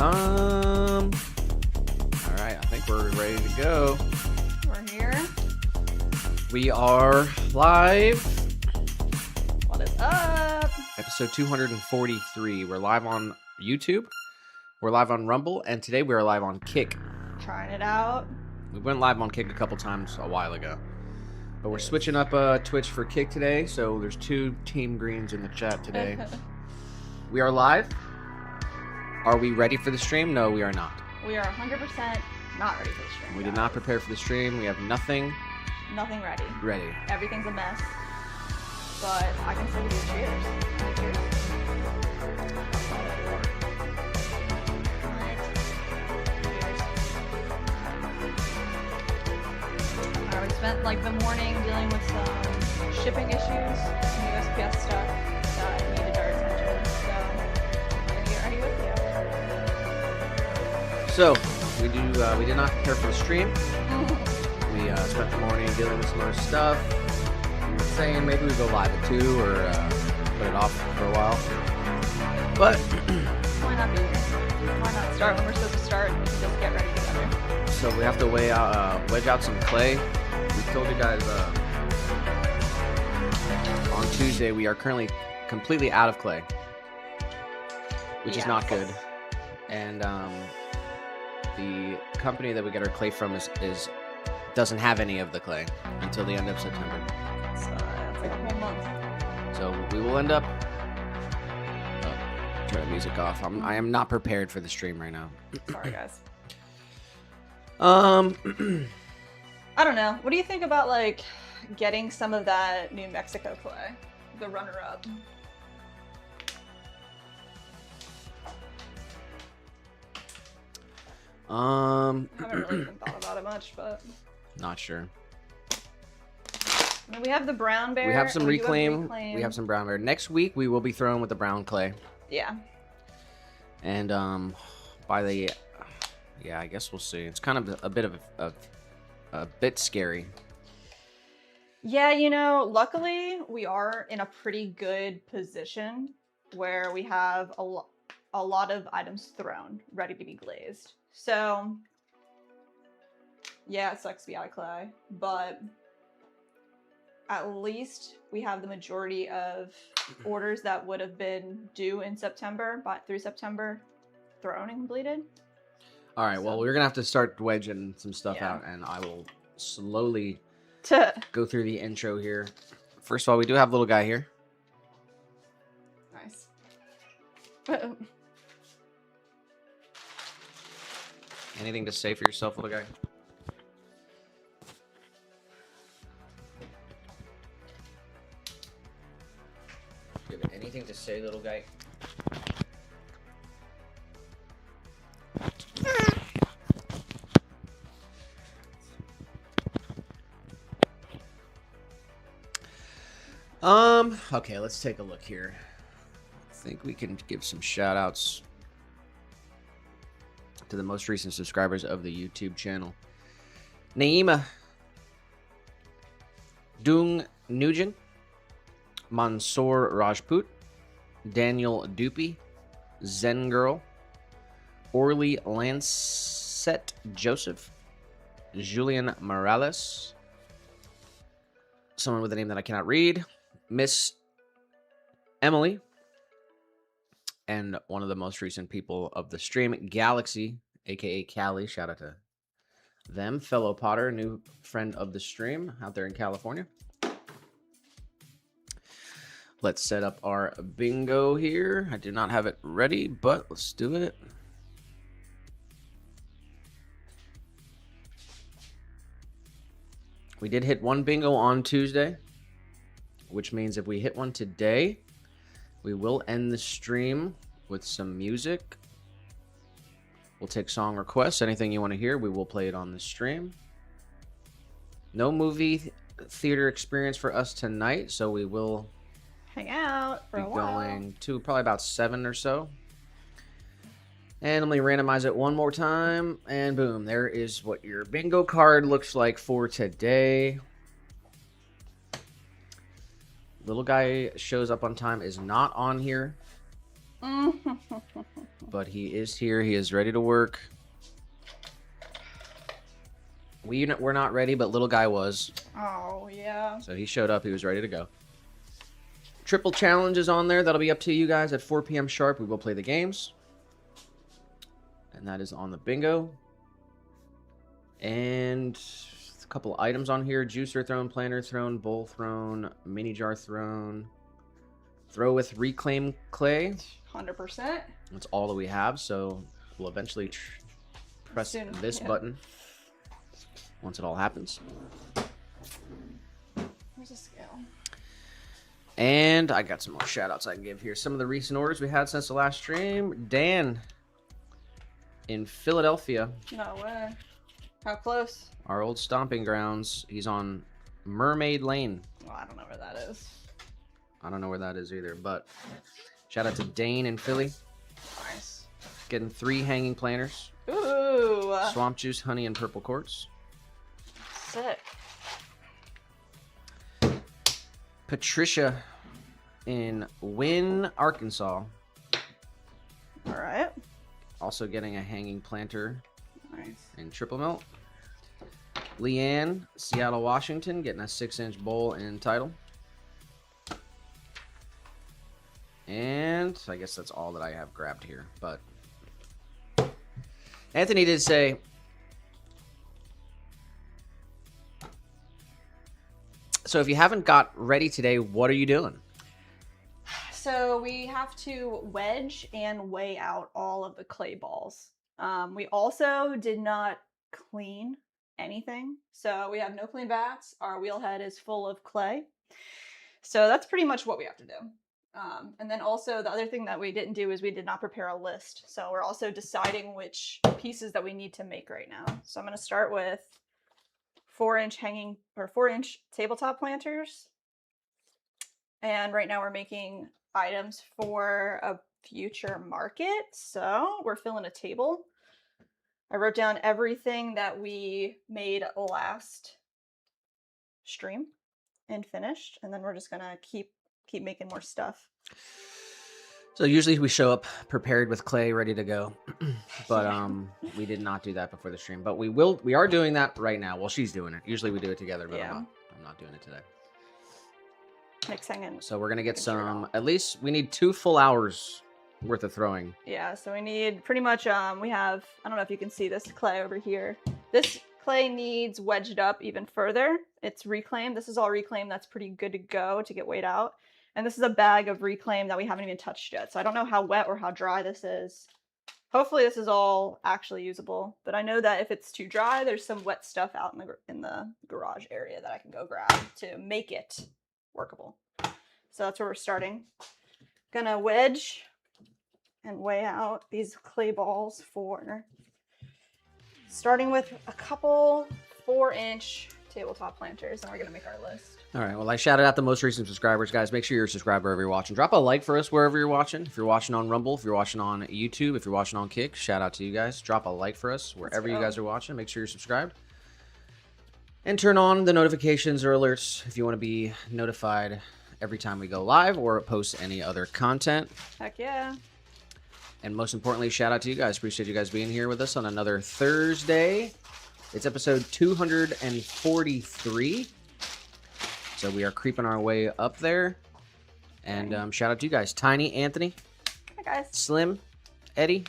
All right, I think we're ready to go. We're here. We are live. What is up? Episode 243. We're live on YouTube. We're live on Rumble, and today we are live on Kick. Trying it out. We went live on Kick a couple times a while ago, but we're switching up Twitch for Kick today. So there's two Team Greens in the chat today. We are live. Are we ready for the stream? No, we are not. We are 100% not ready for the stream. We did not prepare for the stream. We have nothing ready. ready. Everything's a mess. But I can still do cheers. Cheers. We spent like the morning dealing with some shipping issues, some USPS stuff that needed our attention. So I'm gonna get ready with you. So we did not prepare for the stream. We spent the morning dealing with some other stuff. Saying maybe we go live at 2 or put it off for a while. But Why not be here? Why not start when we're supposed to start and we can just get ready together? so we have to wedge out some clay. We told you guys on Tuesday we are currently completely out of clay, which is not good. And the company that we get our clay from is doesn't have any of the clay until the end of September. So it's like a whole month. So we will end up. Turn the music off. I am not prepared for the stream right now. Sorry, guys. Um, I don't know. What do you think about like getting some of that New Mexico clay, the runner-up? I haven't really even thought about it much, but not sure. I mean, we have the brown bear. We have some do reclaim. We have some brown bear. Next week we will be throwing with the brown clay. Yeah. And by the I guess we'll see. It's kind of a bit scary. Yeah, you know, luckily we are in a pretty good position where we have a lot of items thrown, ready to be glazed. So, yeah, it sucks to be out of clay, but at least we have the majority of orders that would have been due in September, through September, thrown and completed. All right, well, we're going to have to start wedging some stuff out, and I will slowly go through the intro here. First of all, we do have little guy here. Nice. Anything to say for yourself, little guy? Do you have anything to say, little guy? Okay, let's take a look here. I think we can give some shout outs to the most recent subscribers of the YouTube channel. Naima, Dung Nugent, Mansoor Rajput, Daniel Dupy, Zen Girl, Orly Lancet Joseph, Julian Morales, someone with a name that I cannot read, Miss Emily, and one of the most recent people of the stream, Galaxy, aka Callie. Shout out to them. Fellow Potter, new friend of the stream out there in California. Let's set up our bingo here. I do not have it ready, but let's do it. We did hit one bingo on Tuesday, which means if we hit one today, we will end the stream with some music. We'll take song requests. Anything you want to hear, we will play it on the stream. No movie theater experience for us tonight, so we will hang out for be a while. Going to probably about 7 or so. And let me randomize it one more time, and boom, there is what your bingo card looks like for today. Little guy shows up on time is not on here. But he is here. He is ready to work. We're not ready, but little guy was. Oh, yeah. So he showed up. He was ready to go. Triple challenge is on there. That'll be up to you guys at 4 p.m. sharp. We will play the games. And that is on the bingo. And a couple items on here. Juicer thrown, planter thrown, bowl thrown, mini jar thrown. Throw with reclaim clay. 100%. That's all that we have. So we'll eventually press this button once it all happens. Where's the scale? And I got some more shout outs I can give here. Some of the recent orders we had since the last stream. Dan in Philadelphia. No way. How close? Our old stomping grounds. He's on Mermaid Lane. Well, I don't know where that is. I don't know where that is either, but shout out to Dane in Philly. Nice. Getting 3 hanging planters. Ooh. Swamp juice, honey, and purple quartz. Sick. Patricia in Wynne, Arkansas. All right. Also getting a hanging planter. Nice. In triple melt. Leanne, Seattle, Washington, getting a 6-inch bowl in title. And I guess that's all that I have grabbed here. But Anthony did say, so if you haven't got ready today, what are you doing? So we have to wedge and weigh out all of the clay balls. We also did not clean anything. So we have no clean bats. Our wheel head is full of clay. So that's pretty much what we have to do. And then also the other thing that we didn't do is we did not prepare a list. So we're also deciding which pieces that we need to make right now. So I'm going to start with 4-inch hanging or 4-inch tabletop planters. And right now we're making items for a future market. So we're filling a table. I wrote down everything that we made last stream and finished. And then we're just going to keep making more stuff. So usually we show up prepared with clay ready to go. But we did not do that before the stream. But we are doing that right now. Well, she's doing it. Usually we do it together, but I'm not doing it today. Mixing and so we're gonna get some. At least we need 2 full hours worth of throwing. Yeah, so we need pretty much. We have. I don't know if you can see this clay over here. This clay needs wedged up even further. It's reclaimed. This is all reclaimed. That's pretty good to go to get weighed out. And this is a bag of reclaim that we haven't even touched yet. So I don't know how wet or how dry this is. Hopefully this is all actually usable. But I know that if it's too dry, there's some wet stuff out in the garage area that I can go grab to make it workable. So that's where we're starting. Gonna wedge and weigh out these clay balls for starting with a couple 4-inch tabletop planters, and we're gonna make our list. All right, well, I shouted out the most recent subscribers, guys. Make sure you're a subscriber wherever you're watching. Drop a like for us wherever you're watching. If you're watching on Rumble, if you're watching on YouTube, if you're watching on Kick, shout out to you guys. Drop a like for us wherever you guys are watching. Make sure you're subscribed. And turn on the notifications or alerts if you want to be notified every time we go live or post any other content. Heck yeah. And most importantly, shout out to you guys. Appreciate you guys being here with us on another Thursday. It's episode 243. So we are creeping our way up there. And shout out to you guys. Tiny, Anthony. Hi, guys. Slim, Eddie.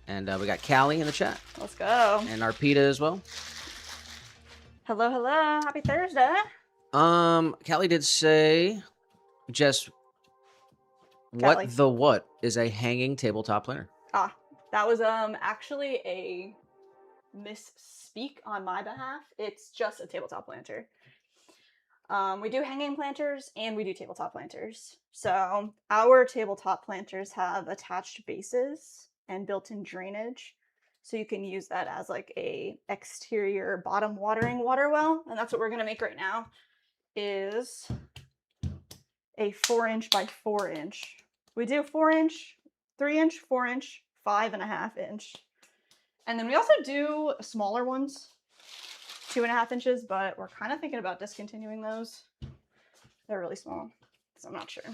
And we got Callie in the chat. Let's go. And Arpita as well. Hello, hello. Happy Thursday. Callie did say, Jess, what is a hanging tabletop planter? Ah, that was actually a misspeak on my behalf. It's just a tabletop planter. We do hanging planters and we do tabletop planters. So our tabletop planters have attached bases and built-in drainage. So you can use that as like a exterior bottom watering water well. And that's what we're gonna make right now, is a 4-inch by 4-inch. We do 4-inch, 3-inch, 4-inch, 5.5 inch. And then we also do smaller ones, 2.5 inches, but we're kind of thinking about discontinuing those. They're really small. So I'm not sure.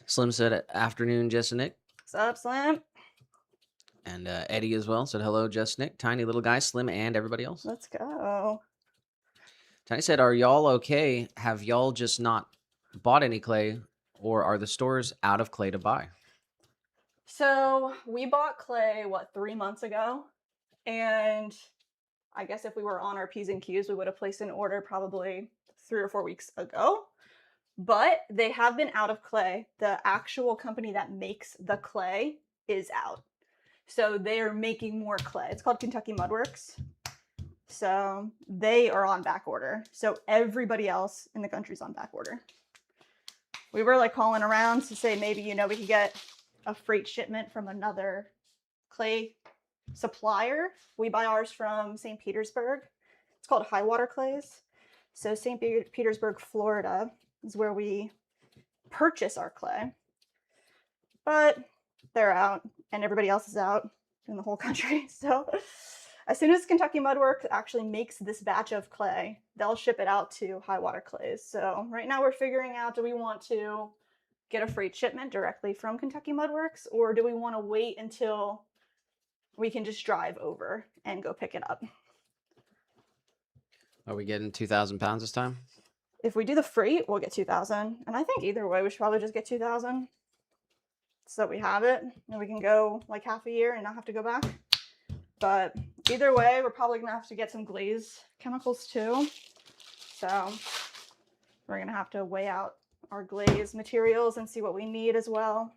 Slim said, afternoon, Jess and Nick. What's up, Slim? And Eddie as well said, hello, Jess, Nick. Tiny little guy, Slim, and everybody else. Let's go. Tiny said, are y'all okay? Have y'all just not bought any clay, or are the stores out of clay to buy? So we bought clay, 3 months ago? And I guess if we were on our P's and Q's, we would have placed an order probably 3 or 4 weeks ago. But they have been out of clay. The actual company that makes the clay is out. So they are making more clay. It's called Kentucky Mud Works. So they are on back order. So everybody else in the country's on back order. We were like calling around to say maybe, we could get a freight shipment from another clay supplier. We buy ours from St. Petersburg. It's called High Water Clays. So St. Petersburg, Florida is where we purchase our clay. But they're out and everybody else is out in the whole country. So as soon as Kentucky Mud Works actually makes this batch of clay, they'll ship it out to High Water Clays. So right now we're figuring out, do we want to get a freight shipment directly from Kentucky Mud Works, or do we want to wait until we can just drive over and go pick it up? Are we getting 2,000 pounds this time? If we do the freight, we'll get 2,000. And I think either way, we should probably just get 2,000 so that we have it and we can go like half a year and not have to go back. But either way, we're probably going to have to get some glaze chemicals too. So we're going to have to weigh out our glaze materials and see what we need as well.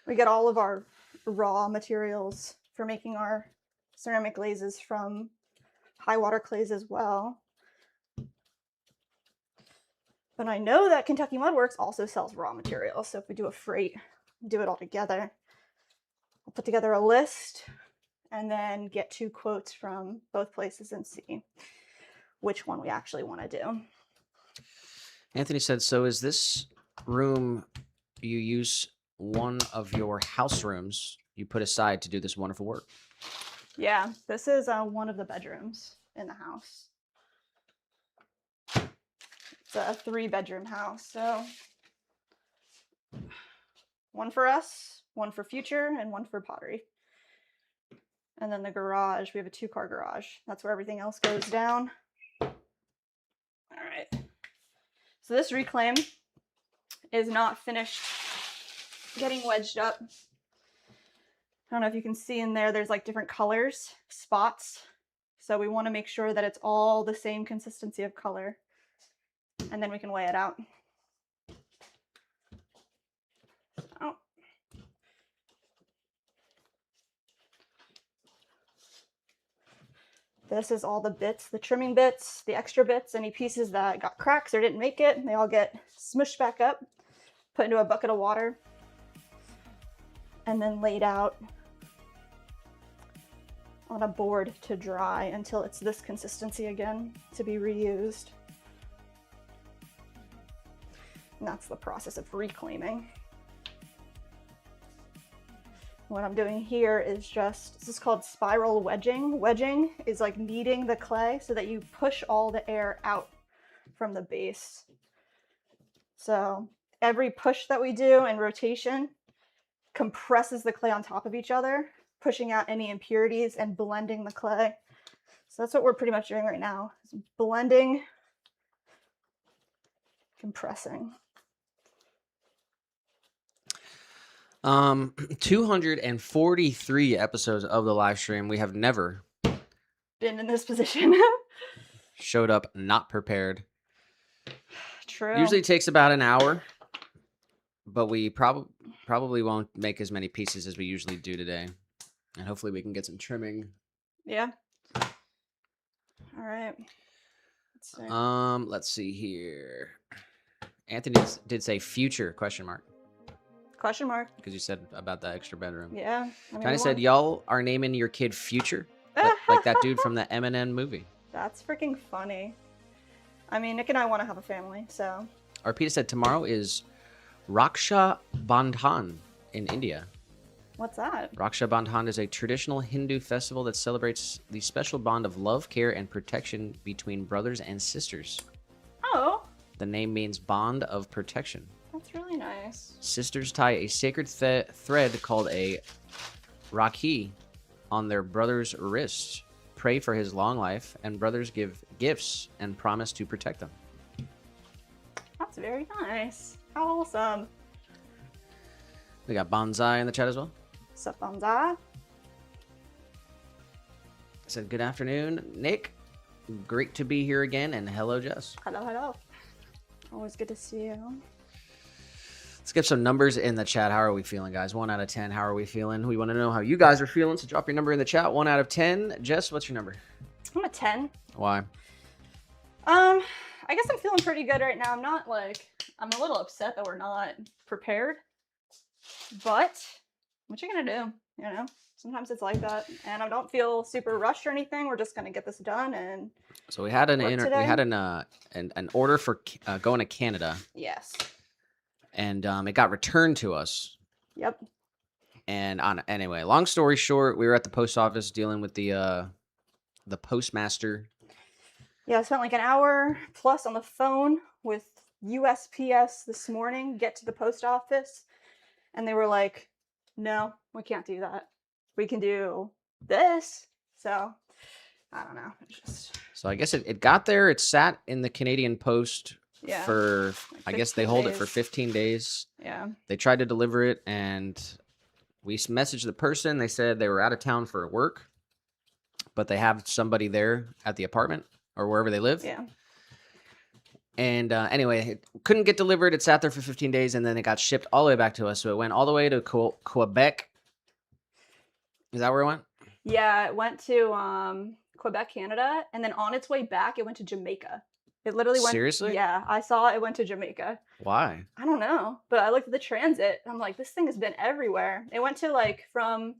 We get all of our raw materials for making our ceramic glazes from High Water Clays as well. But I know that Kentucky Mud Works also sells raw materials. So if we do a freight, do it all together, we'll put together a list and then get 2 quotes from both places and see which one we actually want to do. Anthony said, so is this room you use one of your house rooms you put aside to do this wonderful work? Yeah, this is one of the bedrooms in the house. It's a 3-bedroom house, so one for us, one for future, and one for pottery. And then the garage, we have a 2-car garage. That's where everything else goes down. All right. So this reclaim is not finished getting wedged up. I don't know if you can see in there, there's like different colors, spots. So we want to make sure that it's all the same consistency of color. And then we can weigh it out. So. This is all the bits, the trimming bits, the extra bits, any pieces that got cracks or didn't make it. They all get smushed back up, put into a bucket of water, and then laid out on a board to dry until it's this consistency again to be reused. And that's the process of reclaiming. What I'm doing here is this is called spiral wedging. Wedging is like kneading the clay so that you push all the air out from the base. So every push that we do and rotation compresses the clay on top of each other, pushing out any impurities and blending the clay. So that's what we're pretty much doing right now, is blending, compressing. 243 episodes of the live stream. We have never been in this position. Showed up not prepared. True. Usually it takes about an hour, but we probably won't make as many pieces as we usually do today. And hopefully we can get some trimming. Yeah. All right. Let's see here. Anthony did say future question mark. Question mark. Because you said about the extra bedroom. Yeah. Kind of said, y'all are naming your kid Future? like that dude from the Eminem movie. That's freaking funny. I mean, Nick and I want to have a family, so. Arpita said, tomorrow is Raksha Bandhan in India. What's that? Raksha Bandhan is a traditional Hindu festival that celebrates the special bond of love, care, and protection between brothers and sisters. Oh, The name means bond of protection. That's really nice. Sisters tie a sacred thread called a rakhi on their brother's wrist, pray for his long life, and brothers give gifts and promise to protect them. That's very nice. How awesome. We got Bonsai in the chat as well. Sup, Bonza? Said, good afternoon, Nick. Great to be here again, and hello, Jess. Hello, hello. Always good to see you. Let's get some numbers in the chat. How are we feeling, guys? 1 out of 10. How are we feeling? We want to know how you guys are feeling, so drop your number in the chat. 1 out of 10. Jess, what's your number? I'm a 10. Why? I guess I'm feeling pretty good right now. I'm not like, I'm a little upset that we're not prepared, but what you gonna do? You know, sometimes it's like that, and I don't feel super rushed or anything. We're just gonna get this done. And so we had an order for going to Canada. Yes. And it got returned to us. Yep. And anyway, long story short, we were at the post office dealing with the postmaster. Yeah, I spent like an hour plus on the phone with USPS this morning, get to the post office, and they were like, no, we can't do that. We can do this. So, I don't know. It's just... So I guess it got there. It sat in the Canadian Post for, like I guess they hold it for 15 days. Yeah. They tried to deliver it, and we messaged the person. They said they were out of town for work, but they have somebody there at the apartment or wherever they live. Yeah. And anyway, it couldn't get delivered. It sat there for 15 days, and then it got shipped all the way back to us. So it went all the way to Quebec. Is that where it went? Yeah, it went to Quebec, Canada, and then on its way back, it went to Jamaica. It literally went... Seriously? Yeah, I saw it went to Jamaica. Why? I don't know, but I looked at the transit. I'm like, this thing has been everywhere. It went to like from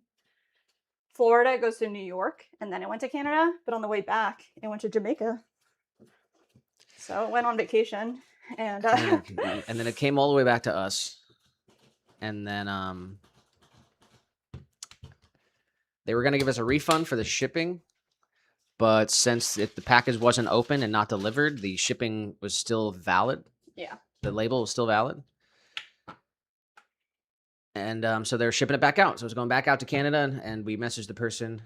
Florida, it goes to New York, and then it went to Canada. But on the way back, it went to Jamaica. So it went on vacation, and and then it came all the way back to us, and then they were gonna give us a refund for the shipping, but since the package wasn't open and not delivered, the shipping was still valid. Yeah, the label was still valid, and so they're shipping it back out. So it's going back out to Canada, and we messaged the person,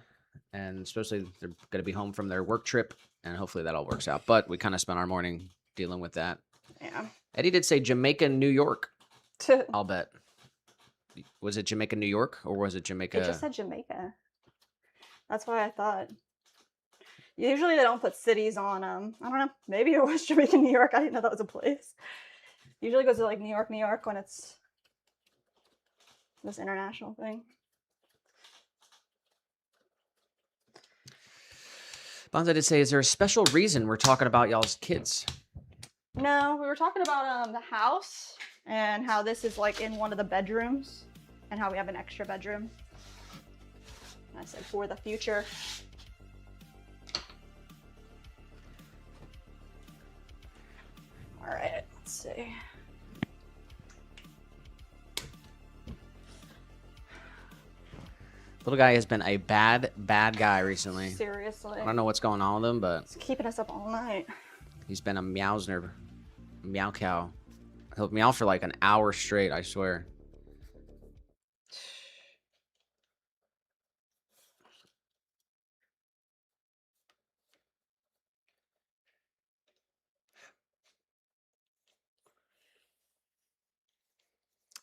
and supposedly they're gonna be home from their work trip. And hopefully that all works out. But we kind of spent our morning dealing with that. Yeah. Eddie did say Jamaica, New York. I'll bet. Was it Jamaica, New York? Or was it Jamaica? It just said Jamaica. That's why I thought. Usually they don't put cities on I don't know. Maybe it was Jamaica, New York. I didn't know that was a place. Usually it goes to like New York when it's this international thing. Bonza did say, is there a special reason we're talking about y'all's kids? No, we were talking about the house and how this is like in one of the bedrooms and how we have an extra bedroom. And I said for the future. All right, let's see. Little guy has been a bad guy recently. Seriously. I don't know what's going on with him, but it's keeping us up all night. He's been a meowsner, meow cow. He'll meow for like an hour straight, I swear.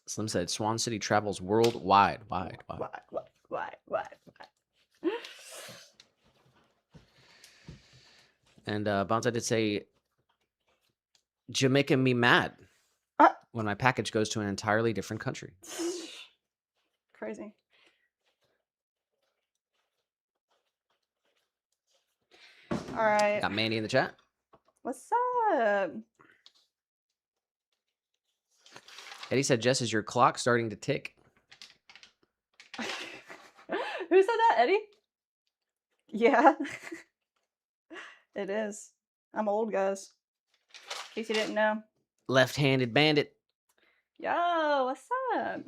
Slim said, Swan City travels worldwide. Wide. And Bonza did say, Jamaica me mad when my package goes to an entirely different country. Crazy. All right. Got Mandy in the chat. What's up? Eddie said, Jess, is your clock starting to tick? Who said that, Eddie? Yeah. It is. I'm old, guys. In case you didn't know. Left-handed bandit. Yo, what's up?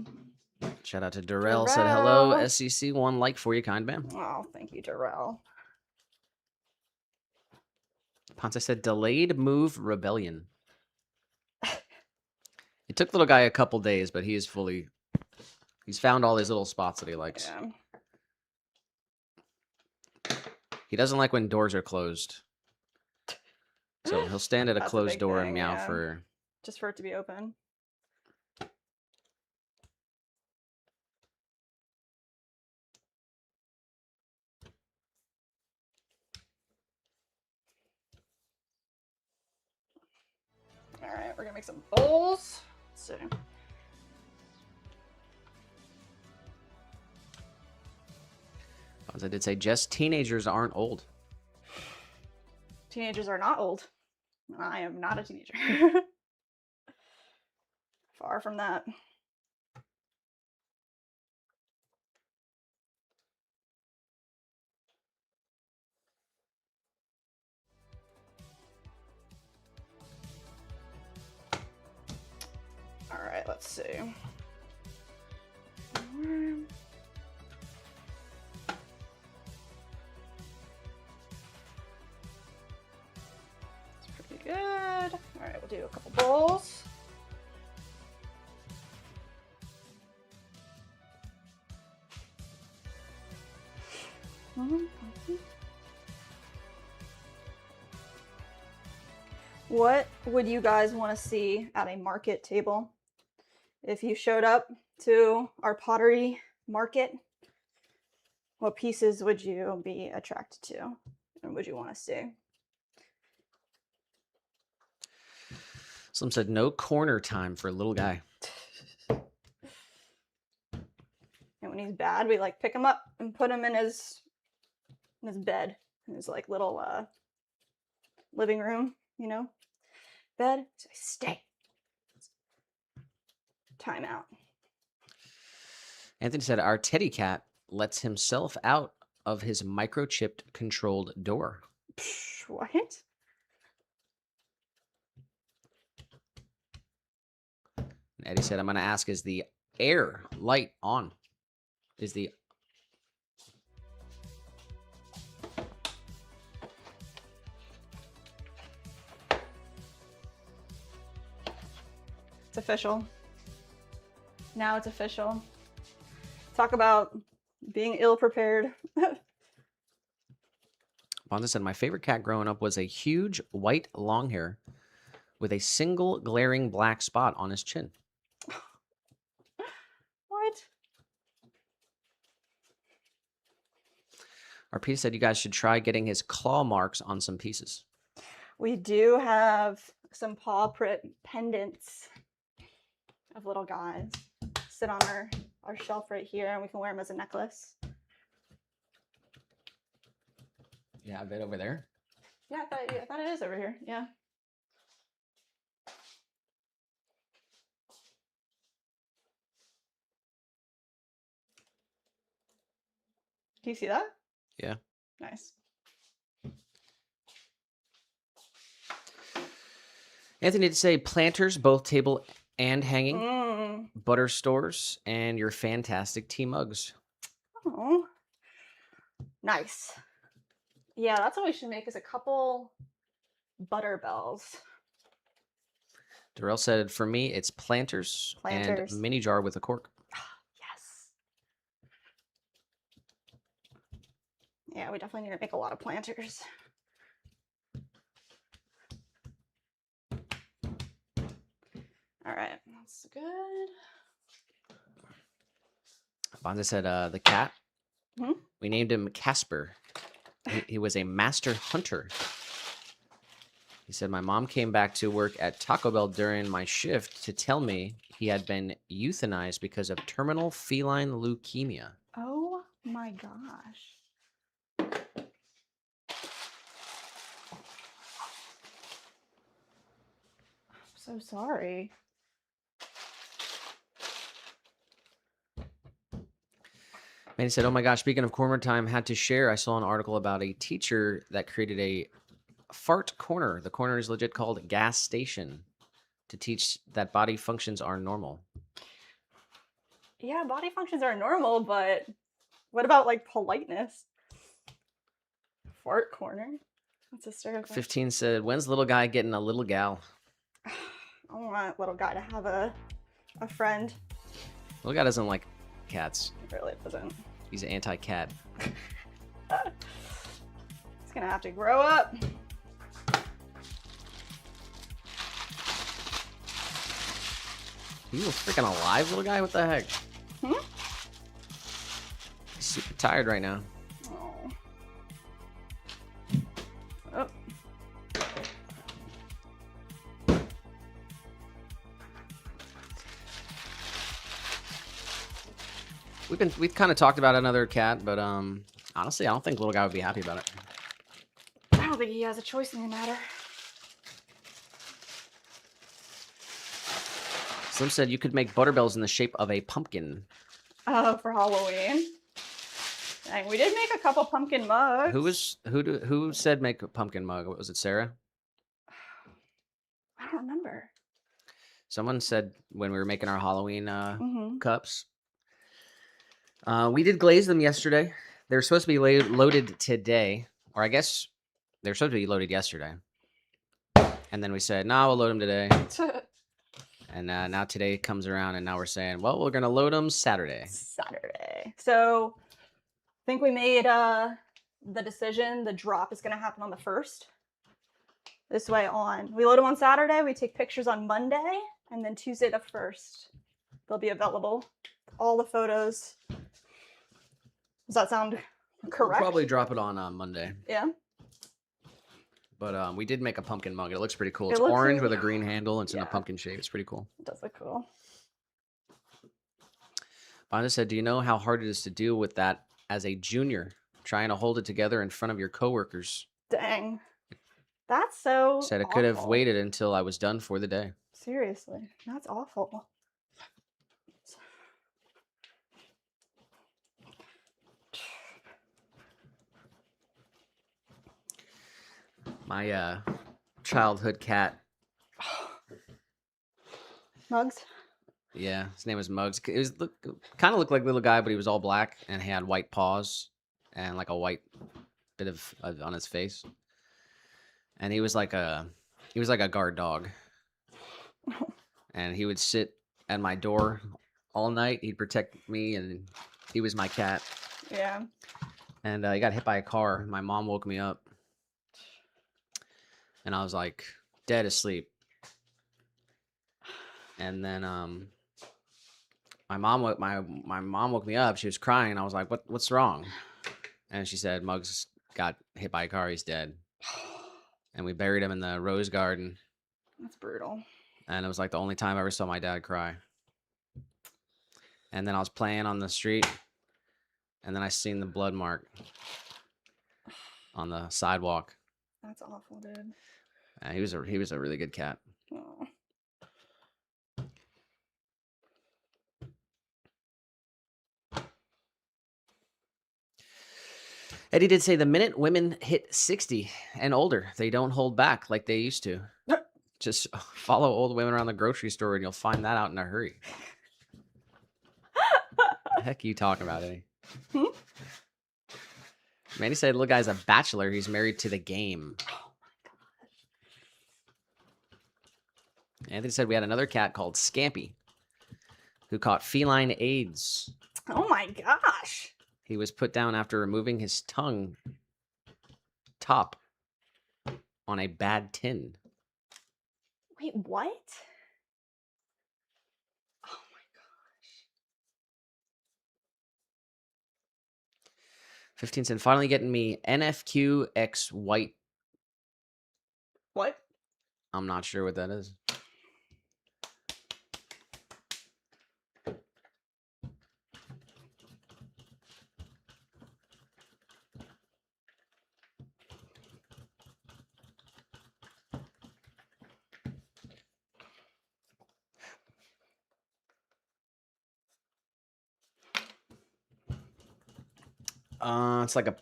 Shout out to Darrell. Said hello. SCC, one like for you, kind man. Oh, thank you, Darrell. Ponce said delayed move rebellion. took little guy a couple days, but he is fully. He's found all his little spots that he likes. Yeah. He doesn't like when doors are closed. So he'll stand at a That's closed big door thing, and meow yeah. for. Just for it to be open. All right, we're gonna make some bowls. Let's see. As I did say, just teenagers aren't old. Teenagers are not old. I am not a teenager. Far from that. All right, let's see. It's pretty good. All right, we'll do a couple bowls. What would you guys want to see at a market table? If you showed up to our pottery market, what pieces would you be attracted to and would you want to see? Some said no corner time for a little guy. And when he's bad, we like pick him up and put him in his bed, in his like little living room, you know, bed. So stay. Time out. Anthony said our teddy cat lets himself out of his microchipped controlled door. What? And Eddie said, I'm going to ask, is the air light on? Is the... It's official. Now it's official. Talk about being ill-prepared. Bonza said, my favorite cat growing up was a huge white long hair with a single glaring black spot on his chin. What? Arpita said you guys should try getting his claw marks on some pieces. We do have some paw print pendants of little guys. Sit on our shelf right here, and we can wear them as a necklace. You have it over there? Yeah, I thought it is over here. Yeah. Do you see that? Yeah. Nice. Anthony did say planters, both table and hanging, butter stores, and your fantastic tea mugs. Oh, nice. Yeah, that's what we should make, is a couple butter bells. Darrell said, for me, it's planters and mini jar with a cork. Yes. Yeah, we definitely need to make a lot of planters. All right, that's good. Bonza said, the cat, we named him Casper. He was a master hunter. He said, my mom came back to work at Taco Bell during my shift to tell me he had been euthanized because of terminal feline leukemia. Oh my gosh. I'm so sorry. And he said, oh my gosh, speaking of corner time, had to share, I saw an article about a teacher that created a fart corner. The corner is legit called gas station to teach that body functions are normal. Yeah, body functions are normal, but what about like politeness? Fart corner? That's hysterical. 15 said, when's little guy getting a little gal? want little guy to have a friend. Little guy doesn't like cats. He really doesn't. He's anti-cat. He's gonna have to grow up. You freaking alive, little guy? What the heck? Hmm? He's super tired right now. Oh. Oh. We've kind of talked about another cat, but honestly, I don't think little guy would be happy about it. I don't think he has a choice in the matter. Slim said you could make butterbells in the shape of a pumpkin. Oh, for Halloween. Dang, we did make a couple pumpkin mugs. Who said make a pumpkin mug? Was it Sarah? I don't remember. Someone said when we were making our Halloween Mm-hmm. cups. We did glaze them yesterday. They were supposed to be loaded today, or I guess they were supposed to be loaded yesterday. And then we said, "No, we'll load them today." And now today comes around, and now we're saying, "Well, we're gonna load them Saturday." Saturday. So I think we made the decision. The drop is going to happen on the 1st. This way on. We load them on Saturday. We take pictures on Monday. And then Tuesday the 1st, they'll be available. All the photos. Does that sound correct? We'll probably drop it on Monday. Yeah. But we did make a pumpkin mug. It looks pretty cool. It It's looks orange really with a green handle. It's in a Yeah. pumpkin shape. It's pretty cool. It does look cool. Bonda said, "Do you know how hard it is to deal with that as a junior, trying to hold it together in front of your coworkers?" Dang. That's so Said it could have awful. waited until I was done for the day. Seriously. That's awful. My childhood cat. Mugs? Yeah, his name was Muggs. It was kind of looked like little guy, but he was all black and he had white paws and like a white bit of on his face. And he was like a guard dog. And he would sit at my door all night. He'd protect me, and he was my cat. Yeah. And he got hit by a car. My mom woke me up, and I was like dead asleep. And then my mom woke me up. She was crying, and I was like, "What's wrong?" And she said, "Muggs got hit by a car. He's dead." And we buried him in the rose garden. That's brutal. And it was like the only time I ever saw my dad cry. And then I was playing on the street, and then I seen the blood mark on the sidewalk. That's awful, dude. He was a really good cat. Oh. Eddie did say the minute women hit 60 and older, they don't hold back like they used to. Just follow old women around the grocery store and you'll find that out in a hurry. The heck are you talking about, Eddie? Hmm? Manny said, "Little guy's a bachelor. He's married to the game." Oh my gosh. Anthony said we had another cat called Scampy who caught feline AIDS. Oh my gosh. He was put down after removing his tongue top on a bad tin. Wait, what? Oh my gosh. 15 cent finally getting me NFQX white. What? I'm not sure what that is.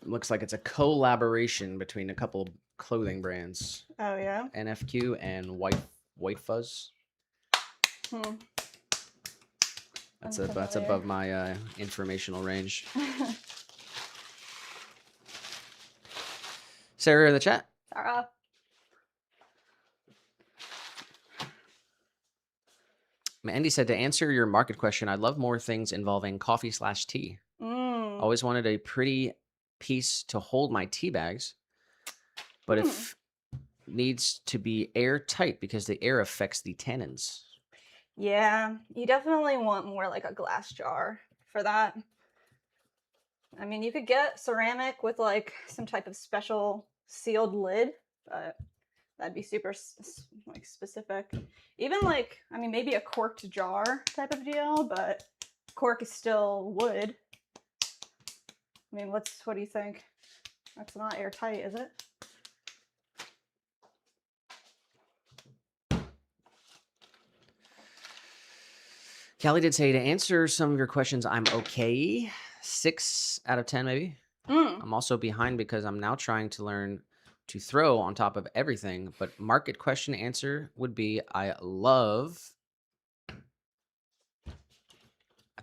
Looks like it's a collaboration between a couple clothing brands, Oh yeah. NFQ and White Fuzz. That's Unfamiliar. above my informational range. Sarah in the chat. Sarah. Andy said, to answer your market question, I'd love more things involving coffee/tea. Mm. Always wanted a pretty piece to hold my tea bags, but if needs to be airtight because the air affects the tannins. Yeah, you definitely want more like a glass jar for that. I mean, you could get ceramic with like some type of special sealed lid, but that'd be super like specific. Even like, I mean, maybe a corked jar type of deal, but cork is still wood. I mean, what do you think? That's not airtight, is it? Callie did say, to answer some of your questions, I'm okay. 6 out of 10, maybe. I'm also behind because I'm now trying to learn to throw on top of everything. But market question answer would be, I love. I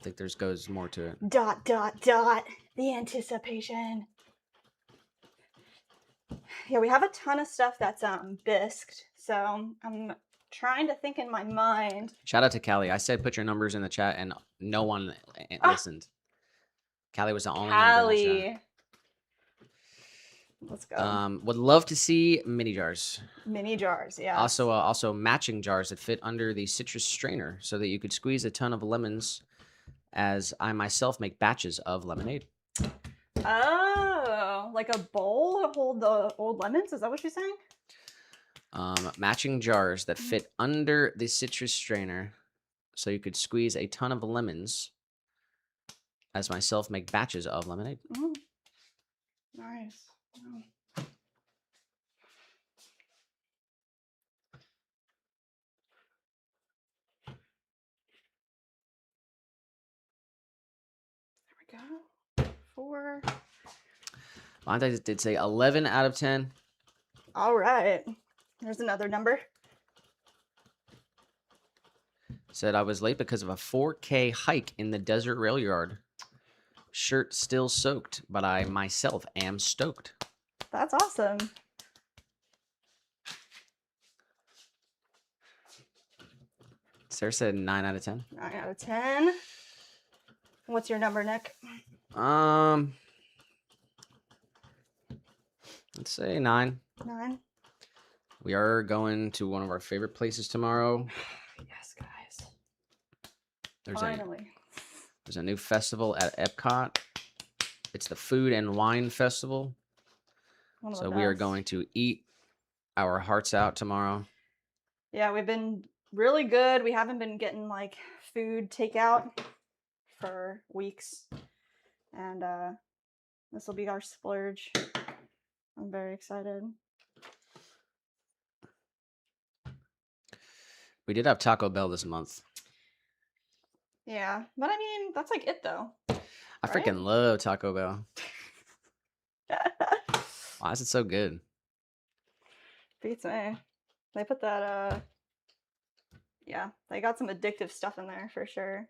think there's goes more to it. ... The anticipation. Yeah, we have a ton of stuff that's bisqued. So I'm trying to think in my mind. Shout out to Callie. I said put your numbers in the chat, and no one listened. Callie was the only number in the chat. Let's go. Would love to see mini jars. Mini jars, yeah. Also matching jars that fit under the citrus strainer so that you could squeeze a ton of lemons, as I myself make batches of lemonade. Oh, like a bowl to hold the old lemons? Is that what you're saying? Matching jars that fit under the citrus strainer so you could squeeze a ton of lemons, as myself make batches of lemonade. Nice. There we go. 4. Monte did say 11 out of 10. All right. There's another number. Said I was late because of a 4K hike in the desert rail yard. Shirt still soaked, but I myself am stoked. That's awesome. Sarah said 9 out of 10. 9 out of 10. What's your number, Nick? Let's say 9. 9. We are going to one of our favorite places tomorrow. Yes, guys. Finally. There's a new festival at Epcot. It's the Food and Wine Festival. So we are going to eat our hearts out tomorrow. Yeah, we've been really good. We haven't been getting like food takeout for weeks. And this will be our splurge. I'm very excited. We did have Taco Bell this month. Yeah, but I mean, that's like it though. I freaking love Taco Bell. Why is it so good? Beats me. They put that, yeah, they got some addictive stuff in there for sure.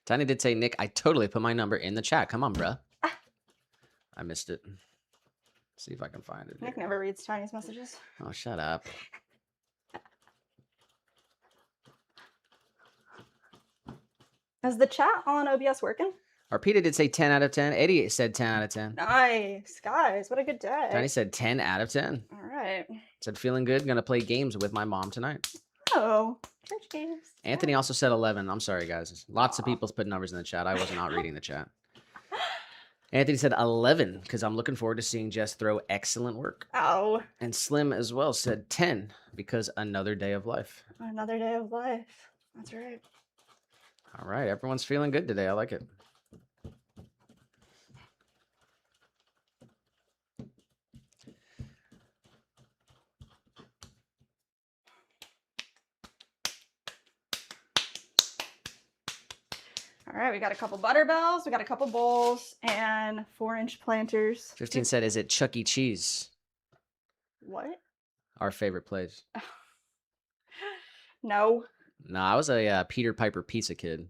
Tiny did say, Nick, I totally put my number in the chat. Come on, bruh. I missed it. See if I can find it. Nick never reads Tiny's messages. Oh, shut up. Is the chat on OBS working? Arpita did say 10 out of 10. Eddie said 10 out of 10. Nice. Guys, what a good day. Tiny said 10 out of 10. All right. Said feeling good. Gonna play games with my mom tonight. Oh, church games. Anthony also said 11. I'm sorry, guys. Lots of people put numbers in the chat. I was not reading the chat. Anthony said 11 because I'm looking forward to seeing Jess throw excellent work. Oh. And Slim as well said 10 because another day of life. Another day of life. That's right. All right. Everyone's feeling good today. I like it. All right, we got a couple Butterbells, we got a couple bowls, and 4-inch planters. 15 said, is it Chuck E. Cheese? What? Our favorite place. No. No, I was a Peter Piper pizza kid.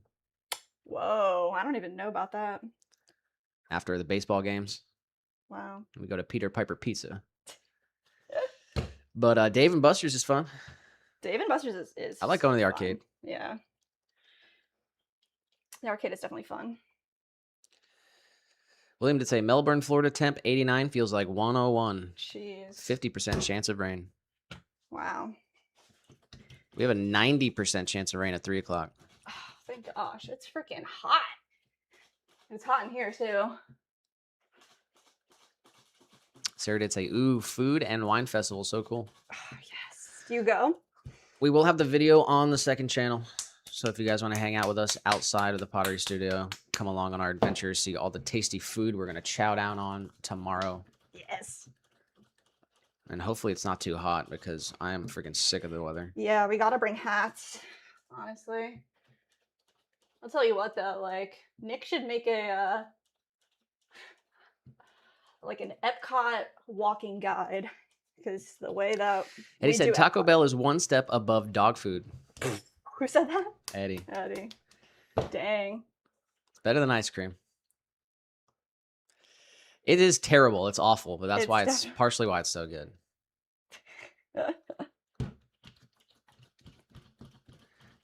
Whoa, I don't even know about that. After the baseball games. Wow. We go to Peter Piper Pizza. But Dave and Buster's is fun. Dave and Buster's is I like going to the fun. arcade. Yeah. The arcade is definitely fun. William did say Melbourne, Florida temp 89 feels like 101. Jeez. 50% chance of rain. Wow. We have a 90% chance of rain at 3 o'clock. Oh, thank gosh. It's freaking hot. It's hot in here too. Sarah did say, ooh, food and wine festival. So cool. Oh, yes. Do you go? We will have the video on the second channel. So if you guys want to hang out with us outside of the Pottery Studio, come along on our adventures, see all the tasty food we're going to chow down on tomorrow. Yes. And hopefully it's not too hot because I am freaking sick of the weather. Yeah, we got to bring hats, honestly. I'll tell you what, though, like, Nick should make a, like an Epcot walking guide. Because the way that Eddie said Taco Bell is one step above dog food. Who said that? Eddie. Eddie. Dang. It's better than ice cream. It is terrible. It's awful, but that's why it's partially why it's so good.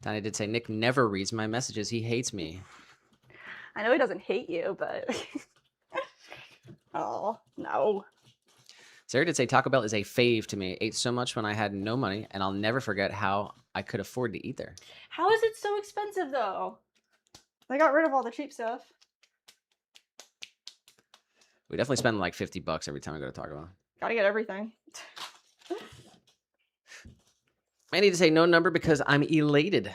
Donnie did say Nick never reads my messages. He hates me. I know he doesn't hate you, but oh no. Sarah did say Taco Bell is a fave to me. Ate so much when I had no money, and I'll never forget how I could afford to eat there. How is it so expensive though? They got rid of all the cheap stuff. We definitely spend like $50 every time we go to Taco Bell. Gotta get everything. I need to say no number because I'm elated.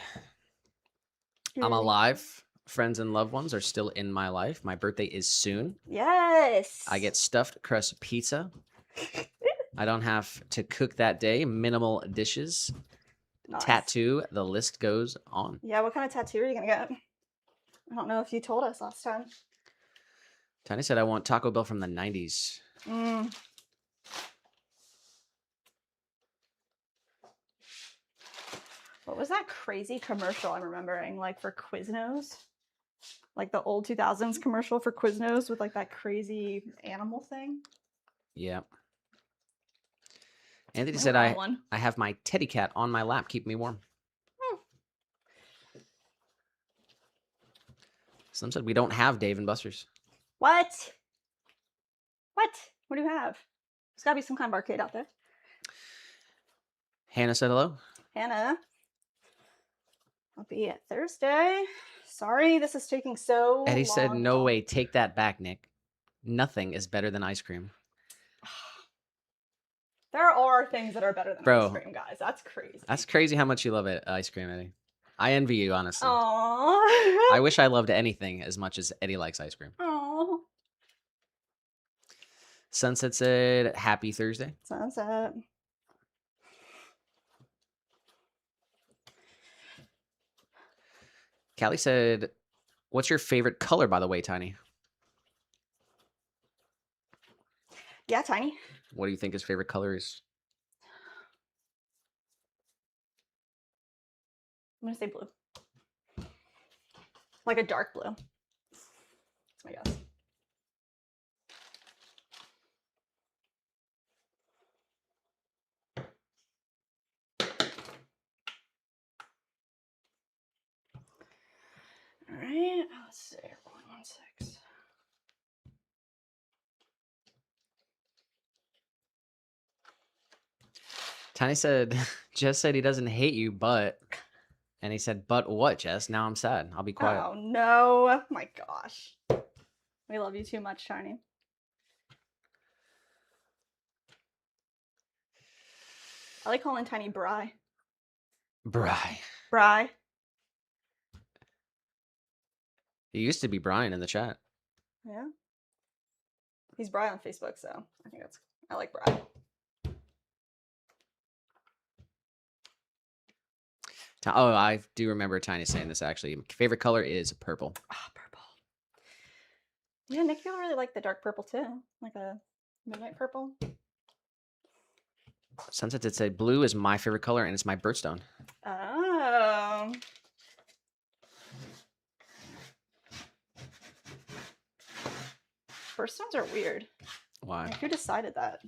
I'm alive. Friends and loved ones are still in my life. My birthday is soon. Yes. I get stuffed crust pizza. I don't have to cook that day. Minimal dishes. Nice. Tattoo. The list goes on. Yeah, what kind of tattoo are you going to get? I don't know if you told us last time. Tiny said I want Taco Bell from the 90s. What was that crazy commercial I'm remembering, like for Quiznos? Like the old 2000s commercial for Quiznos with like that crazy animal thing? Yeah. Anthony said I have my teddy cat on my lap, keep me warm. Some said we don't have Dave and Buster's. What? What? What do you have? There's got to be some kind of arcade out there. Hannah said hello. Hannah. I'll be at Thursday. Sorry, this is taking so long. Eddie said, no way. Take that back, Nick. Nothing is better than ice cream. There are things that are better than ice cream, guys. That's crazy. That's crazy how much you love it, ice cream, Eddie. I envy you, honestly. Aww. I wish I loved anything as much as Eddie likes ice cream. Aww. Sunset said, happy Thursday. Sunset. Callie said, what's your favorite color, by the way, Tiny? Yeah, Tiny. What do you think his favorite color is? I'm going to say blue. Like a dark blue. That's my guess. All right, let's see. 116. Tiny said, Jess said he doesn't hate you, but... And he said, but what, Jess? Now I'm sad. I'll be quiet. Oh, no. My gosh. We love you too much, Tiny. I like calling Tiny Bri. Bri. Bri. He used to be Brian in the chat. Yeah. He's Bri on Facebook, so I think I like Bri. Oh, I do remember Tiny saying this, actually. My favorite color is purple. Ah, purple. Yeah, Nick, you really like the dark purple, too. Like a midnight purple. Sunset did say blue is my favorite color, and it's my birthstone. Oh. Birthstones are weird. Why? Like, who decided that?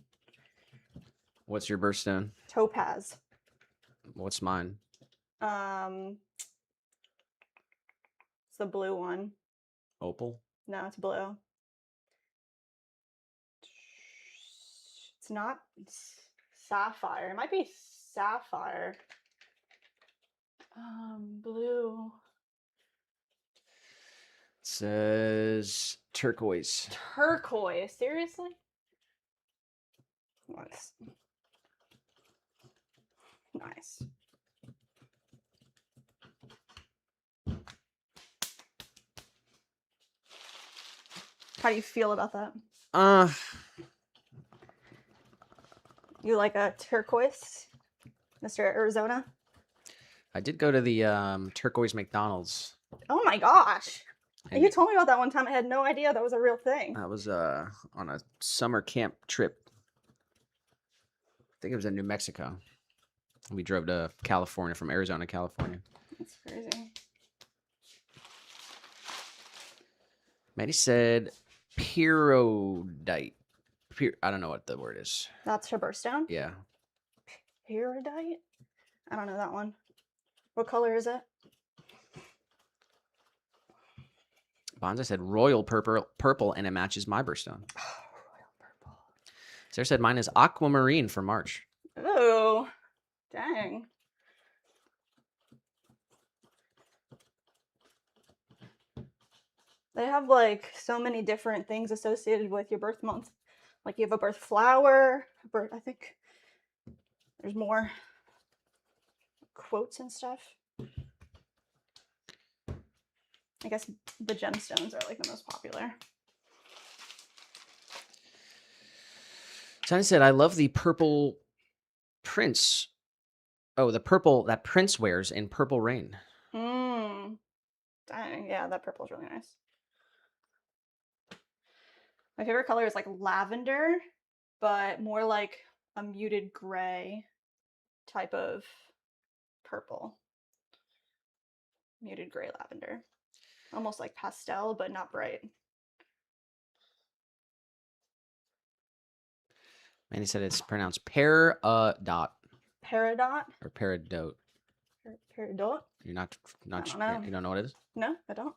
What's your birthstone? Topaz. What's mine? It's the blue one. Opal. No, it's blue. It's not sapphire. It might be sapphire. Blue. It says turquoise. Turquoise. Seriously? Nice. Nice. How do you feel about that? You like a turquoise, Mr. Arizona? I did go to the turquoise McDonald's. Oh my gosh. And You told me about that one time. I had no idea that was a real thing. I was on a summer camp trip. I think it was in New Mexico. We drove to California from Arizona, California. That's crazy. Maddie said perodite. I don't know what the word is. That's her birthstone? Yeah. Perodite? I don't know that one. What color is it? Bonza said royal purple, and it matches my birthstone. Oh, royal purple. Sarah said mine is aquamarine for March. Ooh, dang. They have like so many different things associated with your birth month. Like you have a birth flower, I think there's more quotes and stuff. I guess the gemstones are like the most popular. China said, I love the purple Prince. Oh, the purple that Prince wears in Purple Rain. Dang, yeah, that purple's really nice. My favorite color is like lavender, but more like a muted gray type of purple. Muted gray lavender. Almost like pastel, but not bright. And he said it's pronounced peridot. Peridot? Or peridot. Peridot? You're not I don't know. you don't know what it is? No, I don't.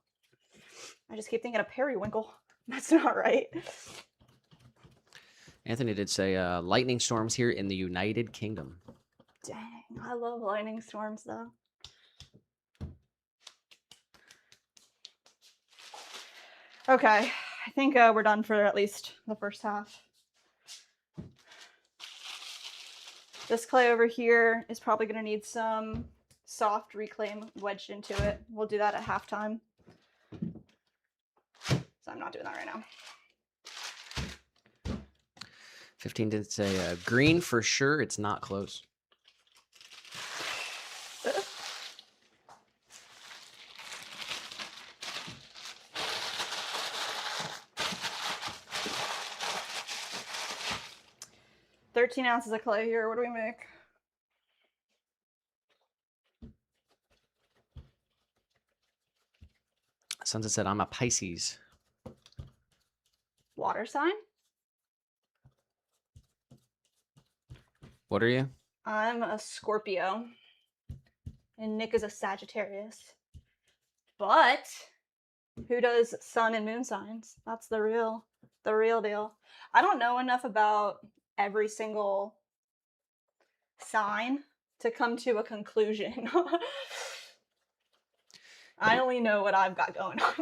I just keep thinking of periwinkle. That's not right. Anthony did say lightning storms here in the United Kingdom. Dang, I love lightning storms though. Okay, I think we're done for at least the first half. This clay over here is probably going to need some soft reclaim wedged into it. We'll do that at halftime. So I'm not doing that right now. 15 did say green for sure. It's not close. $13 ounces of clay here. What do we make? Sunset said, I'm a Pisces. Water sign? What are you? I'm a Scorpio. And Nick is a Sagittarius. But who does sun and moon signs? That's the real deal. I don't know enough about every single sign to come to a conclusion. I only know what I've got going on.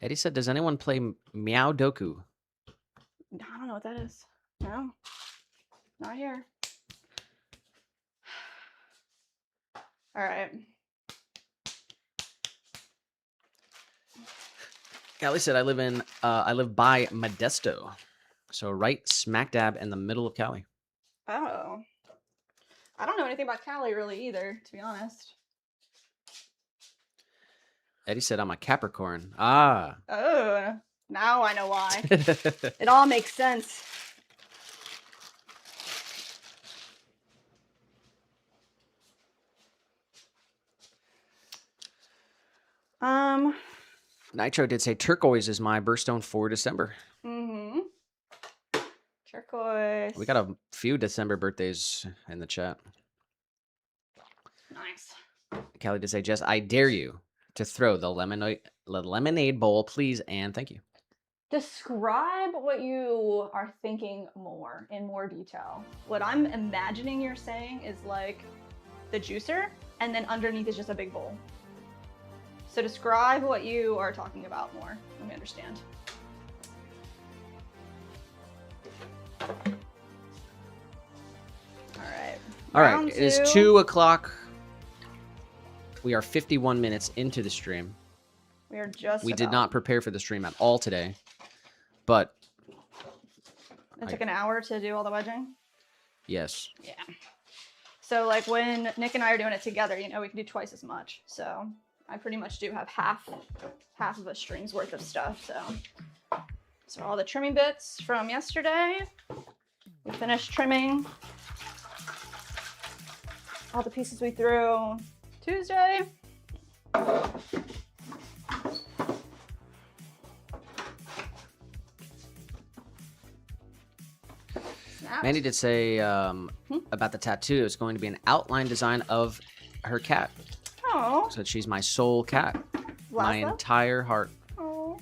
Eddie said, does anyone play Meow Doku? I don't know what that is. No. Not here. All right. Callie said, I live by Modesto. So right smack dab in the middle of Cali. Oh. I don't know anything about Cali really either, to be honest. Eddie said, I'm a Capricorn. Ah. Oh, now I know why. It all makes sense. Nitro did say turquoise is my birthstone for December. Mm-hmm. Turquoise. We got a few December birthdays in the chat. Nice. Callie did say, Jess, I dare you to throw the lemonade bowl, please, and thank you. Describe what you are thinking in more detail. What I'm imagining you're saying is like the juicer, and then underneath is just a big bowl. So describe what you are talking about more. Let me understand. All right. It is 2 o'clock. We are 51 minutes into the stream. We did not prepare for the stream at all today, but it took an hour to do all the wedging. Yes. Yeah. So like when Nick and I are doing it together, we can do twice as much. So I pretty much do have half of a string's worth of stuff. So all the trimming bits from yesterday. We finished trimming all the pieces we threw Tuesday. Mandy did say about the tattoo. It's going to be an outline design of her cat. Oh. So she's my soul cat. My entire heart. Oh.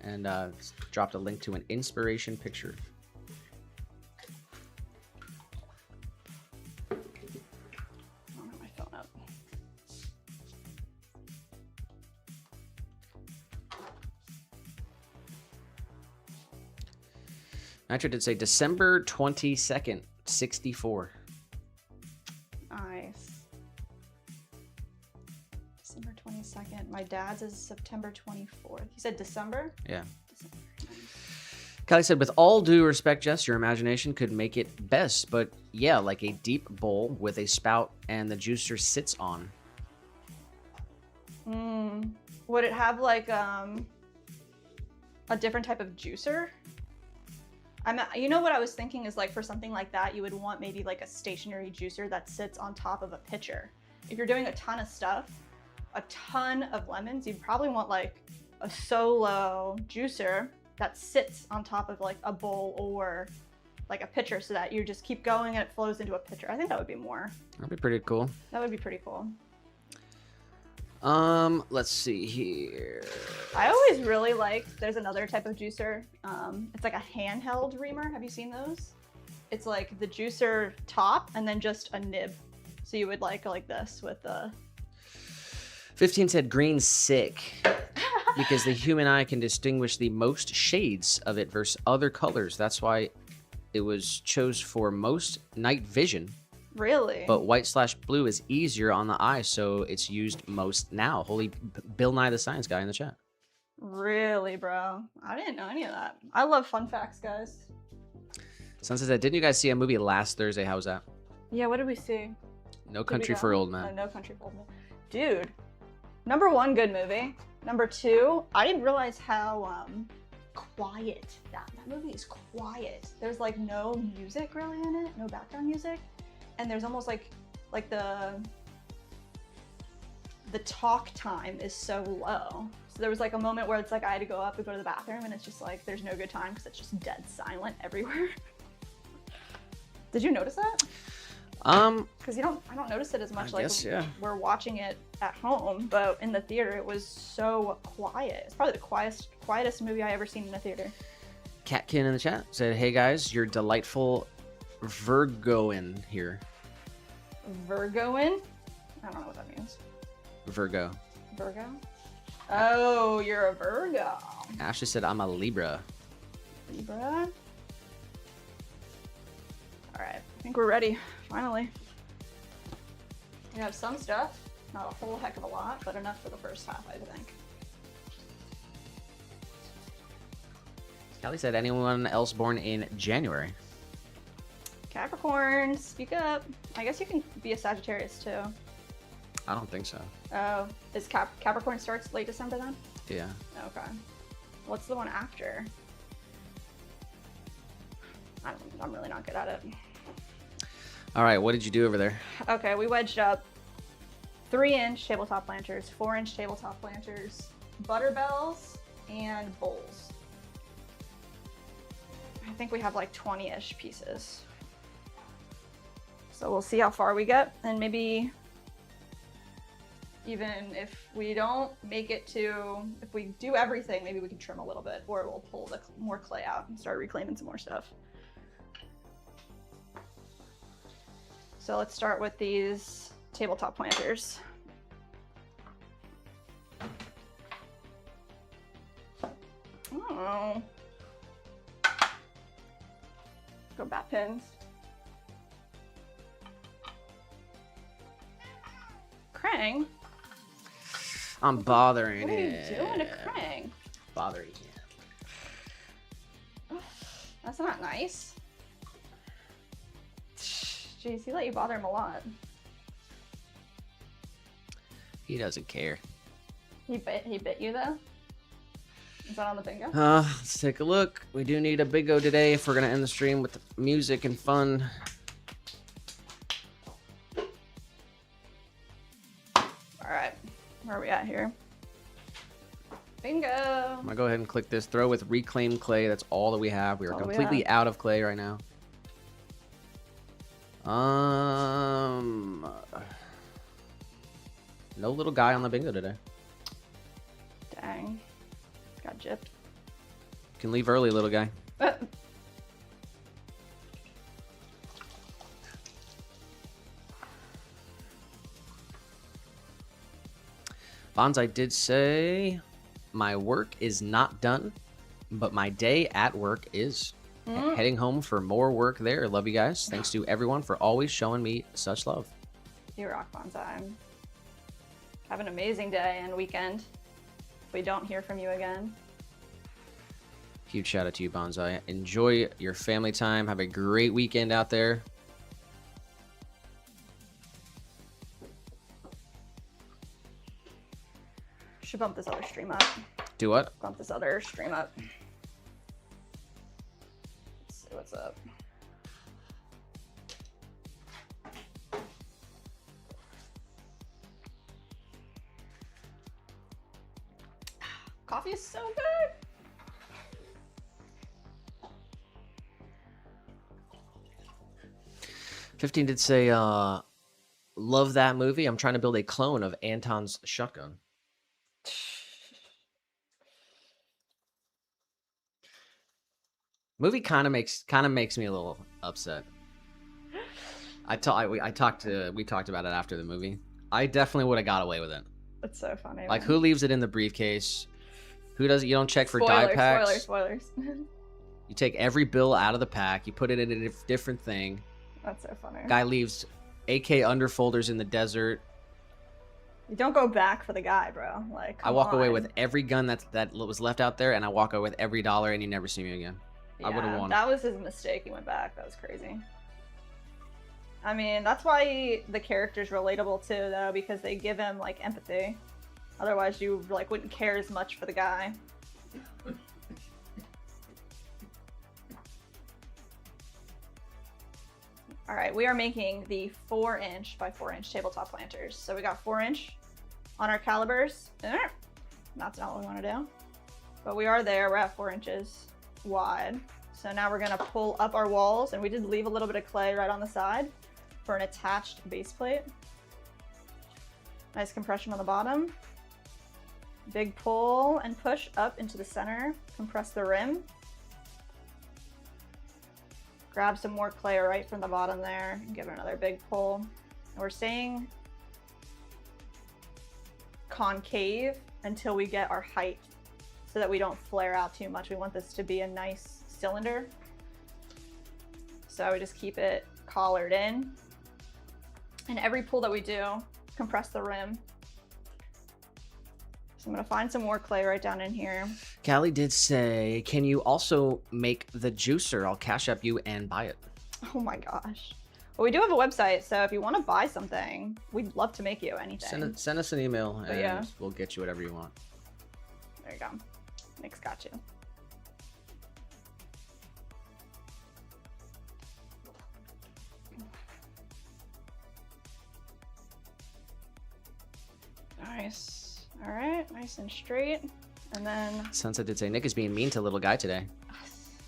And dropped a link to an inspiration picture. I'll have my phone up. Nitro did say December 22nd, 64. Nice. December 22nd. My dad's is September 24th. You said December? Yeah. December. Kelly said, with all due respect, Jess, your imagination could make it best, but yeah, like a deep bowl with a spout and the juicer sits on. Would it have like a different type of juicer? You know what I was thinking is like for something like that, you would want maybe like a stationary juicer that sits on top of a pitcher. If you're doing a ton of stuff, a ton of lemons, you'd probably want like a solo juicer that sits on top of like a bowl or like a pitcher so that you just keep going and it flows into a pitcher. I think that would be more. That'd be pretty cool. That would be pretty cool. Let's see here. I always really liked, there's another type of juicer. It's like a handheld reamer. Have you seen those? It's like the juicer top and then just a nib. So you would like this with the... 15 said green sick because the human eye can distinguish the most shades of it versus other colors. That's why it was chose for most night vision. Really? But white/blue is easier on the eye, so it's used most now. Holy Bill Nye the Science Guy in the chat. Really, bro? I didn't know any of that. I love fun facts, guys. Sunset said, didn't you guys see a movie last Thursday? How was that? Yeah, what did we see? No Country for Old Men. No Country for Old Men. Dude, number one, good movie. Number two, I didn't realize how quiet that movie is. Quiet. There's like no music really in it, no background music. And there's almost like the talk time is so low. So there was like a moment where it's like I had to go up and go to the bathroom and it's just like there's no good time because it's just dead silent everywhere. Did you notice that? Because I don't notice it as much. We're watching it at home, but in the theater it was so quiet. It's probably the quietest movie I ever seen in a theater. Catkin in the chat said, hey guys, you're delightful Virgoing here. Virgoing? I don't know what that means. Virgo. Virgo? Oh, you're a Virgo. Ashley said, I'm a Libra. Libra? Alright, I think we're ready, finally. We have some stuff. Not a whole heck of a lot, but enough for the first half, I think. Kelly said, anyone else born in January? Capricorn, speak up. I guess you can be a Sagittarius too. I don't think so. Oh, is Capricorn starts late December then? Yeah. Okay. What's the one after? I'm really not good at it. All right, what did you do over there? Okay, we wedged up 3-inch tabletop planters, 4-inch tabletop planters, butterbells, and bowls. I think we have like 20-ish pieces. So we'll see how far we get, and maybe even if we don't make it to, if we do everything, maybe we can trim a little bit, or we'll pull the more clay out and start reclaiming some more stuff. So let's start with these tabletop planters. Oh. Go bat pins. Krang? I'm bothering What are you it. doing to Krang? Bothering you. That's not nice. Jeez, he let you bother him a lot. He doesn't care. He bit you though? Is that on the bingo? Let's take a look. We do need a bingo today if we're gonna end the stream with music and fun. Alright, where are we at here? Bingo! I'm gonna go ahead and click this. Throw with reclaimed clay. That's all that we have. We are That's all we completely have. out of clay right now. No little guy on the bingo today. Dang. Got gypped. You can leave early, little guy. Bonsai did say, my work is not done, but my day at work is. Heading home for more work there. Love you guys. Thanks to everyone for always showing me such love. You rock, Bonsai. Have an amazing day and weekend. If we don't hear from you again. Huge shout out to you, Bonsai. Enjoy your family time. Have a great weekend out there. Should bump this other stream up. Do what? Bump this other stream up. Let's see what's up. Coffee is so good. 15 did say, love that movie. I'm trying to build a clone of Anton's shotgun. Movie kind of makes me a little upset. We talked about it after the movie. I definitely would have got away with it. That's so funny. Like, man. who leaves it in the briefcase? Who does it? You don't check for die packs. Spoilers. You take every bill out of the pack. You put it in a different thing. That's so funny. Guy leaves AK underfolders in the desert. You don't go back for the guy, bro. Like, I walk away on. with every gun that was left out there, and I walk away with every dollar, and you never see me again. I would have won. That was his mistake. He went back. That was crazy. I mean, that's why the character's relatable too, though, because they give him like empathy. Otherwise, you like wouldn't care as much for the guy. All right, we are making the 4-inch by 4-inch tabletop planters. So we got 4-inch on our calibers. That's not what we want to do, but we are there. We're at 4 inches wide. So now we're gonna pull up our walls, and we did leave a little bit of clay right on the side for an attached base plate. Nice compression on the bottom. Big pull and push up into the center. Compress the rim. Grab some more clay right from the bottom there and give it another big pull. And we're staying concave until we get our height so that we don't flare out too much. We want this to be a nice cylinder. So we just keep it collared in. And every pull that we do, compress the rim. So I'm gonna find some more clay right down in here. Callie did say, can you also make the juicer? I'll cash up you and buy it. Oh my gosh. Well, we do have a website, so if you want to buy something, we'd love to make you anything. Send us an email, and yeah. we'll get you whatever you want. There you go. Nick's got you. Nice. All right, nice and straight. And then Sunset did say, Nick is being mean to little guy today.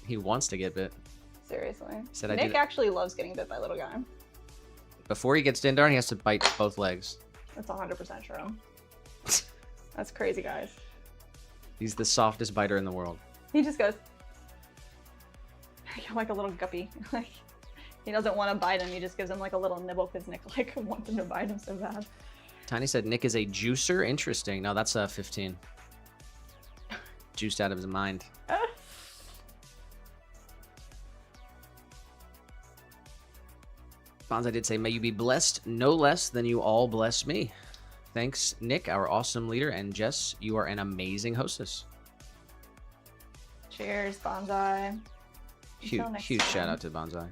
He wants to get bit. seriously, Said I Nick did- actually loves getting bit by little guy. Before he gets Dindar, he has to bite both legs. That's 100% true. That's crazy, guys. He's the softest biter in the world. He just goes like a little guppy. Like he doesn't want to bite him. He just gives him like a little nibble because Nick like wants him to bite him so bad. Tiny said Nick is a juicer. Interesting. No, that's 15. Juiced out of his mind. Bonsai did say, may you be blessed no less than you all bless me. Thanks, Nick, our awesome leader, and Jess, you are an amazing hostess. Cheers, Bonsai. Huge shout out to Bonsai.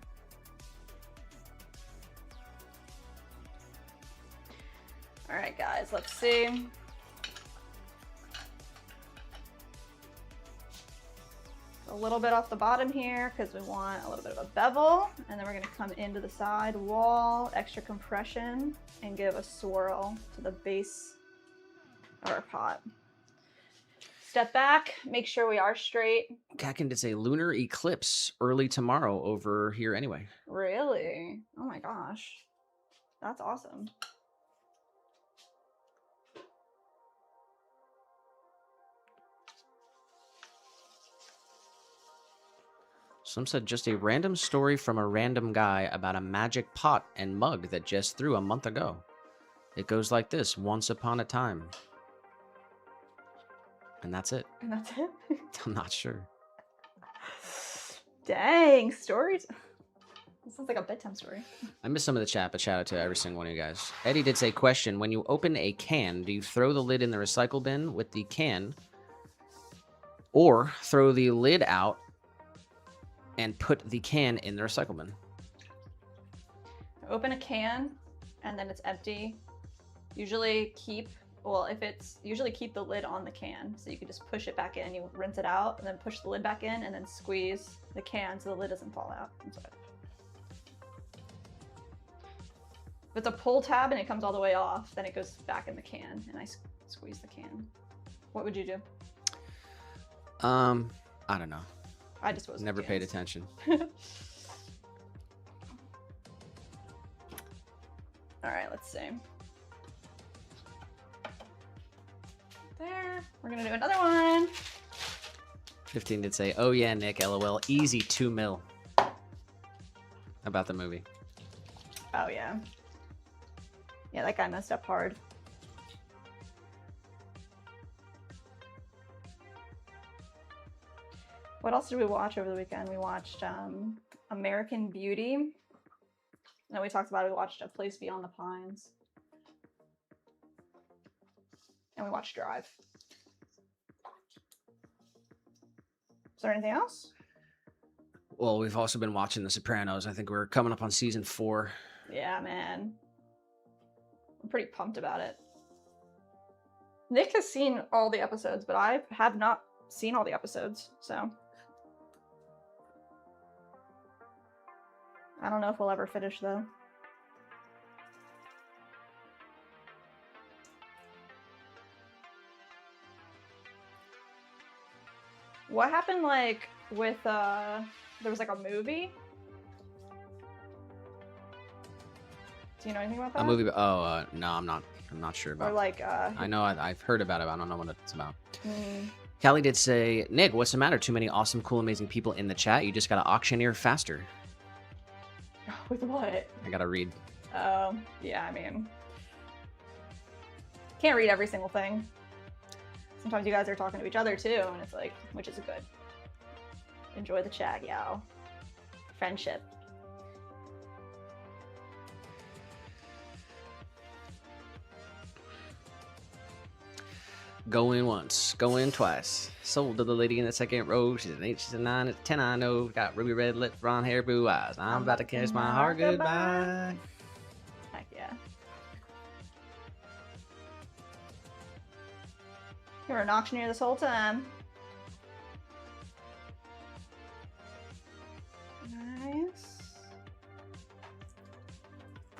All right, guys, let's see. A little bit off the bottom here because we want a little bit of a bevel, and then we're going to come into the side wall, extra compression, and give a swirl to the base of our pot. Step back, make sure we are straight. Kakin did say lunar eclipse early tomorrow over here anyway. Really? Oh my gosh. That's awesome. Some said just a random story from a random guy about a magic pot and mug that Jess threw a month ago. It goes like this: once upon a time. And that's it. And that's it? I'm not sure. Dang, stories. This sounds like a bedtime story. I missed some of the chat, but shout out to every single one of you guys. Eddie did say, question, when you open a can, do you throw the lid in the recycle bin with the can, or throw the lid out and put the can in the recycle bin? Open a can and then it's empty. Usually keep the lid on the can, so you can just push it back in. You rinse it out and then push the lid back in and then squeeze the can so the lid doesn't fall out. If it's a pull tab and it comes all the way off, then it goes back in the can and I squeeze the can. What would you do? I don't know. I just was never paid attention. All right, let's see. There. We're gonna do another one. 15 did say, oh yeah, Nick, LOL, easy 2 mil. About the movie. Oh yeah. Yeah, that guy messed up hard. What else did we watch over the weekend? We watched American Beauty. And we talked about it. We watched A Place Beyond the Pines. And we watched Drive. Is there anything else? Well, we've also been watching The Sopranos. I think we're coming up on season 4. Yeah, man. I'm pretty pumped about it. Nick has seen all the episodes, but I have not seen all the episodes, so I don't know if we'll ever finish, though. What happened, like, with, there was, like, a movie? Do you know anything about that? A movie? Oh, no, I'm not sure about it. Or, like, I know I've heard about it, but I don't know what it's about. Callie did say, Nick, what's the matter? Too many awesome, cool, amazing people in the chat. You just got to auctioneer faster. With what? I got to read. Yeah, I mean, can't read every single thing. Sometimes you guys are talking to each other too, and it's like, which is good. Enjoy the chat, yo. Friendship. Go in once, go in twice. Sold to the lady in the second row. She's an 8, she's a 9, it's a 10, I know. Got ruby red lips, blonde hair, blue eyes. I'm about to kiss my heart goodbye. Heck yeah. You were an auctioneer this whole time. Nice.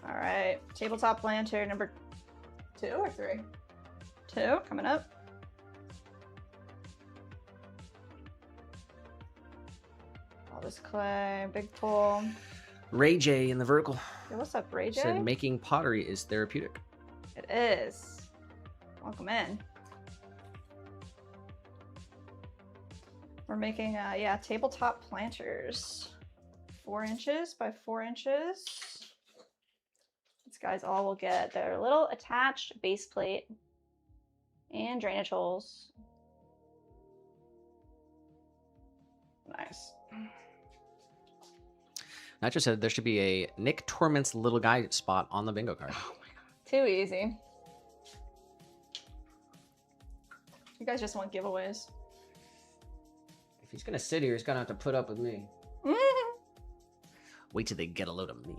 All right, tabletop lantern number 2 or 3? 2 coming up. All this clay, big pull. Ray J in the vertical. Hey, what's up, Ray J? Said making pottery is therapeutic. It is. Welcome in. We're making, yeah, tabletop planters. 4 inches by 4 inches. These guys all will get their little attached base plate and drainage holes. Nice. Nitro said there should be a Nick Torment's little guy spot on the bingo card. Oh my god. Too easy. You guys just want giveaways. If he's gonna sit here, he's gonna have to put up with me. Wait till they get a load of me.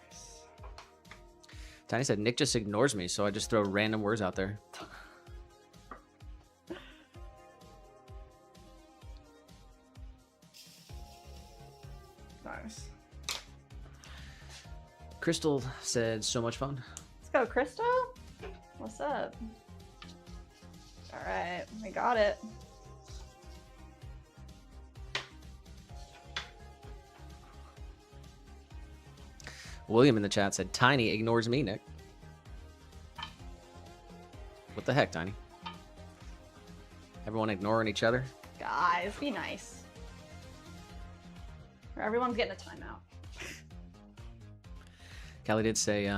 Nice. Tiny said Nick just ignores me, so I just throw random words out there. Nice. Crystal said, so much fun. Let's go, Crystal. What's up? All right, we got it. William in the chat said, Tiny ignores me, Nick. What the heck, Tiny? Everyone ignoring each other? Guys, be nice. Or everyone's getting a timeout. Callie did say,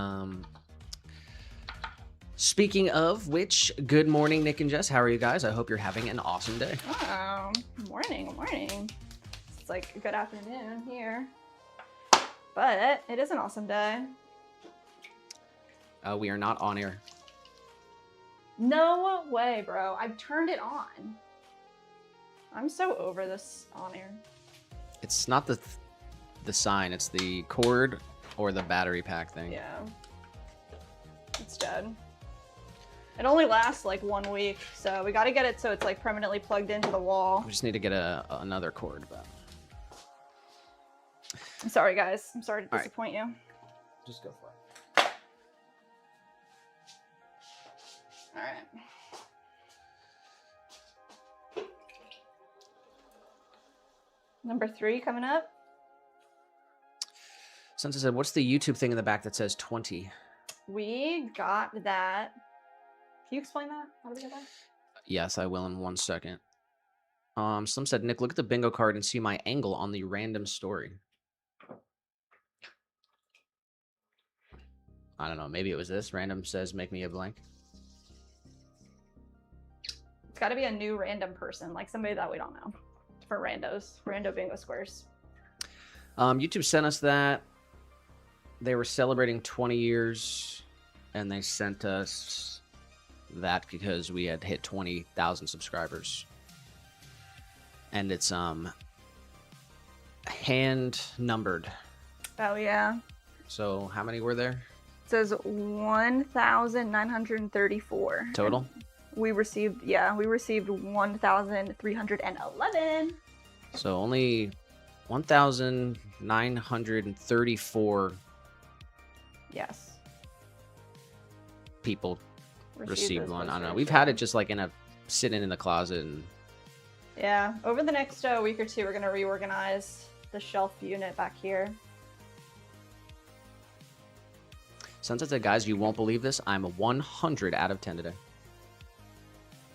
speaking of which, good morning, Nick and Jess. How are you guys? I hope you're having an awesome day. Oh, morning, morning. It's like a good afternoon here. But it is an awesome day. We are not on air. No way, bro. I've turned it on. I'm so over this on air. It's not the sign. It's the cord or the battery pack thing. Yeah. It's dead. It only lasts like 1 week, so we got to get it so it's like permanently plugged into the wall. We just need to get another cord. But I'm sorry, guys. I'm sorry to disappoint you. just go for it. All right. Number 3 coming up. Sunset said, what's the YouTube thing in the back that says 20? We got that. Can you explain that? How did we get that? Yes, I will in 1 second. Slim said, Nick, look at the bingo card and see my angle on the random story. I don't know. Maybe it was this. Random says, make me a blank. It's got to be a new random person, like somebody that we don't know. For randos. Rando bingo squares. YouTube sent us that. They were celebrating 20 years, and they sent us that because we had hit 20,000 subscribers. And it's hand numbered. Oh yeah. So how many were there? It says 1,934 Total? We received 1,311. So only 1,934 Yes. people received those one. I don't know. posters, We've yeah. had it just like sitting in the closet. And Yeah. Over the next week or two, we're going to reorganize the shelf unit back here. Sunset said, guys, you won't believe this. I'm a 100 out of 10 today.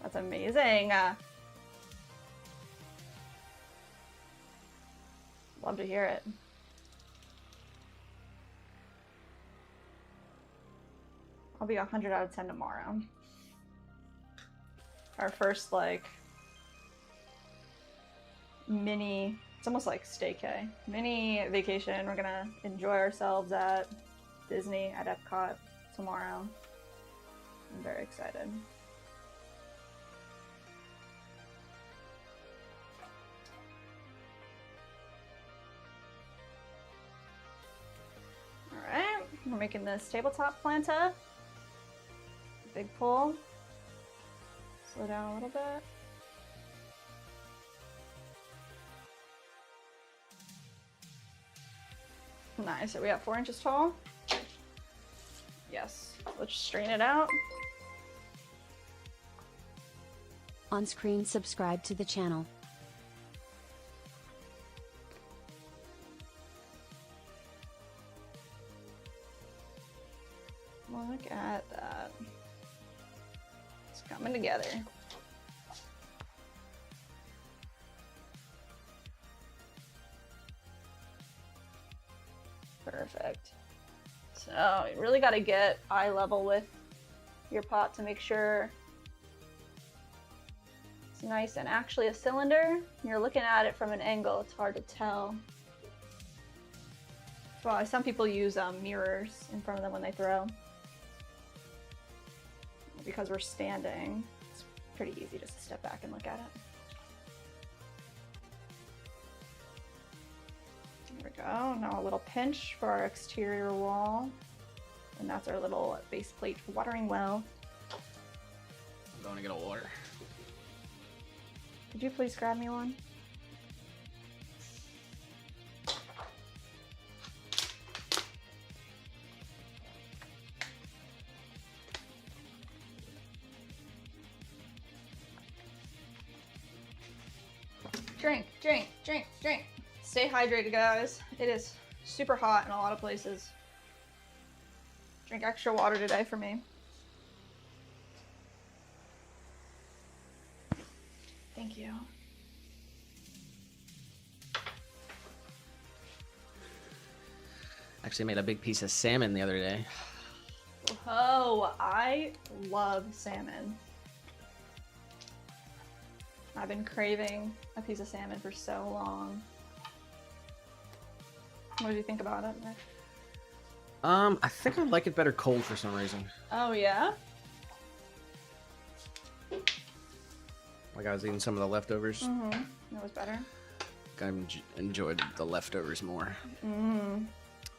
That's amazing. Love to hear it. I'll be 100 out of 10 tomorrow. Our first, like, mini, it's almost like staycay. Mini vacation. We're gonna enjoy ourselves at Disney at Epcot tomorrow. I'm very excited. Alright, we're making this tabletop planta. Big pull. Slow down a little bit. Nice. Are we at 4 inches tall? Yes. Let's strain it out. On screen, subscribe to the channel. Look Perfect. So you really got to get eye level with your pot to make sure it's nice. And actually a cylinder, you're looking at it from an angle, it's hard to tell. Well, some people use mirrors in front of them when they throw. Because we're standing, it's pretty easy just to step back and look at it. There we go. Now a little pinch for our exterior wall. And that's our little base plate watering well. I'm going to get a water. Could you please grab me one? Drink, drink, drink, drink. Stay hydrated, guys. It is super hot in a lot of places. Drink extra water today for me. Thank you. Actually made a big piece of salmon the other day. Oh, I love salmon. I've been craving a piece of salmon for so long. What did you think about it, Nick? I think I like it better cold for some reason. Oh, yeah? Like I was eating some of the leftovers. Mm-hmm. That was better. I enjoyed the leftovers more. Mm.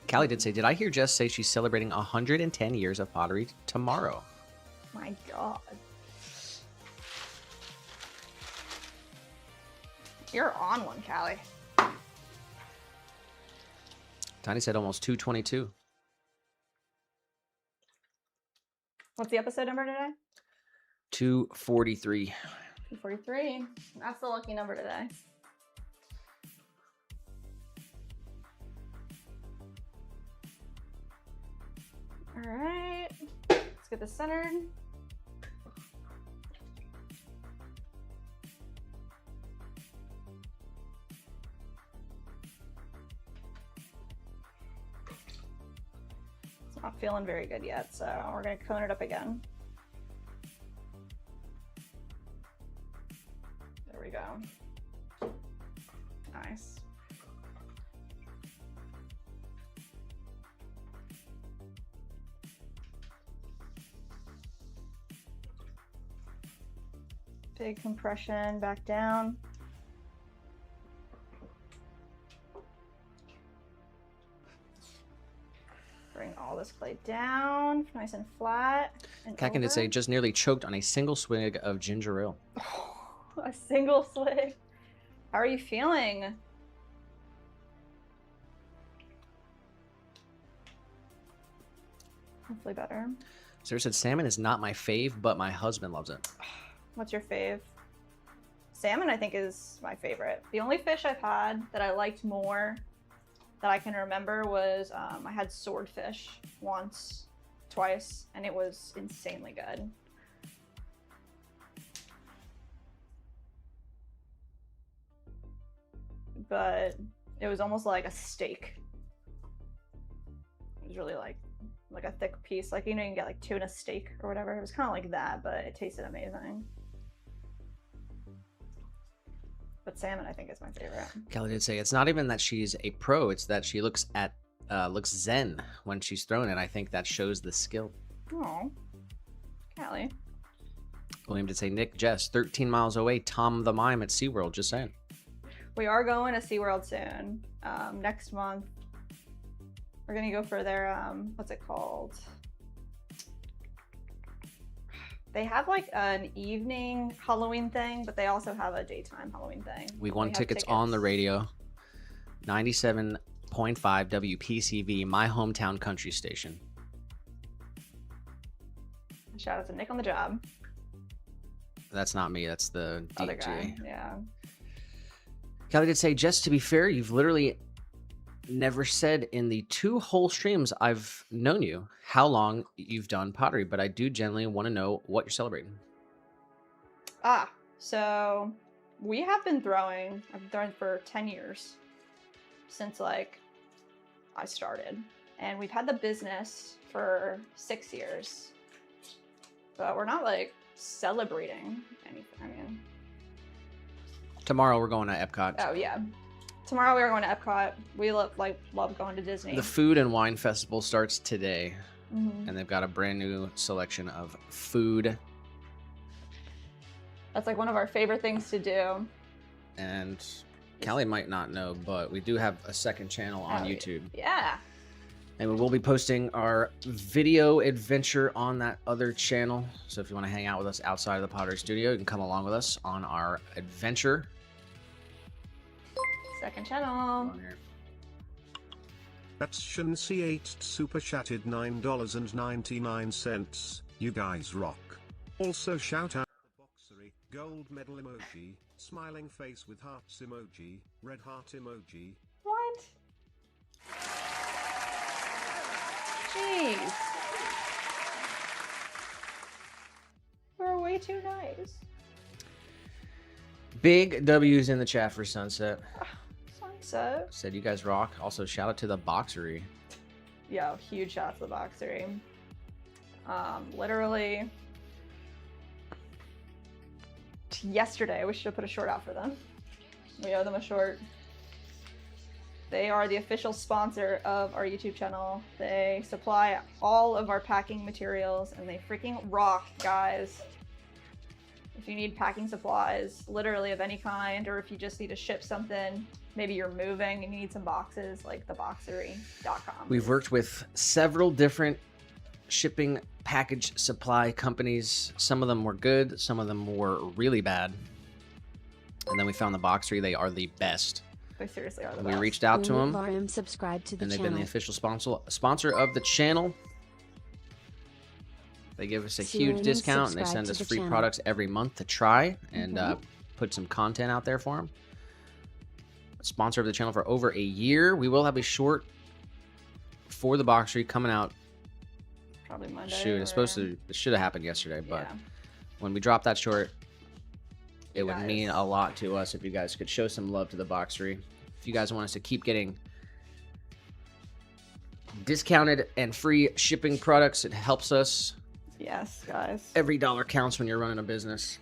Callie did say, did I hear Jess say she's celebrating 110 years of pottery tomorrow? My God. You're on one, Callie. Tiny said almost 222. What's the episode number today? 243. 243. That's the lucky number today. All right. Let's get this centered. It's not feeling very good yet, so we're going to cone it up again. There we go. Nice. Big compression back down. Bring all this clay down, nice and flat. And Kakin did over. say just nearly choked on a single swig of ginger ale. A single swig. How are you feeling? Hopefully better. Sarah said salmon is not my fave, but my husband loves it. What's your fave? Salmon, I think, is my favorite. The only fish I've had that I liked more that I can remember was I had swordfish once, twice, and it was insanely good. But it was almost like a steak. It was really like a thick piece. Like, you know, you can get like tuna steak or whatever. It was kind of like that, but it tasted amazing. But salmon, I think, is my favorite. Kelly did say it's not even that she's a pro; it's that she looks zen when she's throwing it. I think that shows the skill. Oh, Callie. William did say Nick, Jess, 13 miles away. Tom the Mime at SeaWorld. Just saying. We are going to SeaWorld soon. Next month. We're gonna go for their what's it called? They have like an evening Halloween thing, but they also have a daytime Halloween thing. We won tickets on the radio. 97.5 WPCV, my hometown country station. Shout out to Nick on the job. That's not me. That's the DJ. Other guy. Yeah. Kelly did say, just to be fair, you've literally never said in the 2 whole streams I've known you how long you've done pottery, but I do genuinely want to know what you're celebrating. So we have been throwing. I've been throwing for 10 years. Since like I started. And we've had the business for 6 years. But we're not like celebrating anything. I mean, Tomorrow we're going to Epcot. oh yeah. Tomorrow we are going to Epcot. We love going to Disney. The Food and Wine Festival starts today, Mhm. and they've got a brand new selection of food. That's like one of our favorite things to do. And Callie might not know, but we do have a second channel on Oh, YouTube. Yeah. And we will be posting our video adventure on that other channel. So if you want to hang out with us outside of the Pottery Studio, you can come along with us on our adventure. Second channel. On here. That's Shancy8 super chatted $9.99. You guys rock. Also shout out the Boxery gold medal emoji, smiling face with hearts emoji, red heart emoji. What? Jeez. We're way too nice. Big W's in the chat for Sunset. Sunset. Said you guys rock. Also shout out to the Boxery. Yo, huge shout out to the Boxery. Literally yesterday, we should have put a short out for them. We owe them a short. They are the official sponsor of our YouTube channel. They supply all of our packing materials and they freaking rock, guys. If you need packing supplies, literally of any kind, or if you just need to ship something, maybe you're moving and you need some boxes, like theboxery.com. We've worked with several different shipping package supply companies. Some of them were good, some of them were really bad. And then we found the Boxery. They are the best. They seriously are the We best. reached out to them, Larim, subscribe to the and they've channel. been the official sponsor of the channel. They give us a huge Syrian, discount, and they subscribe send to us the free channel. products every month to try and Mhm. put some content out there for them. Sponsor of the channel for over a year. We will have a short for the Boxery coming out. Probably Monday. Shoot, it's supposed to. It should have happened yesterday, but Yeah. when we drop that short, it You would guys. mean a lot to us if you guys could show some love to the Boxery. If you guys want us to keep getting discounted and free shipping products, it helps us. Yes, guys. Every dollar counts when you're running a business.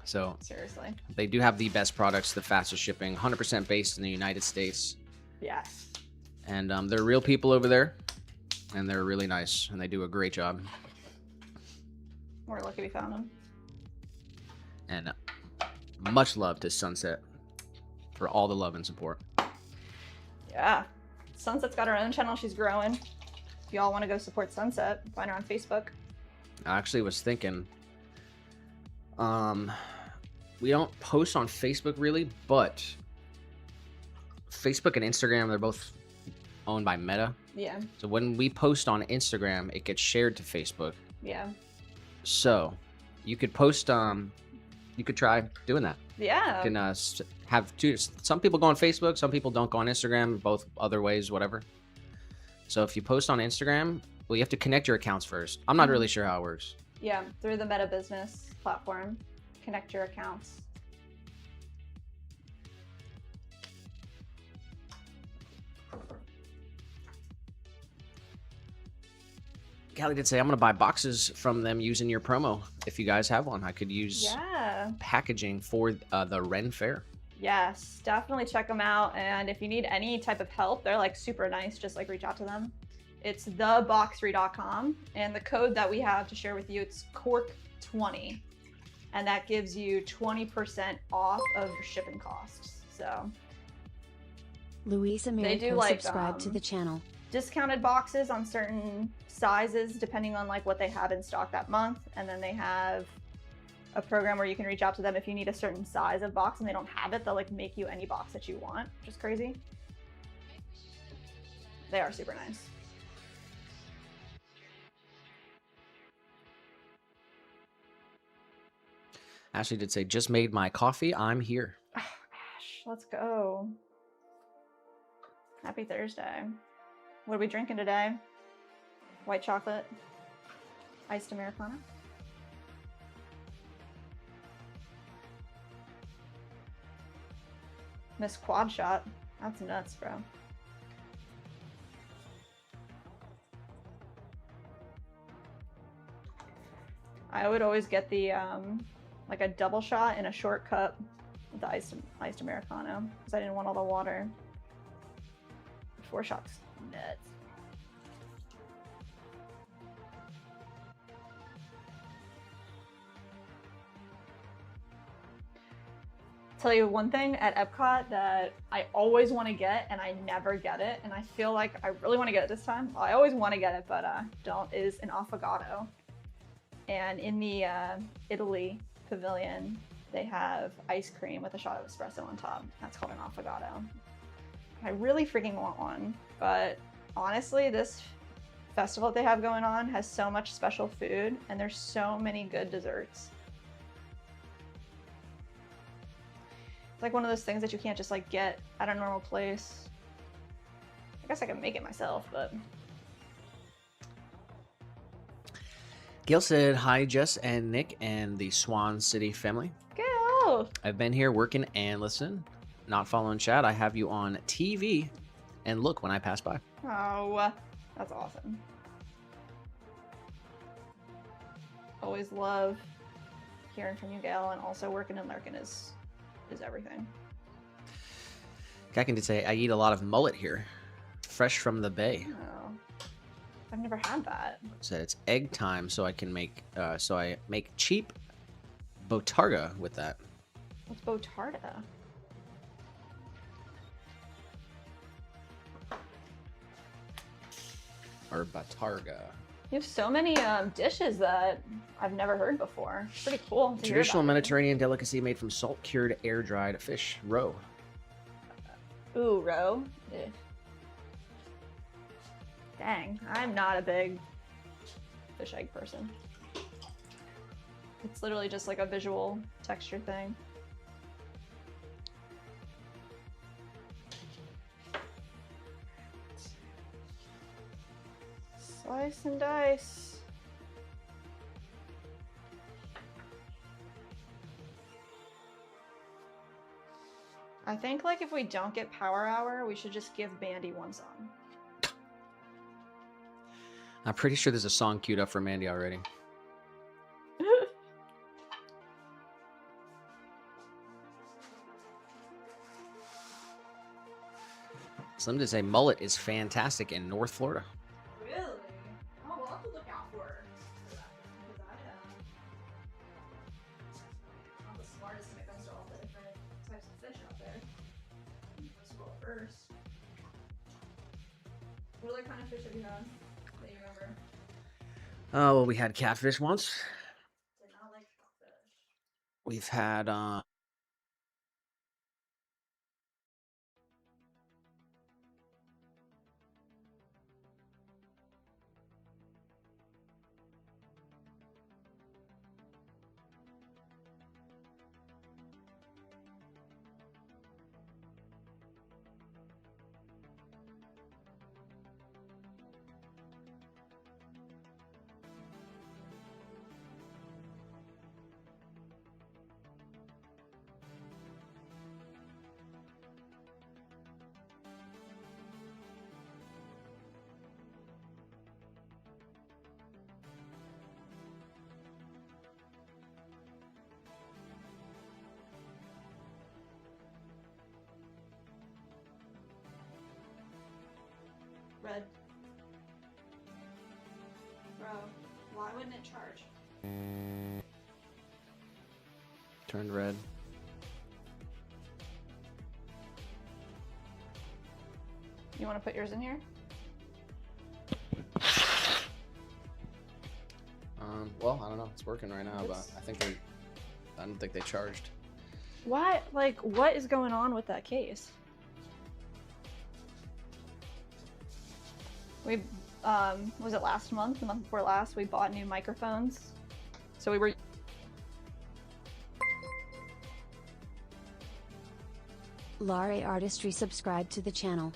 So Seriously. they do have the best products, the fastest shipping, 100% based in the United States. Yes. And they're real people over there, and they're really nice, and they do a great job. We're lucky we found them. And much love to Sunset for all the love and support. Yeah. Sunset's got her own channel. She's growing. If y'all want to go support Sunset, find her on Facebook. I actually was thinking, we don't post on Facebook really, but Facebook and Instagram, they're both owned by Meta. Yeah. So when we post on Instagram, it gets shared to Facebook. Yeah. So you could post, you could try doing that. Yeah. You can have two. Some people go on Facebook, some people don't go on Instagram, both other ways, whatever. So if you post on Instagram, well, you have to connect your accounts first. I'm not really sure how it works. Yeah. Through the Meta Business platform. Connect your accounts. Callie did say, I'm going to buy boxes from them using your promo. If you guys have one, I could use Yeah. packaging for the Ren Fair. Yes. Definitely check them out. And if you need any type of help, they're like super nice. Just like reach out to them. It's theboxery.com. And the code that we have to share with you, it's CORK20. And that gives you 20% off of your shipping costs. So Luisa They Miracle, do, like, subscribe to the channel. discounted boxes on certain sizes depending on like what they have in stock that month, and then they have a program where you can reach out to them if you need a certain size of box and they don't have it. They'll like make you any box that you want, which is crazy. They are super nice. Ashley did say, just made my coffee. I'm here. Oh, Ash, let's go. Happy Thursday. What are we drinking today? White chocolate, iced Americano. Miss Quad Shot. That's nuts, bro. I would always get the like a double shot in a short cup with the iced Americano because I didn't want all the water. 4 shots, nuts. Tell you one thing at Epcot that I always want to get and I never get it, and I feel like I really want to get it this time. Well, I always want to get it, but don't, is an affogato. And in the Italy pavilion, they have ice cream with a shot of espresso on top. That's called an affogato. I really freaking want one, but honestly, this festival that they have going on has so much special food, and there's so many good desserts. It's like one of those things that you can't just like get at a normal place. I guess I can make it myself, but... Gail said, hi, Jess and Nick and the Swan City family. Gail! I've been here working and listening, not following chat. I have you on TV and look when I pass by. Oh, that's awesome. Always love hearing from you, Gail, and also working and lurking is everything. Kakin did say, I eat a lot of mullet here, fresh from the bay. Oh, I've never had that. Said it's egg time, so I can make I make cheap botarga with that. What's botarga? Or batarga. You have so many dishes that I've never heard before. It's pretty cool to hear Traditional about it. Mediterranean delicacy made from salt-cured, air-dried fish roe. Ooh, roe. Ugh. Dang, I'm not a big fish egg person. It's literally just like a visual texture thing. Slice and dice. I think like if we don't get Power Hour, we should just give Mandy one song. I'm pretty sure there's a song queued up for Mandy already. Slim did say mullet is fantastic in North Florida. Really? Oh, we'll have to look out for that. Because I'm not the smartest when it comes to all the different types of fish out there. Let's roll first. What other kind of fish have you had that you remember? Oh, well, we had catfish once. Did not like catfish. We've had Red. Bro, why wouldn't it charge? turned red. You want to put yours in here? Well, I don't know. It's working right now, but It's- I don't think they charged. What? Like, what is going on with that case? We, was it last month? The month before last, we bought new microphones. So we were... Lare Artistry subscribed to the channel.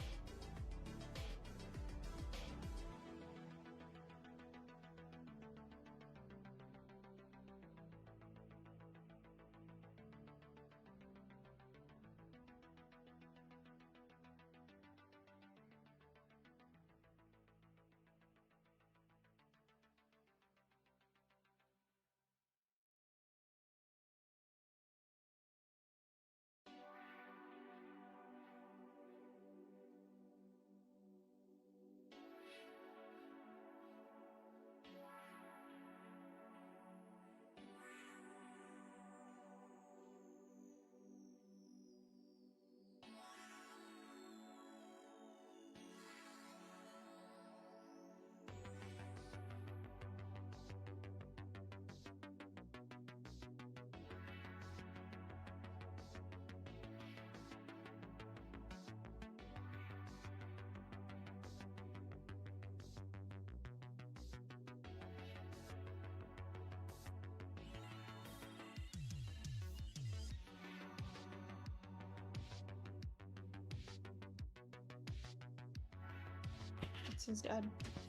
This is dead.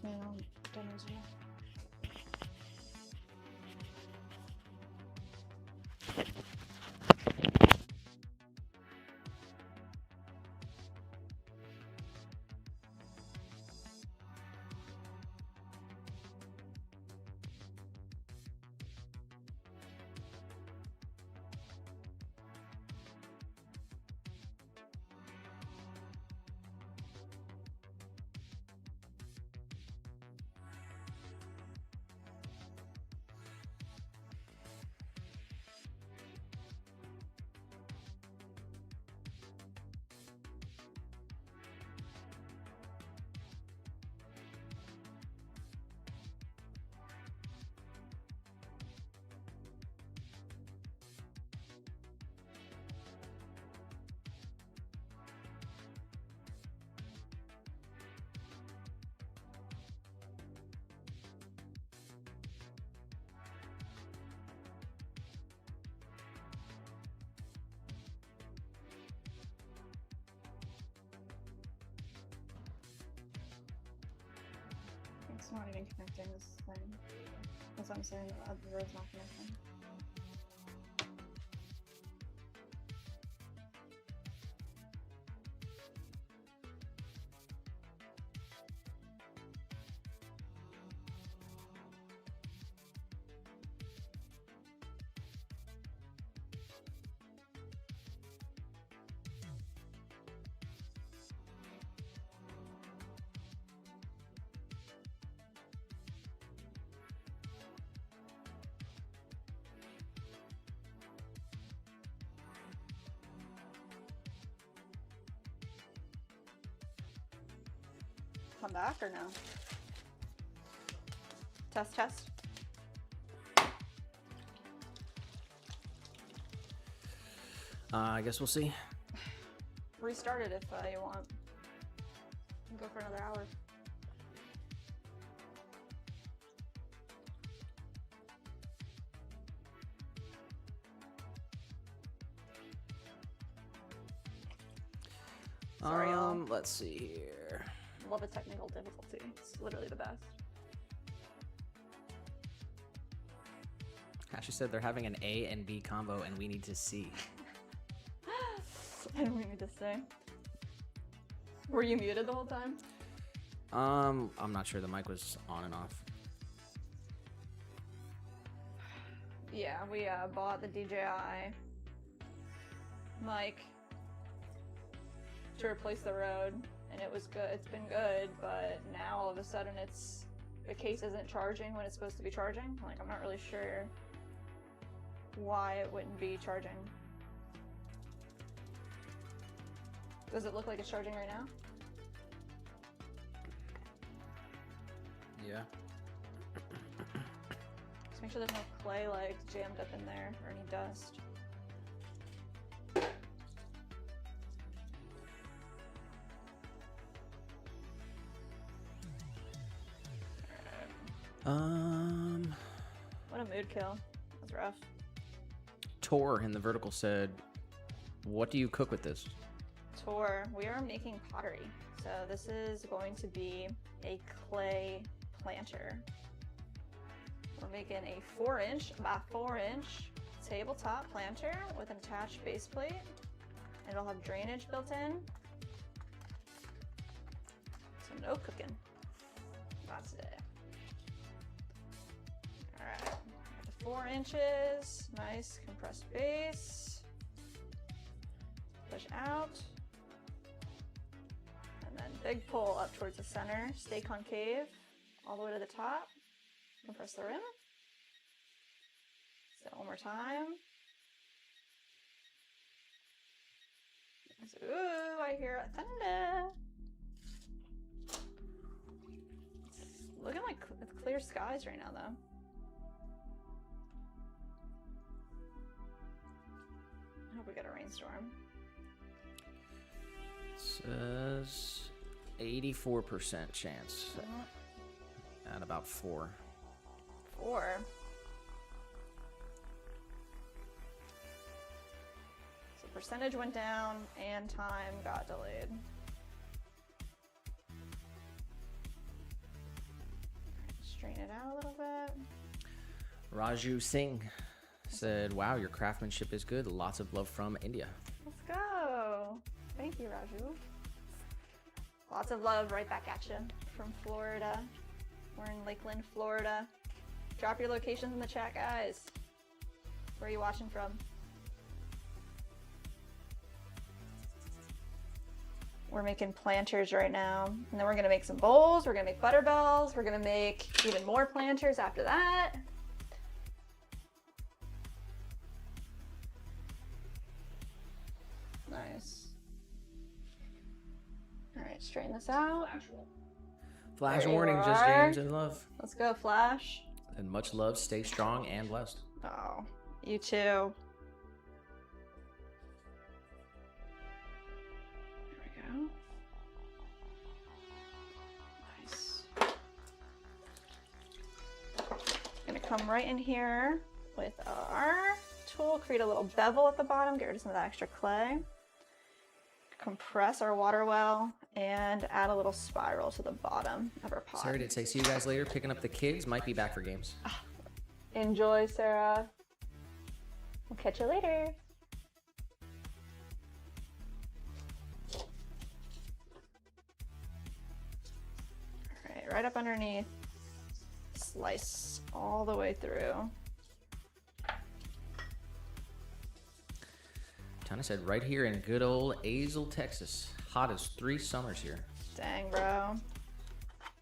No, done as well. It's not even connecting this thing. That's what I'm saying, the road's not connecting. Come back or no? Test, test. I guess we'll see. Restart it if you want. You can go for another hour. Sorry, y'all. Let's see here. Love a technical difficulty. It's literally the best. Ashley said they're having an A and B combo and we need to see. I don't need to say. Were you muted the whole time? I'm not sure. The mic was on and off. Yeah, we bought the DJI mic to replace the Rode, and it was good. It's been good, but now all of a sudden the case isn't charging when it's supposed to be charging. Like, I'm not really sure why it wouldn't be charging. Does it look like it's charging right now? Yeah. Just make sure there's no clay like jammed up in there or any dust. What a mood kill. That's rough. Tor in the vertical said, "What do you cook with this?" Tor, we are making pottery. So this is going to be a clay planter. We're making a 4-inch by 4-inch tabletop planter with an attached base plate. It'll have drainage built in. So no cooking. Not today. Alright, the 4 inches, nice compressed base. Push out. And then big pull up towards the center, stay concave, all the way to the top. Compress the rim. So one more time. Ooh, I hear a thunder. It's looking like it's clear skies right now, though. I hope we get a rainstorm. Says 84% chance at about 4. 4. So percentage went down and time got delayed. straighten it out a little bit. Raju Singh said, wow, your craftsmanship is good. Lots of love from India. Let's go. Thank you, Raju. Lots of love right back at you from Florida. We're in Lakeland, Florida. Drop your locations in the chat, guys. Where are you watching from? We're making planters right now. And then we're gonna make some bowls. We're gonna make butter bells. We're gonna make even more planters after that. Nice. All right, straighten this out. Flash There you warning, just are. James and love. Let's go, Flash. And much love. Stay strong and blessed. Oh, you too. There we go. Nice. Gonna come right in here with our tool, create a little bevel at the bottom, get rid of some of that extra clay. Compress our water well and add a little spiral to the bottom of our pot. Sarah did say, see you guys later. Picking up the kids. Might be back for games. Enjoy, Sarah. We'll catch you later. All right, right up underneath. Slice all the way through. Tana said, right here in good old Azle, Texas. Hot as 3 summers here. Dang, bro.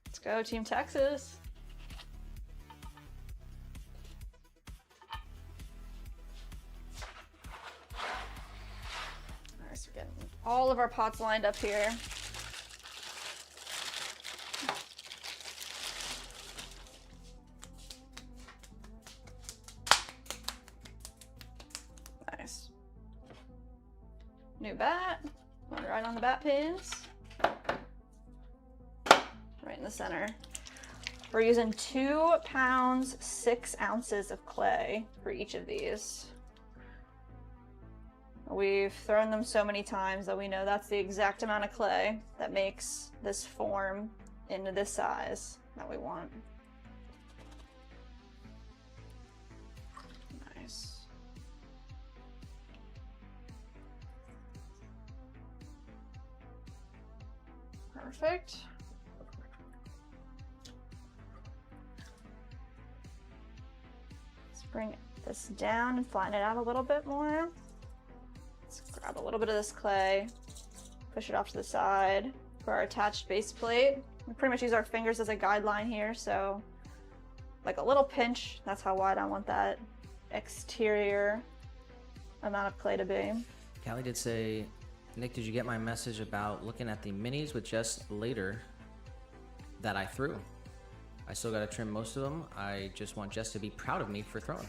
Let's go, Team Texas. All right, so we're getting all of our pots lined up here. Nice. New bat. Right on the bat pins. Right in the center. We're using 2 pounds, 6 ounces of clay for each of these. We've thrown them so many times that we know that's the exact amount of clay that makes this form into this size that we want. Nice. Perfect. Let's bring this down and flatten it out a little bit more. Let's grab a little bit of this clay, push it off to the side for our attached base plate. We pretty much use our fingers as a guideline here, so like a little pinch, that's how wide I want that exterior amount of clay to be. Callie did say, Nick, did you get my message about looking at the minis with Jess later that I threw? I still got to trim most of them. I just want Jess to be proud of me for throwing.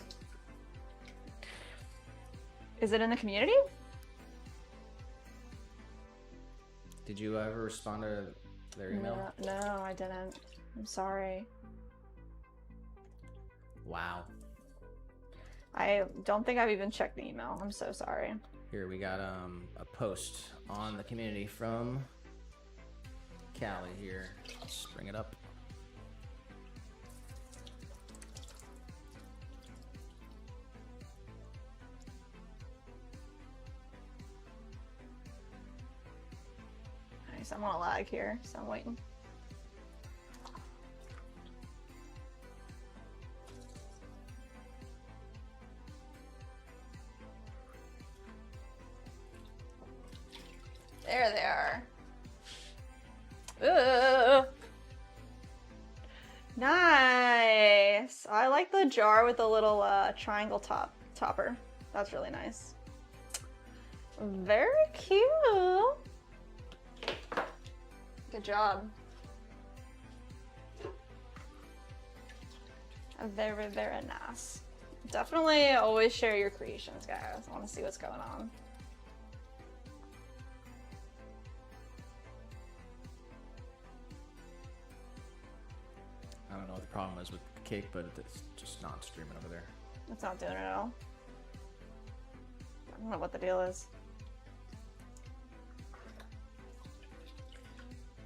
Is it in the community? Did you ever respond to their email? No, I didn't. I'm sorry. Wow. I don't think I've even checked the email. I'm so sorry. Here we got a post on the community from Callie here. Let's bring it up. Nice. I'm on a lag here, so I'm waiting. There they are. Ooh. Nice. I like the jar with the little triangle topper. That's really nice. Very cute. Good job. Very, very nice. Definitely always share your creations, guys. I want to see what's going on. I don't know what the problem is with the cake, but it's just not streaming over there. It's not doing it at all. I don't know what the deal is.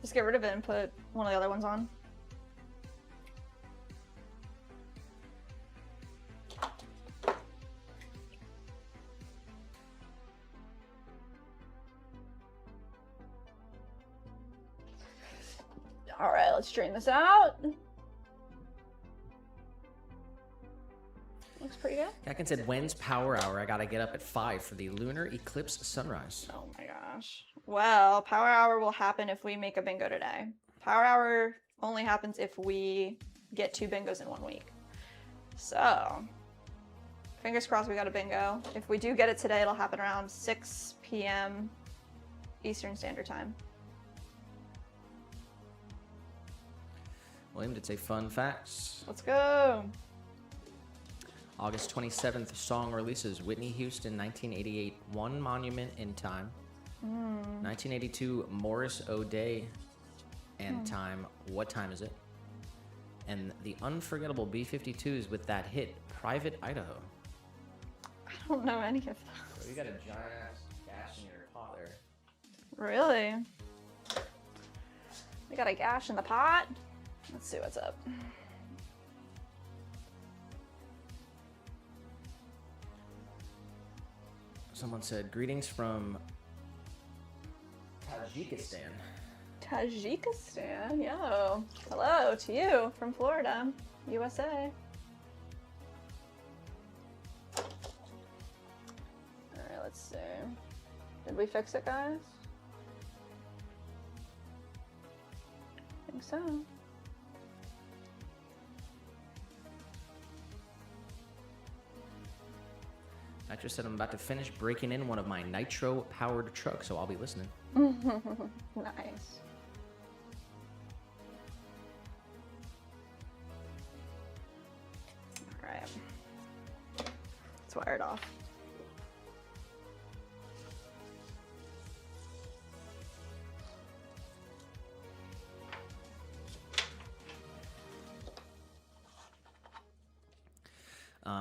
Just get rid of it and put one of the other ones on. let's drain this out. Looks pretty good. Kakin said, when's power hour? I gotta get up at 5 for the lunar eclipse sunrise. Oh my gosh. Well, power hour will happen if we make a bingo today. Power hour only happens if we get 2 bingos in 1 week. So, fingers crossed we got a bingo. If we do get it today, it'll happen around 6 p.m. Eastern Standard Time. William did say fun facts. Let's go. August 27th, song releases. Whitney Houston, 1988, One Monument in Time. 1982, Morris O'Day and Time. What time is it? And the unforgettable B-52s with that hit, Private Idaho. I don't know any of them. So you got a giant ass gash in your pot there. Really? We got a gash in the pot? Let's see what's up. Someone said, greetings from Tajikistan. Tajikistan, yo. Hello to you from Florida, USA. Alright, let's see. Did we fix it, guys? I think so. I just said I'm about to finish breaking in one of my nitro-powered trucks, so I'll be listening. Nice. Alright. Let's wire it off.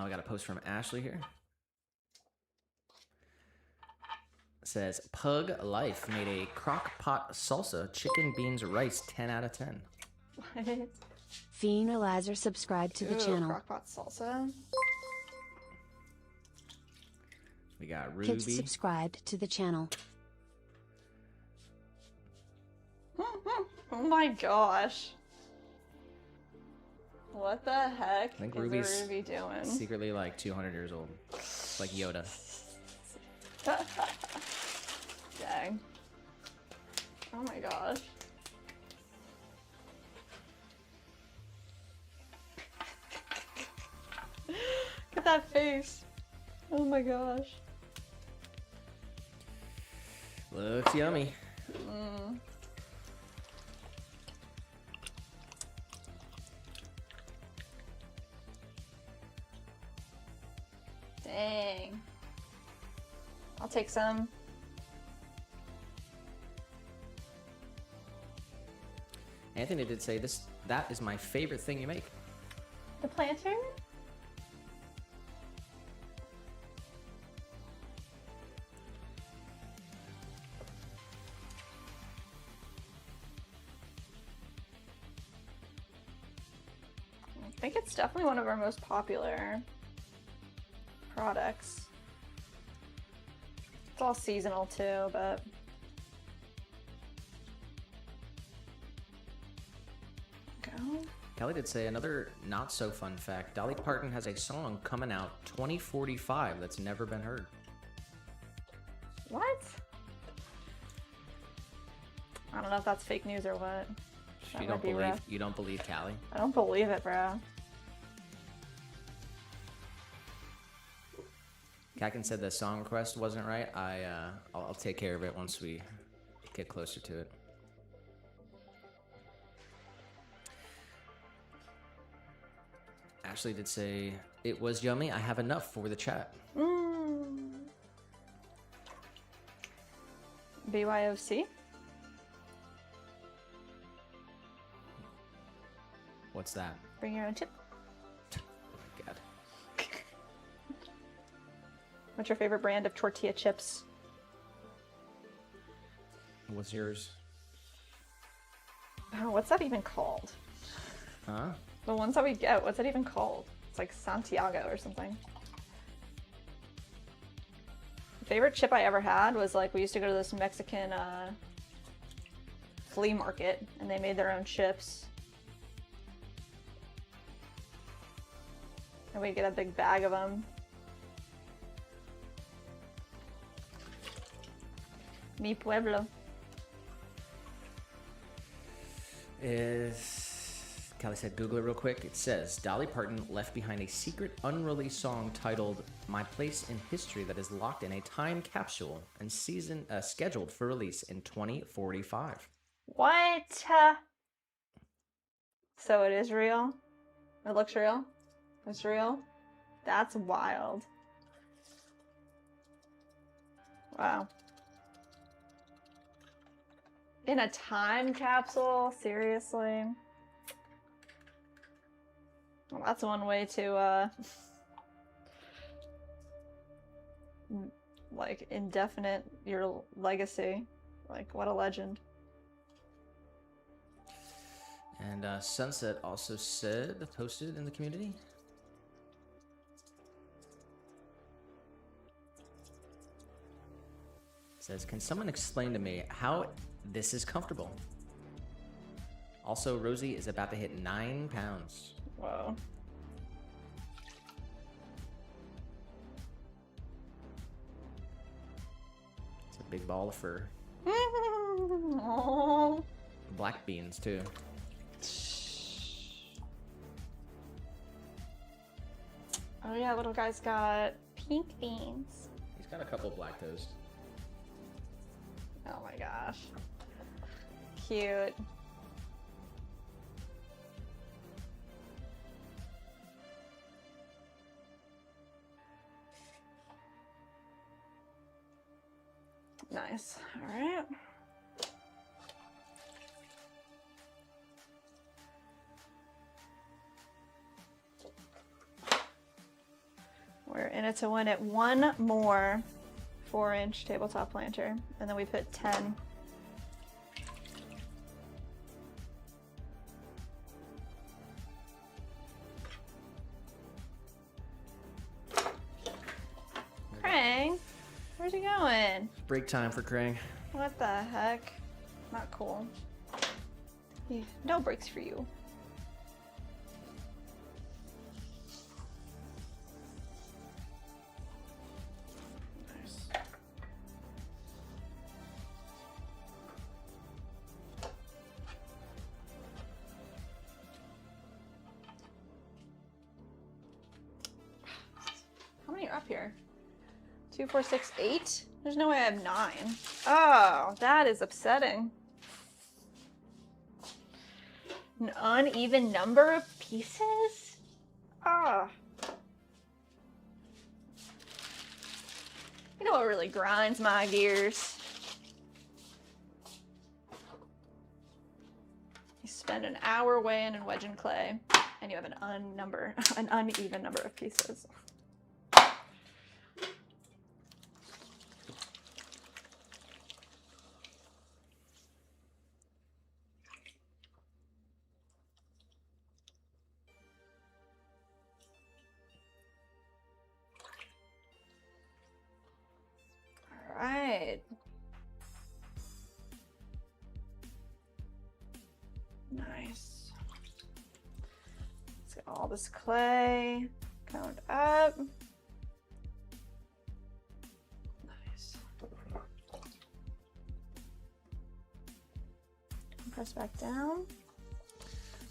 We got a post from Ashley here. It says, Pug Life made a crock pot salsa, chicken, beans, rice, 10 out of 10. What? Fiend Lazar subscribed to the channel. Crockpot salsa. We got Kip Ruby. subscribed to the channel. Oh my gosh. What the heck I think is Ruby's Ruby doing? secretly like 200 years old. Like Yoda. Dang. Oh my gosh. Look at that face. Oh my gosh. Looks yummy. Dang. I'll take some. Anthony did say that is my favorite thing you make. The planter? I think it's definitely one of our most popular products. It's all seasonal too, but go. Kelly did say another not so fun fact. Dolly Parton has a song coming out 2045 that's never been heard. What? I don't know if that's fake news or what. That You might don't be believe rough. you don't believe Callie? I don't believe it, bro. Kakin said the song request wasn't right. I'll take care of it once we get closer to it. Ashley did say it was yummy. I have enough for the chat. BYOC? What's that? Bring your own chip. God. What's your favorite brand of tortilla chips? What's yours? Oh, what's that even called? Huh? The ones that we get, what's that even called? It's like Santiago or something. Favorite chip I ever had was like, we used to go to this Mexican flea market and they made their own chips. And we get a big bag of them. Mi pueblo. Callie said, Google it real quick. It says, Dolly Parton left behind a secret unreleased song titled My Place in History that is locked in a time capsule and scheduled for release in 2045. What? So it is real? It looks real? It's real? That's wild. Wow. In a time capsule? Seriously? Well, that's one way to, like, indefinite your legacy. Like, what a legend. And Sunset also posted in the community. It says, can someone explain to me how this is comfortable? Also, Rosie is about to hit 9 pounds. Whoa. It's a big ball of fur. Aww. Black beans, too. Oh yeah, little guy's got pink beans. He's got a couple of black toes. Oh my gosh. Cute. Nice. All right. We're in it to win it. One more 4-inch tabletop planter, and then we put 10. Krang, where's he going? Break time for Krang. What the heck? Not cool. No breaks for you. How many are up here? 2, 4, 6, 8? There's no way I have 9. Oh, that is upsetting. An uneven number of pieces? Ah. You know what really grinds my gears? You spend an hour weighing and wedging clay, and you have an uneven number of pieces. Right. Nice. Let's get all this clay coned up. Nice. Press back down.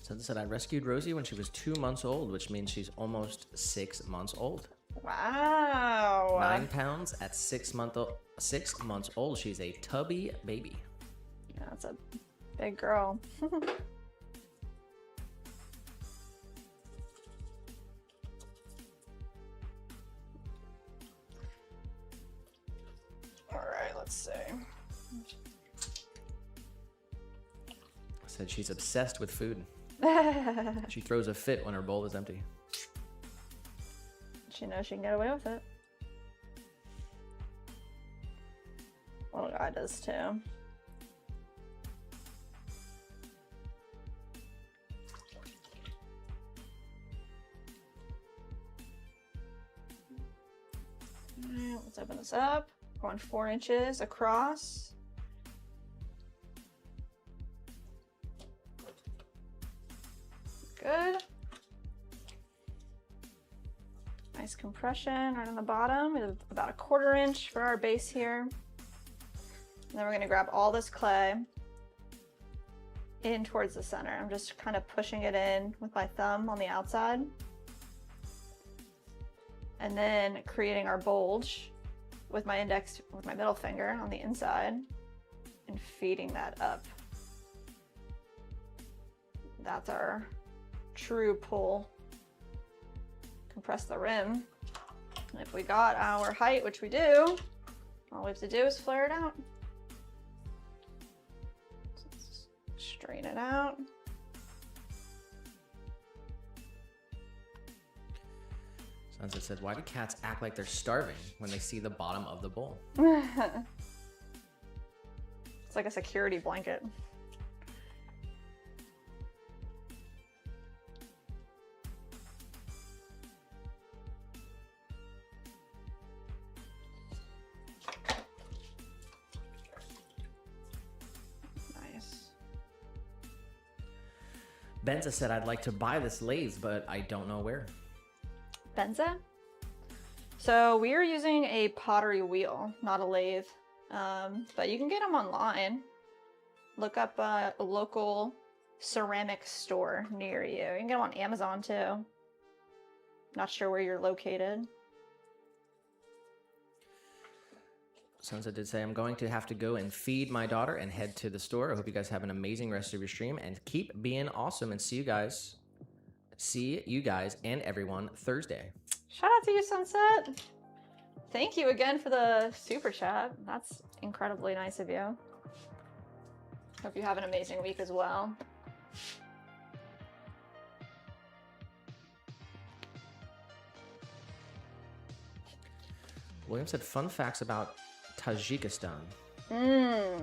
So this said, I rescued Rosie when she was 2 months old, which means she's almost 6 months old. Wow. 9 pounds at 6 months old. She's a tubby baby. Yeah, that's a big girl. All right, let's see. Said she's obsessed with food. She throws a fit when her bowl is empty. She knows she can get away with it. Little guy does too. Alright, let's open this up. Going 4 inches across. good. Nice compression right on the bottom. We have about a 1/4 inch for our base here. And then we're gonna grab all this clay in towards the center. I'm just kind of pushing it in with my thumb on the outside. And then creating our bulge with my middle finger on the inside and feeding that up. That's our true pull. Compress the rim. And if we got our height, which we do, all we have to do is flare it out. So let's straighten it out. Sunset said, why do cats act like they're starving when they see the bottom of the bowl? It's like a security blanket. Benza said, I'd like to buy this lathe, but I don't know where. Benza? So we are using a pottery wheel, not a lathe, but you can get them online. Look up a local ceramic store near you. You can get them on Amazon too. Not sure where you're located. Sunset did say, I'm going to have to go and feed my daughter and head to the store. I hope you guys have an amazing rest of your stream and keep being awesome, and see you guys and everyone Thursday. Shout out to you, Sunset. Thank you again for the super chat. That's incredibly nice of you. Hope you have an amazing week as well. William said, fun facts about Tajikistan.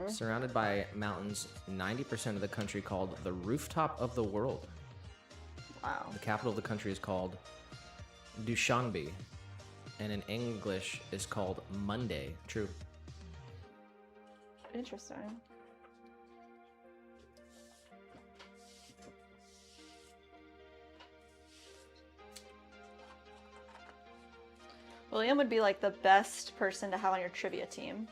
Surrounded by mountains, 90% of the country called the rooftop of the world. Wow. The capital of the country is called Dushanbe, and in English is called Monday. True. Interesting. William would be like the best person to have on your trivia team.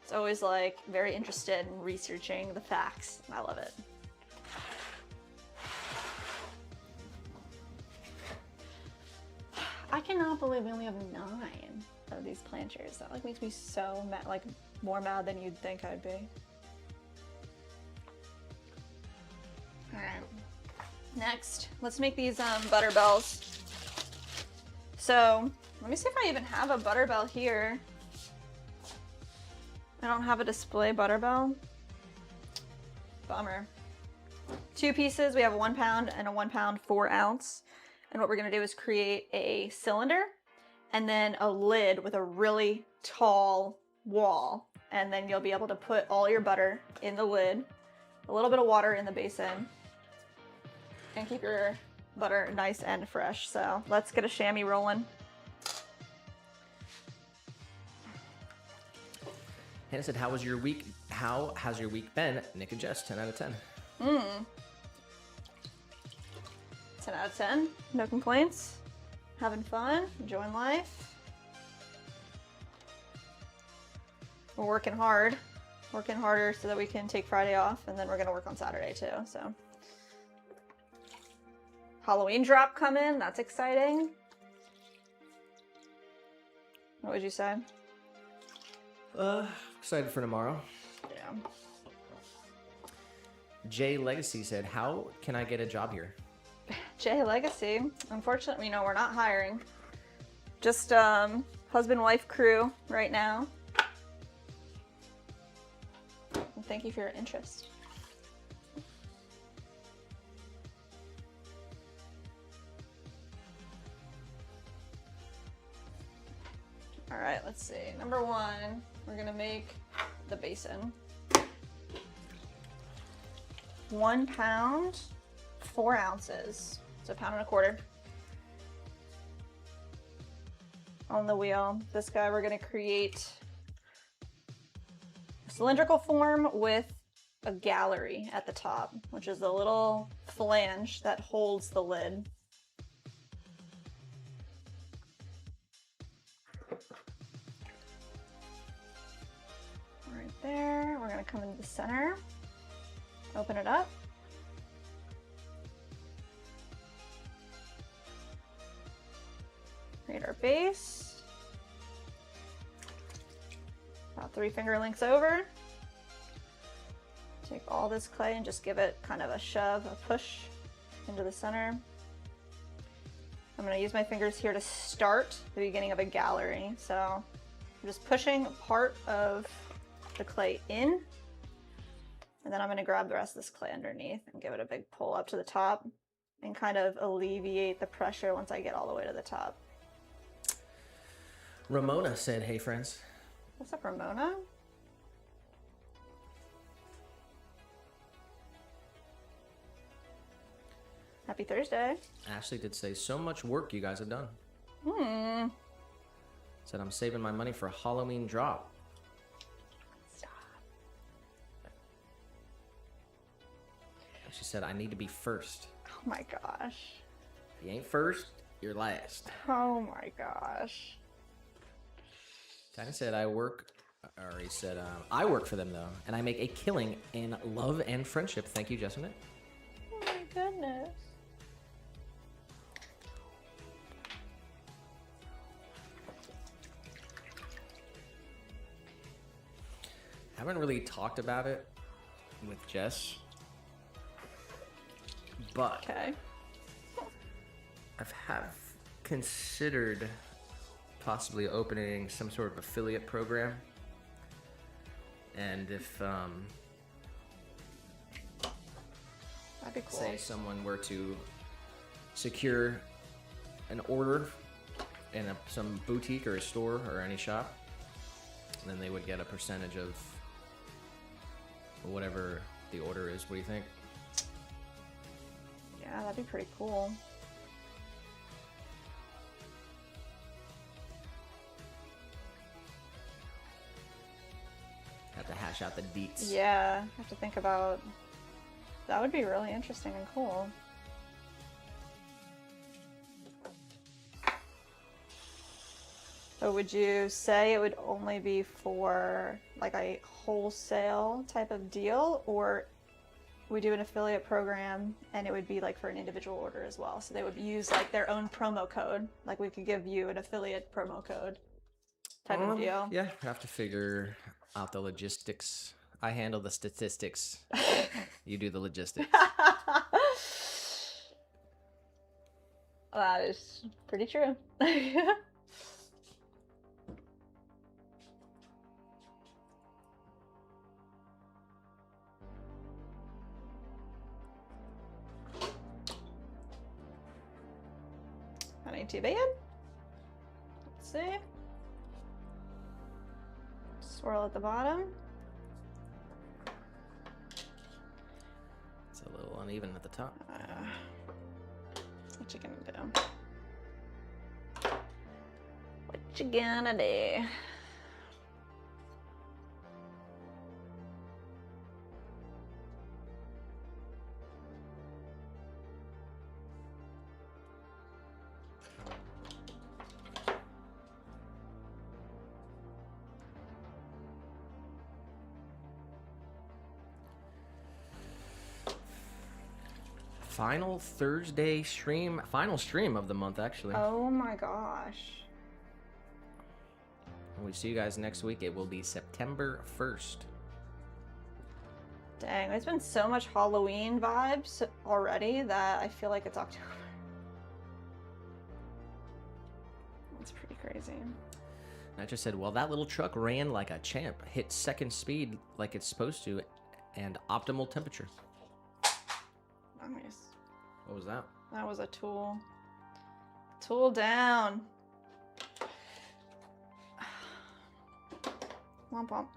It's always like very interested in researching the facts. I love it. I cannot believe we only have 9 of these planters. That like makes me so mad, like more mad than you'd think I'd be. All right. Next, let's make these butter bells. So let me see if I even have a butter bell here. I don't have a display butter bell. Bummer. 2 pieces. We have a 1 pound and a 1 pound 4 ounce. And what we're gonna do is create a cylinder and then a lid with a really tall wall. And then you'll be able to put all your butter in the lid, a little bit of water in the basin, and keep your butter nice and fresh. So let's get a chamois rolling. Hannah said, how has your week been? Nick and Jess, 10 out of 10. 10 out of 10. No complaints. Having fun, enjoying life. We're working hard. Working harder so that we can take Friday off, and then we're gonna work on Saturday too, so. Halloween drop coming, that's exciting. What would you say? Excited for tomorrow. Yeah. Jay Legacy said, how can I get a job here? Jay Legacy. Unfortunately, no, we're not hiring. Just husband-wife crew right now. And thank you for your interest. All right, let's see. Number 1, we're gonna make the basin. 1 pound, 4 ounces. So 1 1/4 pounds on the wheel. This guy, we're gonna create a cylindrical form with a gallery at the top, which is a little flange that holds the lid. Right there. We're gonna come into the center, open it up. Create our base. About 3 finger lengths over. Take all this clay and just give it kind of a shove, a push into the center. I'm going to use my fingers here to start the beginning of a gallery. So I'm just pushing part of the clay in, and then I'm going to grab the rest of this clay underneath and give it a big pull up to the top and kind of alleviate the pressure once I get all the way to the top. Ramona said, "Hey friends." What's up, Ramona? Happy Thursday. Ashley did say, "So much work you guys have done." Said, "I'm saving my money for a Halloween drop." Stop. She said, "I need to be first. Oh my gosh. If you ain't first, you're last." Oh my gosh. Tiny said, "I work," or he said, "I work for them though, and I make a killing in love and friendship." Thank you, Jessamine. Oh my goodness. Haven't really talked about it with Jess, but Okay. have considered possibly opening some sort of affiliate program, and if That'd be cool. say someone were to secure an order in some boutique or a store or any shop, then they would get a percentage of whatever the order is. What do you think? Yeah, that'd be pretty cool. Have to hash out the deets. Yeah, I have to think about. That would be really interesting and cool. So would you say it would only be for like a wholesale type of deal, or we do an affiliate program and it would be like for an individual order as well? So they would use like their own promo code. Like we could give you an affiliate promo code type of deal. Yeah, have to figure out the logistics. I handle the statistics. You do the logistics. That is pretty true. That ain't too bad. Let's see. Swirl at the bottom. It's a little uneven at the top. What you gonna do? What you gonna do? Final Thursday stream, final stream of the month, actually. Oh my gosh. When we see you guys next week, it will be September 1st. Dang, there's been so much Halloween vibes already that I feel like it's October. That's pretty crazy. I just said, well, that little truck ran like a champ, hit second speed like it's supposed to, and optimal temperature. Nice. What was that? That was a tool. Tool down. Womp womp.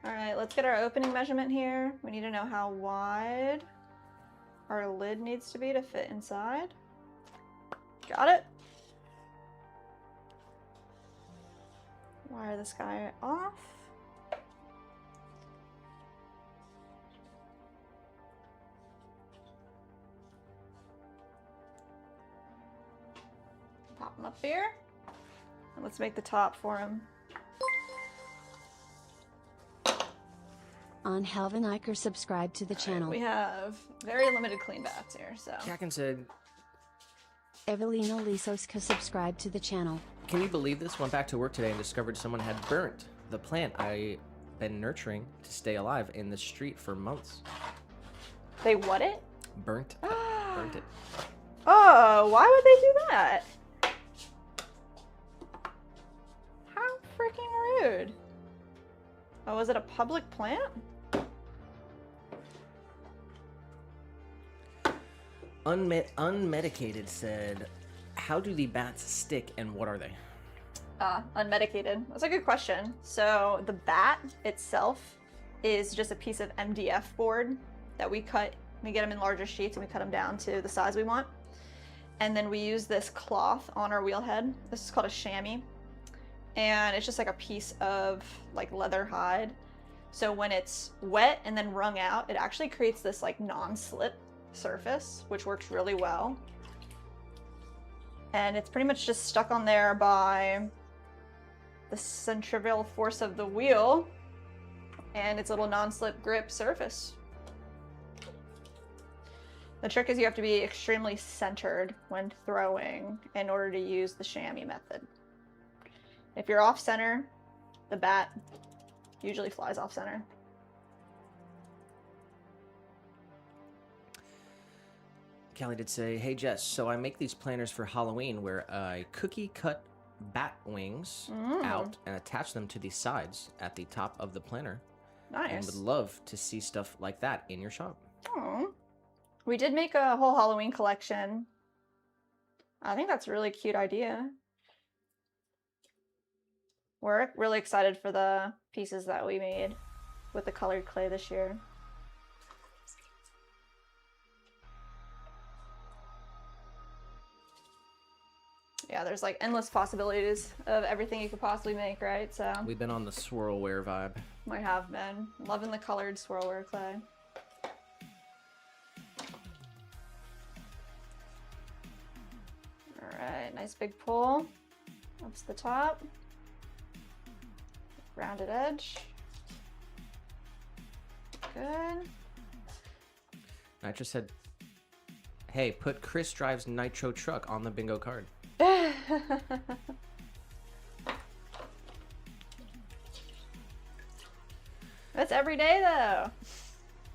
Alright, let's get our opening measurement here. We need to know how wide our lid needs to be to fit inside. Got it. Wire this guy off. here. And let's make the top for him. On Helvin Iker subscribe to the channel. We have very limited clean bats here, so. Jacken said, Evelina Lisoska subscribe to the channel. Can you believe this? Went back to work today and discovered someone had burnt the plant I've been nurturing to stay alive in the street for months. They what it? Burnt it. Oh, why would they do that? How freaking rude. Oh, was it a public plant? Unmedicated said, how do the bats stick and what are they? Unmedicated. That's a good question. So the bat itself is just a piece of MDF board that we cut. We get them in larger sheets and we cut them down to the size we want. And then we use this cloth on our wheel head. This is called a chamois. And it's just like a piece of like leather hide. So when it's wet and then wrung out, it actually creates this like non-slip surface, which works really well. And it's pretty much just stuck on there by the centrifugal force of the wheel and its little non-slip grip surface. The trick is you have to be extremely centered when throwing in order to use the chamois method. If you're off center, the bat usually flies off center. Callie did say, hey Jess, so I make these planners for Halloween where I cookie cut bat wings out and attach them to the sides at the top of the planner. Nice. And would love to see stuff like that in your shop. Oh. We did make a whole Halloween collection. I think that's a really cute idea. We're really excited for the pieces that we made with the colored clay this year. Yeah, there's like endless possibilities of everything you could possibly make, right? So We've been on the swirlware vibe. might have been. Loving the colored swirlware clay. Alright, nice big pull. Up to the top. Rounded edge. Good. Nitro said, hey, put Chris Drives Nitro Truck on the bingo card. That's every day though.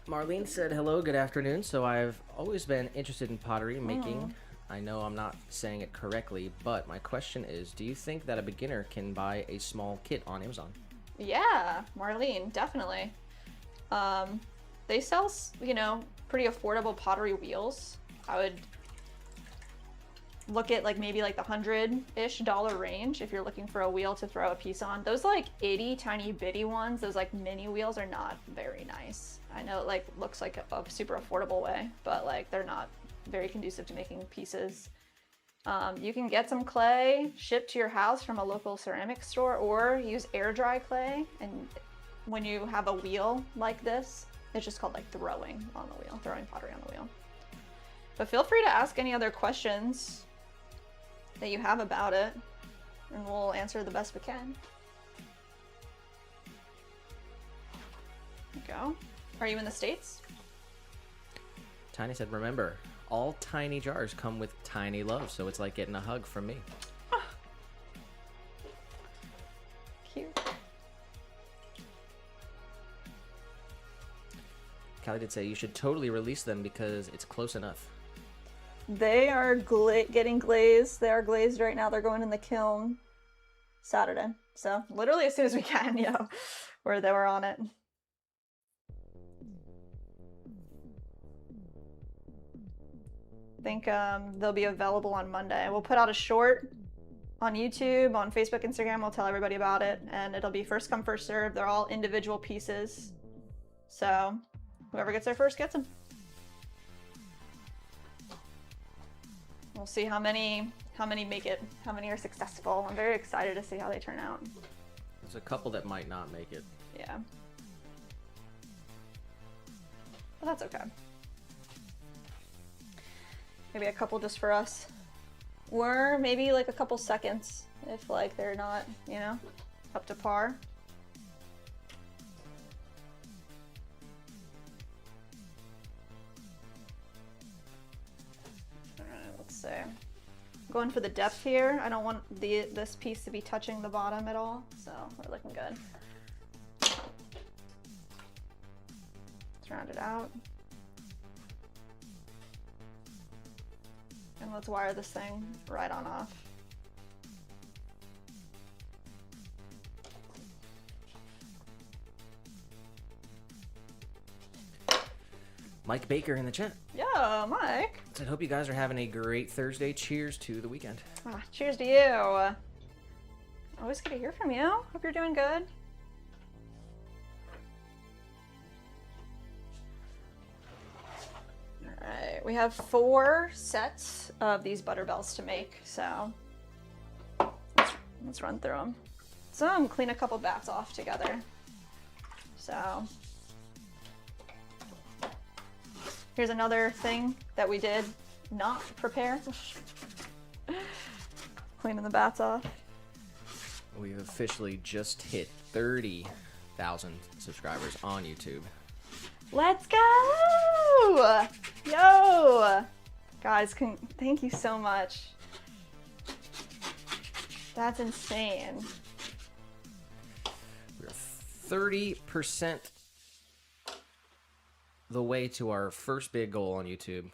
Marlene said, hello, good afternoon. So I've always been interested in pottery making. I know I'm not saying it correctly, but my question is, do you think that a beginner can buy a small kit on Amazon? Yeah, Marlene, definitely. They sell, you know, pretty affordable pottery wheels. I would look at like maybe like the $100-ish range if you're looking for a wheel to throw a piece on. Those like itty tiny bitty ones, those like mini wheels are not very nice. I know it like looks like a super affordable way, but like they're not very conducive to making pieces. You can get some clay shipped to your house from a local ceramic store or use air dry clay. And when you have a wheel like this, it's just called like throwing on the wheel, throwing pottery on the wheel. But feel free to ask any other questions that you have about it, and we'll answer the best we can. There you go. Are you in the States? Tiny said, remember, all tiny jars come with tiny love, so it's like getting a hug from me. Cute. Callie did say, you should totally release them because it's close enough. They are getting glazed. They are glazed right now. They're going in the kiln Saturday. So literally as soon as we can, you know, where they were on it. I think they'll be available on Monday. We'll put out a short on YouTube, on Facebook, Instagram. We'll tell everybody about it, and it'll be first come, first serve. They're all individual pieces. So whoever gets there first gets them. We'll see how many make it, how many are successful. I'm very excited to see how they turn out. There's a couple that might not make it. Yeah. But that's okay. Maybe a couple just for us. Or maybe like a couple seconds if like they're not, you know, up to par. Alright, let's see. I'm going for the depth here. I don't want this piece to be touching the bottom at all, so we're looking good. Let's round it out. And let's wire this thing right on off. Mike Baker in the chat. Yeah, Mike. I hope you guys are having a great Thursday. Cheers to the weekend. Ah, cheers to you. Always good to hear from you. Hope you're doing good. Alright, we have 4 sets of these butter bells to make, so let's run through them. So I'm clean a couple bats off together. So here's another thing that we did not prepare. Cleaning the bats off. We've officially just hit 30,000 subscribers on YouTube. Let's go! Yo! Guys, thank you so much. That's insane. We're 30% the way to our first big goal on YouTube,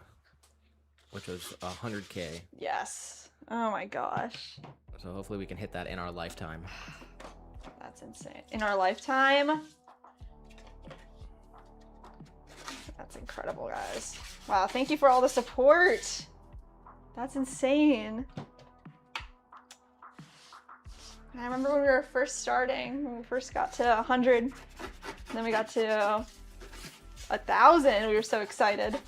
which was 100K. Yes. Oh my gosh. So hopefully we can hit that in our lifetime. That's insane. In our lifetime? That's incredible, guys. Wow, thank you for all the support. That's insane. I remember when we were first starting, when we first got to 100, and then we got to 1,000. We were so excited.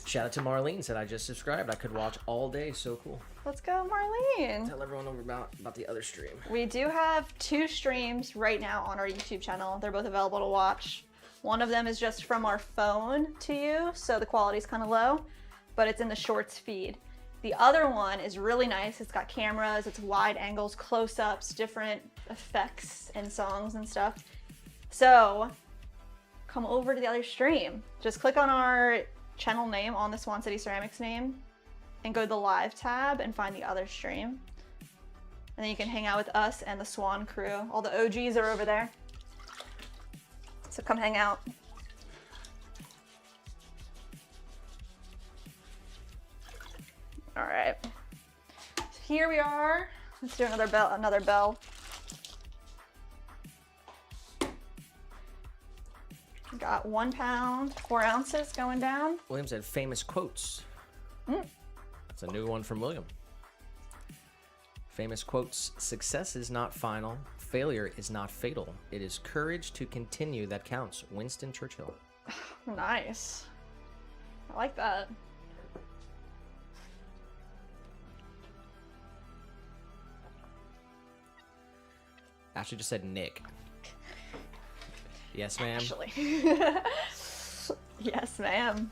Shout out to Marlene, said I just subscribed. I could watch all day. So cool. Let's go, Marlene. Tell everyone over about the other stream. We do have 2 streams right now on our YouTube channel. They're both available to watch. One of them is just from our phone to you, so the quality's kind of low, but it's in the shorts feed. The other one is really nice. It's got cameras, it's wide angles, close-ups, different effects and songs and stuff. So come over to the other stream. Just click on our channel name on the Swan City Ceramics name and go to the live tab and find the other stream. And then you can hang out with us and the Swan crew. All the OGs are over there. So come hang out. All right. So here we are. Let's do another bell. Got 1 pound, 4 ounces going down. William said famous quotes. That's a new one from William. Famous quotes: success is not final, failure is not fatal. It is courage to continue that counts. Winston Churchill. Nice. I like that. Ashley just said Nick. Yes, ma'am. Actually. Yes, ma'am.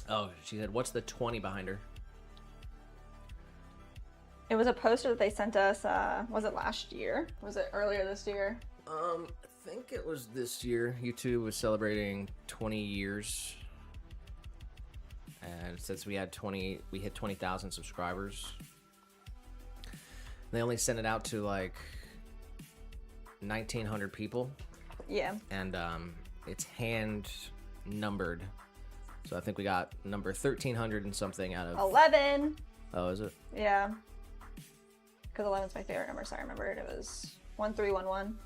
Oh, she said, what's the 20 behind her? It was a poster that they sent us, was it last year? Was it earlier this year? I think it was this year. YouTube was celebrating 20 years. And since we hit 20,000 subscribers. They only sent it out to like 1,900 people. Yeah. And it's hand numbered. So I think we got number 1,300 and something out of 11. Oh, is it? Yeah. Because 11's my favorite number, so I remembered it was 1311.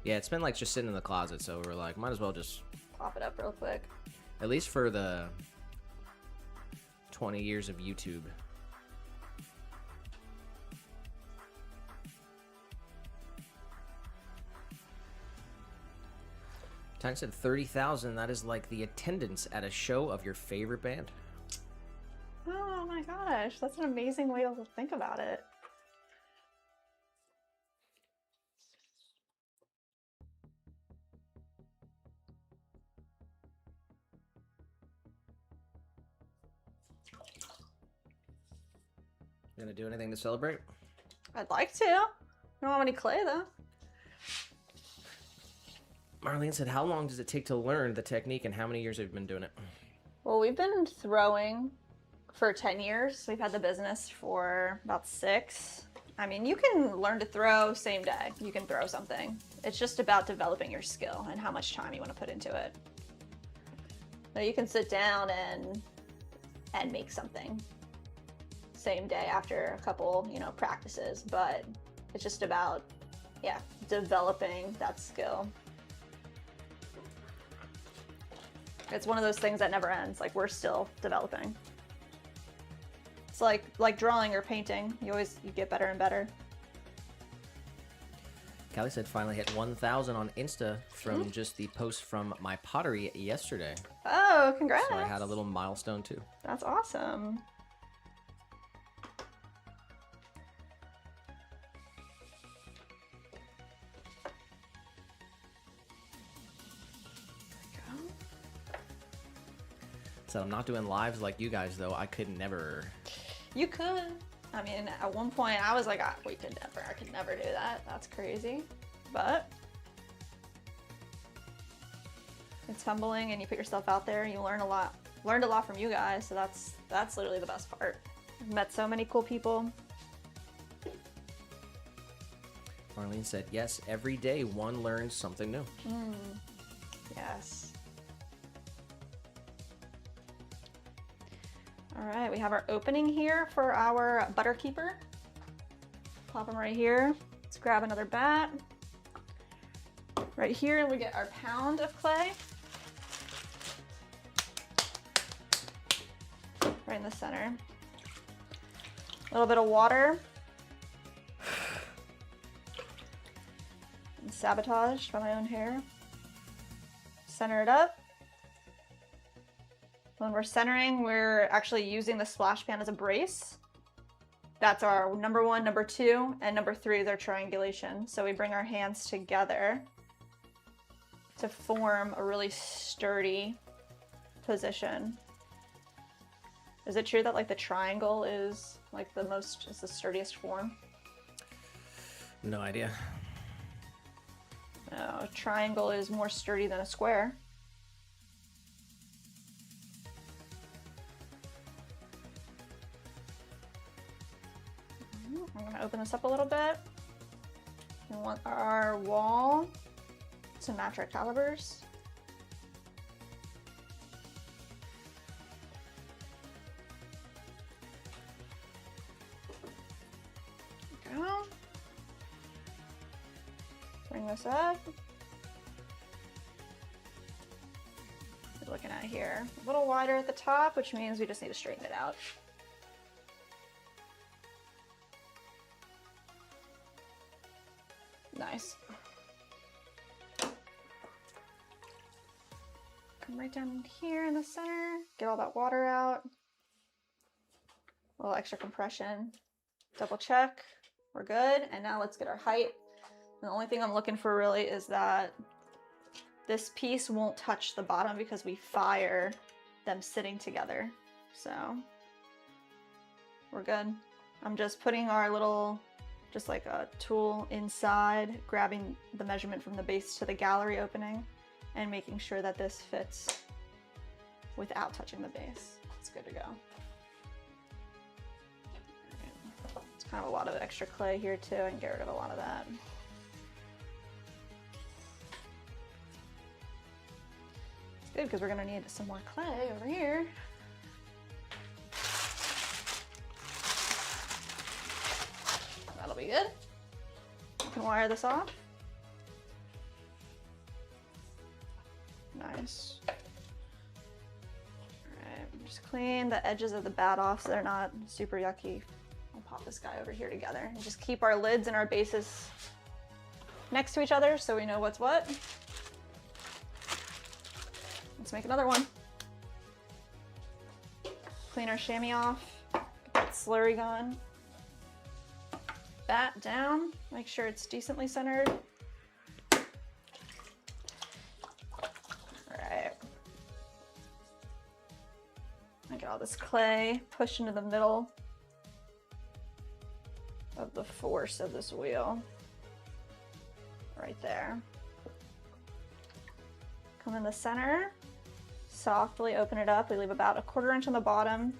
Yeah, it's been like just sitting in the closet, so we're like, might as well just Pop it up real quick. at least for the 20 years of YouTube. Tanya said 30,000. That is like the attendance at a show of your favorite band. Oh my gosh, that's an amazing way to think about it. You gonna do anything to celebrate? I'd like to. I don't have any clay though. Marlene said, how long does it take to learn the technique and how many years have you been doing it? Well, we've been throwing for 10 years. We've had the business for about 6. I mean, you can learn to throw same day. You can throw something. It's just about developing your skill and how much time you want to put into it. So you can sit down and make something same day after a couple, practices, but it's just about, developing that skill. It's one of those things that never ends. Like, we're still developing. It's like drawing or painting. You get better and better. Callie said finally hit 1,000 on Insta from just the post from my pottery yesterday. Oh, congrats. So I had a little milestone too. That's awesome. So I'm not doing lives like you guys though. I could never. You could. I mean, at one point I was like, I could never do that. That's crazy. But it's humbling and you put yourself out there and you learn a lot. Learned a lot from you guys, so that's literally the best part. I've met so many cool people. Marlene said, yes, every day one learns something new. Yes. All right, we have our opening here for our butter keeper. Plop them right here. Let's grab another bat. Right here, we get our pound of clay. Right in the center. A little bit of water. And sabotaged by my own hair. Center it up. When we're centering, we're actually using the splash pan as a brace. That's our number 1, number 2, and number 3 is our triangulation. So we bring our hands together to form a really sturdy position. Is it true that like the triangle is like the sturdiest form? No idea. No, a triangle is more sturdy than a square. I'm gonna open this up a little bit. We want our wall to match our calibers. There we go. Bring this up. What are we looking at here? A little wider at the top, which means we just need to straighten it out. Nice. Come right down here in the center, get all that water out. A little extra compression. Double check, we're good. And now let's get our height. And the only thing I'm looking for really is that this piece won't touch the bottom because we fire them sitting together. So we're good. I'm just putting our little, just like a tool inside, grabbing the measurement from the base to the gallery opening and making sure that this fits without touching the base. It's good to go. It's kind of a lot of extra clay here too. I can get rid of a lot of that. It's good because we're gonna need some more clay over here. That'll be good. You can wire this off. Nice. Alright, just clean the edges of the bat off so they're not super yucky. I'll pop this guy over here together and just keep our lids and our bases next to each other so we know what's what. let's make another one. Clean our chamois off. Get that slurry going. Bat down. Make sure it's decently centered. Alright. Get all this clay pushed into the middle of the force of this wheel. Right there. Come in the center, softly open it up. We leave about a 1/4 inch on the bottom.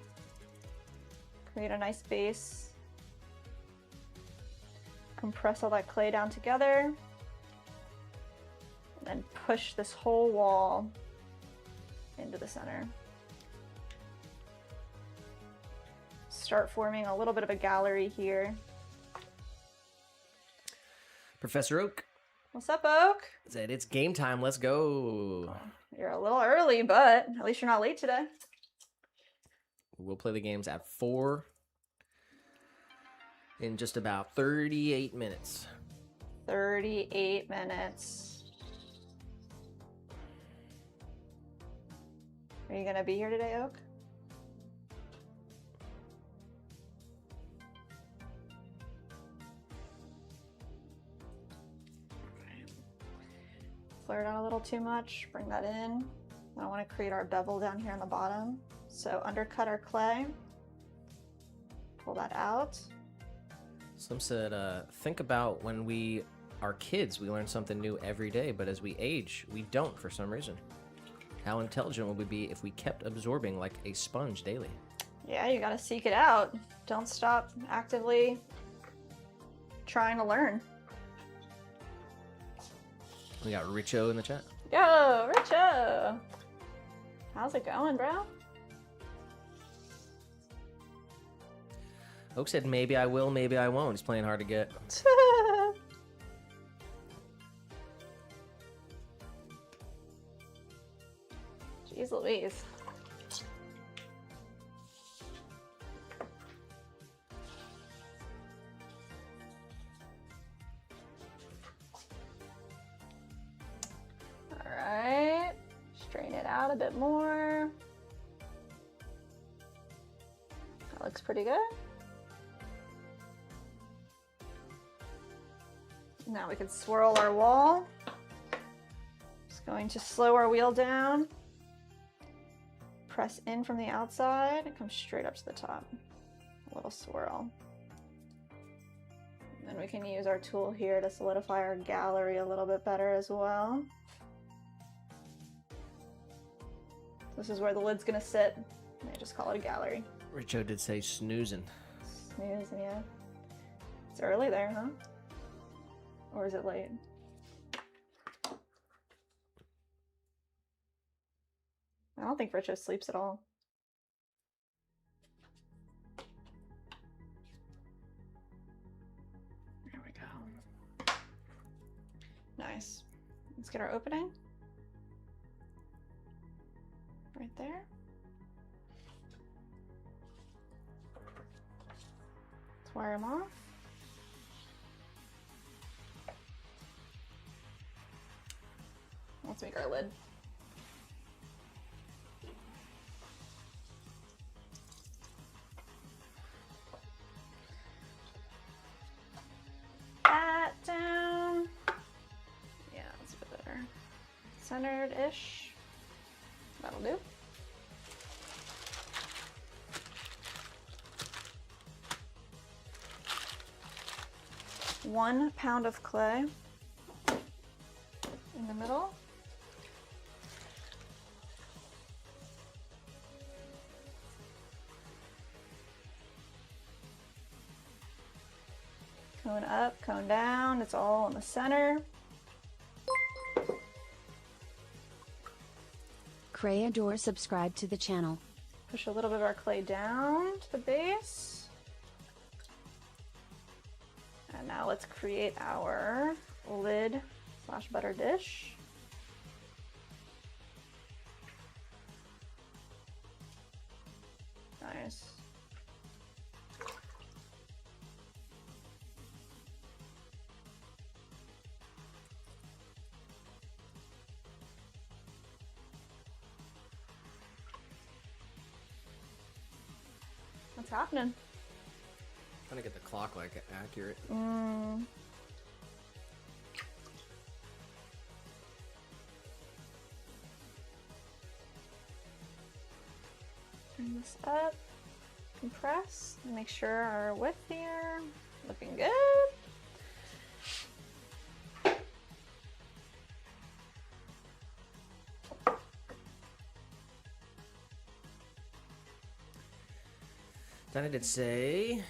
Create a nice base. Compress all that clay down together. And then push this whole wall into the center. Start forming a little bit of a gallery here. Professor Oak What's up, Oak? said it's game time. Let's go. You're a little early, but at least you're not late today. We'll play the games at 4 in just about 38 minutes. 38 minutes. Are you gonna be here today, Oak? Flare it out a little too much, bring that in. I want to create our bevel down here on the bottom. So undercut our clay, pull that out. Some said, think about when we are kids, we learn something new every day, but as we age, we don't for some reason. How intelligent would we be if we kept absorbing like a sponge daily? Yeah, you gotta seek it out. Don't stop actively trying to learn. We got Richo in the chat. Yo, Richo! How's it going, bro? Oak said, maybe I will, maybe I won't. He's playing hard to get. Jeez Louise. Alright. Strain it out a bit more. That looks pretty good. Now we can swirl our wall. Just going to slow our wheel down. Press in from the outside and come straight up to the top. A little swirl. And then we can use our tool here to solidify our gallery a little bit better as well. This is where the lid's gonna sit. I just call it a gallery. Richo did say snoozing. Snoozing, yeah. It's early there, huh? Or is it late? I don't think Richo sleeps at all. There we go. Nice. Let's get our opening. Right there. Let's wire them off. Let's make our lid. That down. Yeah, that's a bit better. Centered-ish. That'll do. One pound of clay in the middle. Cone up, cone down, it's all in the center. Creador subscribe to the channel. Push a little bit of our clay down to the base. And now let's create our lid / butter dish. Nice. What's happening? Trying to get the clock like accurate. Turn this up. Compress. Make sure our width here. Looking good. Then I did say,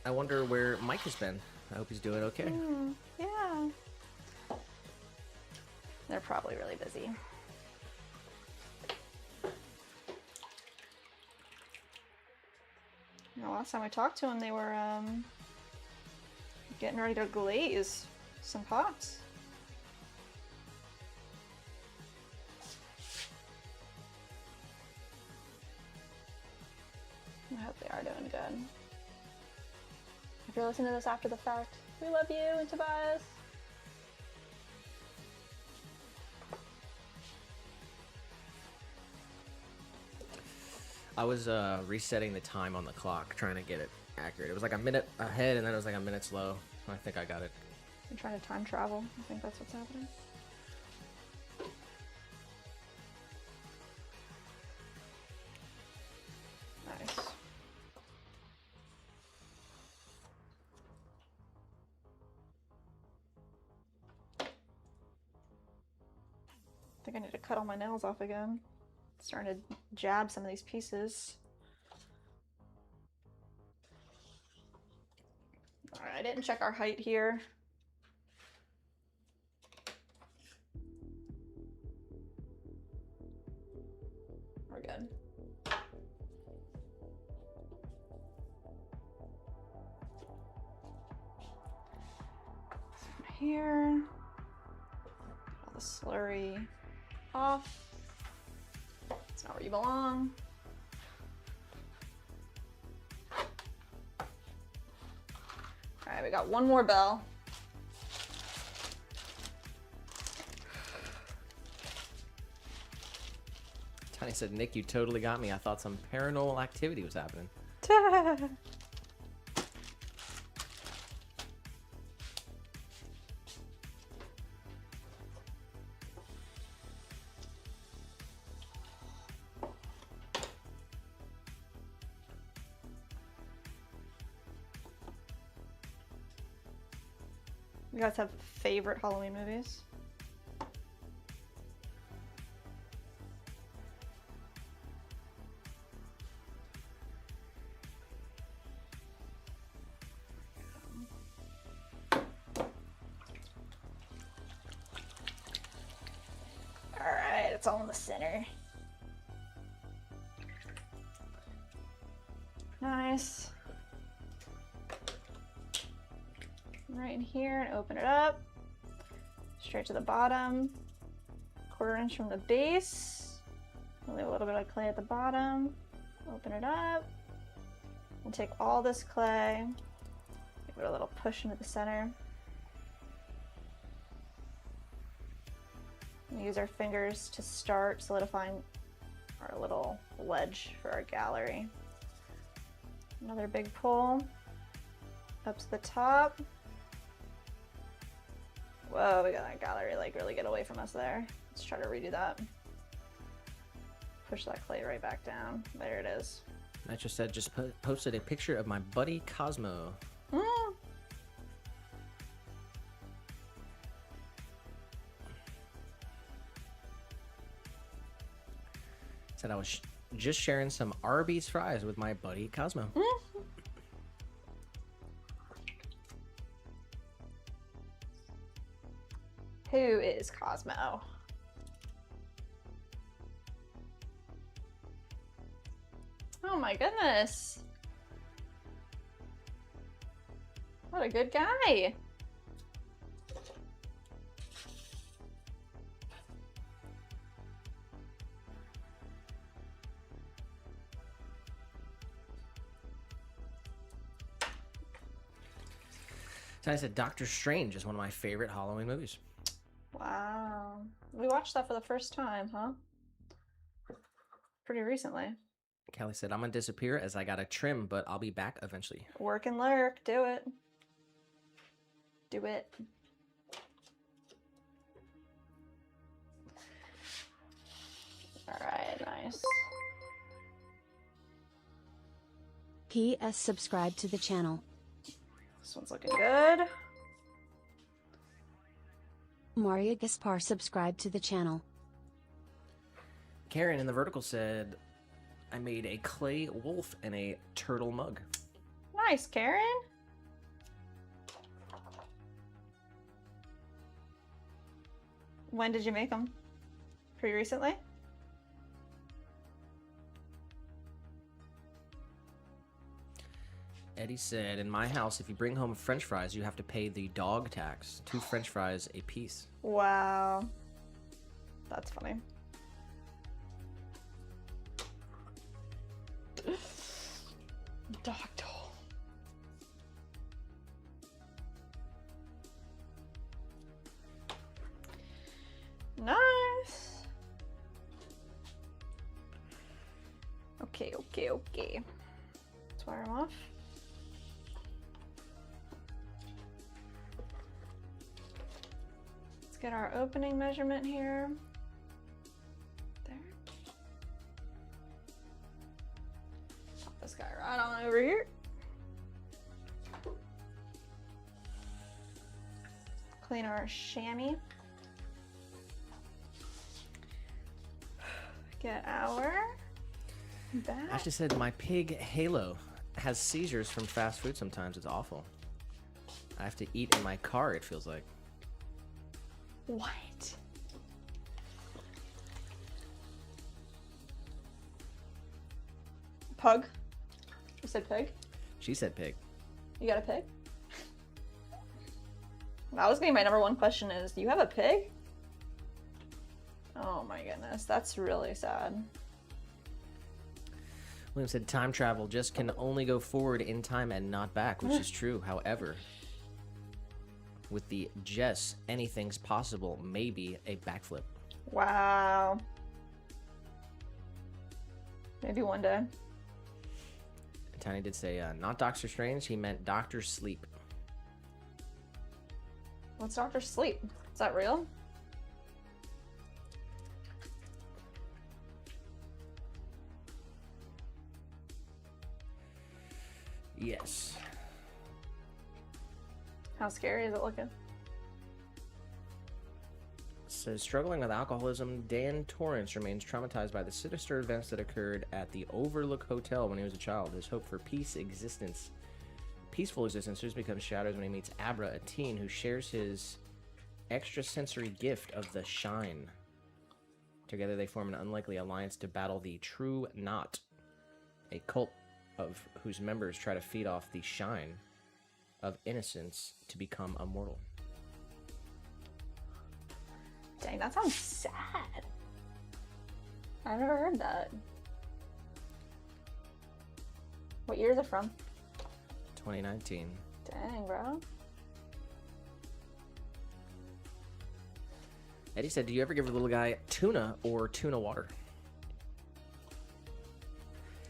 I wonder where Mike has been. I hope he's doing okay. Yeah. They're probably really busy. You know, last time I talked to them, they were getting ready to glaze some pots. I hope they are doing good. If you're listening to this after the fact, we love you and Tobias. I was resetting the time on the clock, trying to get it accurate. It was like a minute ahead, and then it was like a minute slow. I think I got it. I'm trying to time travel. I think that's what's happening. Nice. I think I need to cut all my nails off again. Starting to jab some of these pieces. Alright, I didn't check our height here. We're good. So here, all the slurry off. It's not where you belong. All right, we got one more bell. Tiny said, Nick, you totally got me. I thought some paranormal activity was happening. You guys have favorite Halloween movies? Alright, it's all in the center. Nice. Right in here and open it up. Straight to the bottom. 1/4 inch from the base. Leave a little bit of clay at the bottom. Open it up. And take all this clay. Give it a little push into the center. And use our fingers to start solidifying our little ledge for our gallery. Another big pull. Up to the top. Whoa, we got that gallery like really get away from us there. Let's try to redo that. Push that clay right back down. There it is. Nitro said, just posted a picture of my buddy Cosmo. Mm. Said I was just sharing some Arby's fries with my buddy Cosmo. Mm. Who is Cosmo? Oh my goodness. What a good guy. So I said Doctor Strange is one of my favorite Halloween movies. Wow. We watched that for the first time, huh? Pretty recently. Kelly said, I'm going to disappear as I got to trim, but I'll be back eventually. Work and lurk. Do it. Do it. Alright, nice. PS subscribe to the channel. This one's looking good. Maria Gaspar subscribe to the channel. Karen in the vertical said, I made a clay wolf and a turtle mug. Nice, Karen. When did you make them? Pretty recently? Eddie said, in my house, if you bring home French fries, you have to pay the dog tax. 2 French fries a piece. Wow. That's funny. Dog toll. Nice. Okay. Let's wire them off. Let's get our opening measurement here. There. Pop this guy right on over here. Clean our chamois. Get our back. Ashley said, my pig Halo has seizures from fast food sometimes. It's awful. I have to eat in my car, it feels like. What? Pug? You said pig? She said pig. You got a pig? That was gonna be my number one question is, do you have a pig? Oh my goodness, that's really sad. William said, time travel just can only go forward in time and not back, which is true. However, with the Jess, anything's possible, maybe a backflip. Wow. Maybe one day. Tiny did say, not Doctor Strange, he meant Doctor Sleep. What's Doctor Sleep? Is that real? Yes. How scary is it looking? Says, struggling with alcoholism, Dan Torrance remains traumatized by the sinister events that occurred at the Overlook Hotel when he was a child. His hope for peaceful existence just becomes shattered when he meets Abra, a teen who shares his extrasensory gift of the Shine. Together they form an unlikely alliance to battle the True Knot, a cult of whose members try to feed off the Shine of innocence to become immortal. Dang, that sounds sad. I've never heard that. What year is it from? 2019. Dang, bro. Eddie said, do you ever give a little guy tuna or tuna water?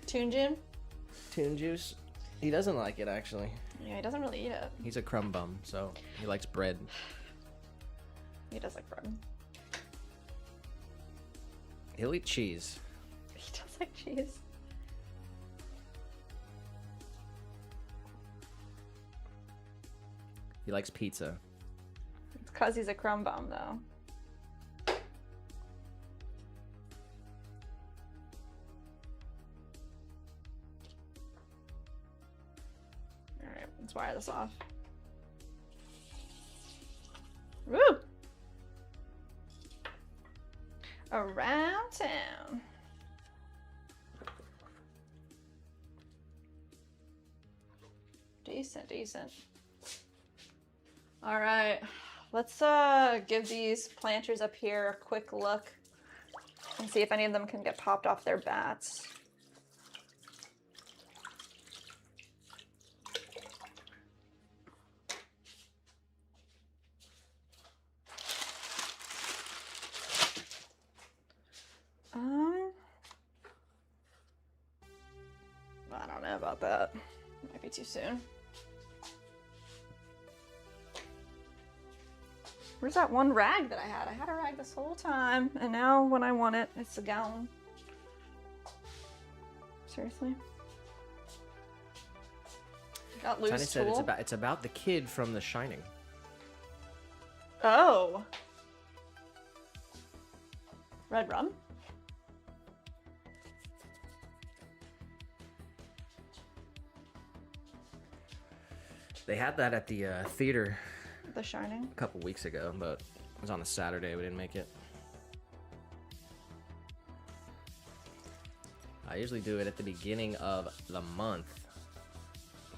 Toon Jim? Tuna juice? He doesn't like it, actually. Yeah, he doesn't really eat it. He's a crumb bum, so he likes bread. He does like bread. He'll eat cheese. He does like cheese. He likes pizza. It's because he's a crumb bum, though. Alright, let's wire this off. Woo! Around town. Decent. All right, let's give these planters up here a quick look and see if any of them can get popped off their bats. know about that. Might be too soon. Where's that one rag that I had? I had a rag this whole time, and now when I want it, it's a gown. Seriously? Got loose Tiny said tool. it's about the kid from The Shining. Oh. Red rum? They had that at the theater The Shining? a couple weeks ago, but it was on a Saturday. We didn't make it. I usually do it at the beginning of the month,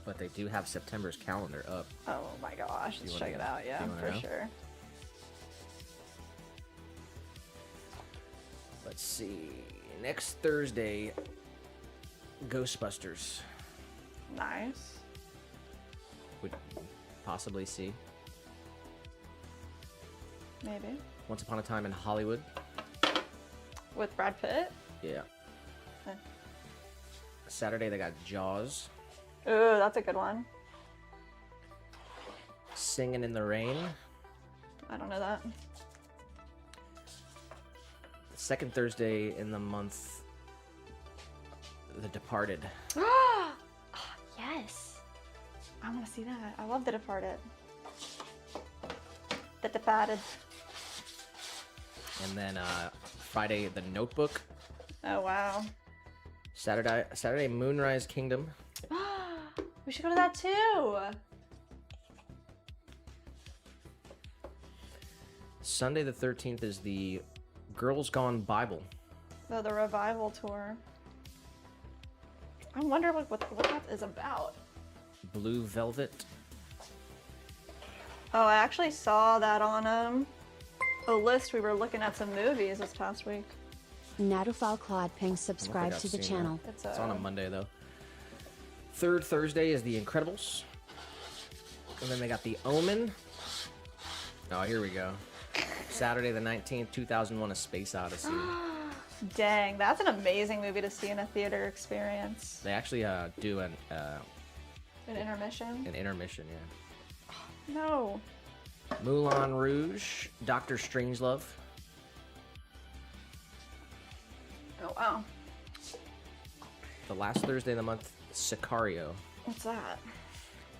but they do have September's calendar up. Oh my gosh, let's check it out, yeah, for sure. Let's see. Next Thursday, Ghostbusters. Nice. Would possibly see. Maybe. Once Upon a Time in Hollywood. With Brad Pitt? Yeah. Okay. Saturday they got Jaws. Ooh, that's a good one. Singing in the Rain. I don't know that. Second Thursday in the month, The Departed. Oh, yes. I want to see that. I love The Departed. The Departed. And then Friday, The Notebook. Oh, wow. Saturday, Moonrise Kingdom. We should go to that too. Sunday the 13th is the Girls Gone Bible. Oh, the revival tour. I wonder what that is about. Blue Velvet. Oh, I actually saw that on a list. We were looking at some movies this past week. Natufal Claude Ping I don't subscribe think to I've the seen channel. that. It's on a Monday though. Third Thursday is The Incredibles. And then they got The Omen. Oh, here we go. Saturday the 19th, 2001: A Space Odyssey. Dang, that's an amazing movie to see in a theater experience. They actually do An intermission? an intermission, yeah. No. Moulin Rouge, Doctor Strangelove. Oh, wow. The last Thursday of the month, Sicario. What's that?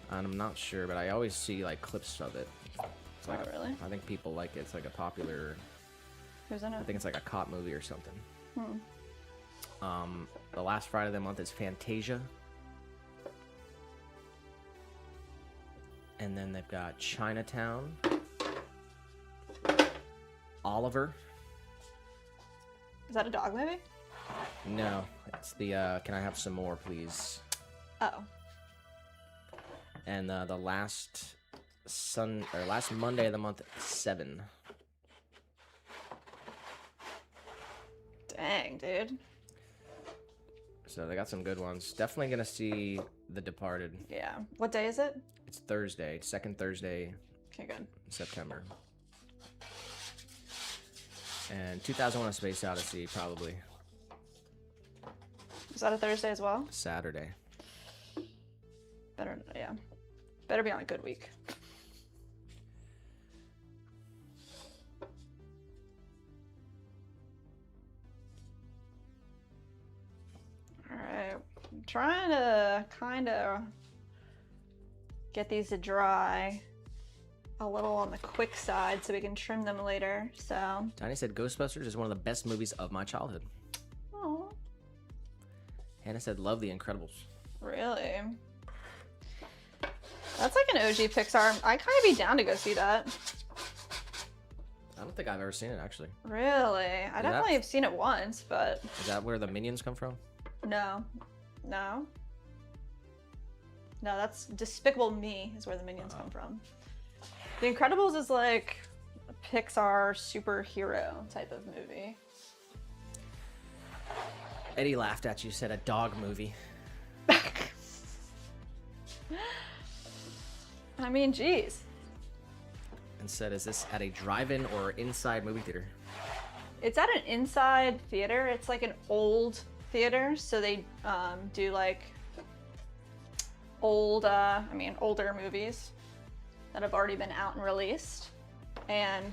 And I'm not sure, but I always see like clips of it. It's like Oh, really? I think people like it. It's like a popular. Who's in I it? think it's like a cop movie or something. Hmm. The last Friday of the month is Fantasia. And then they've got Chinatown. Oliver. Is that a dog movie? No, it's the Can I Have Some More, Please? Oh. And the last last Monday of the month, 7. Dang, dude. So they got some good ones. Definitely gonna see The Departed. Yeah. What day is it? It's Thursday, second Thursday Okay, good. in September. And 2001: A Space Odyssey, probably Is that a Thursday as well? Saturday. Better, yeah. Better be on a good week. Alright. I'm trying to kind of get these to dry a little on the quick side so we can trim them later. So, Tiny said Ghostbusters is one of the best movies of my childhood. oh, Hannah said love The Incredibles. really? That's like an OG Pixar. I kind of be down to go see that. I don't think I've ever seen it actually. Really? I definitely have seen it once, but Is that where the Minions come from? no. No. No, that's Despicable Me is where the Minions come from. The Incredibles is like a Pixar superhero type of movie. Eddie laughed at you, said a dog movie. I mean, geez. And said, is this at a drive-in or inside movie theater? It's at an inside theater. It's like an old theater, so they do like older movies that have already been out and released. And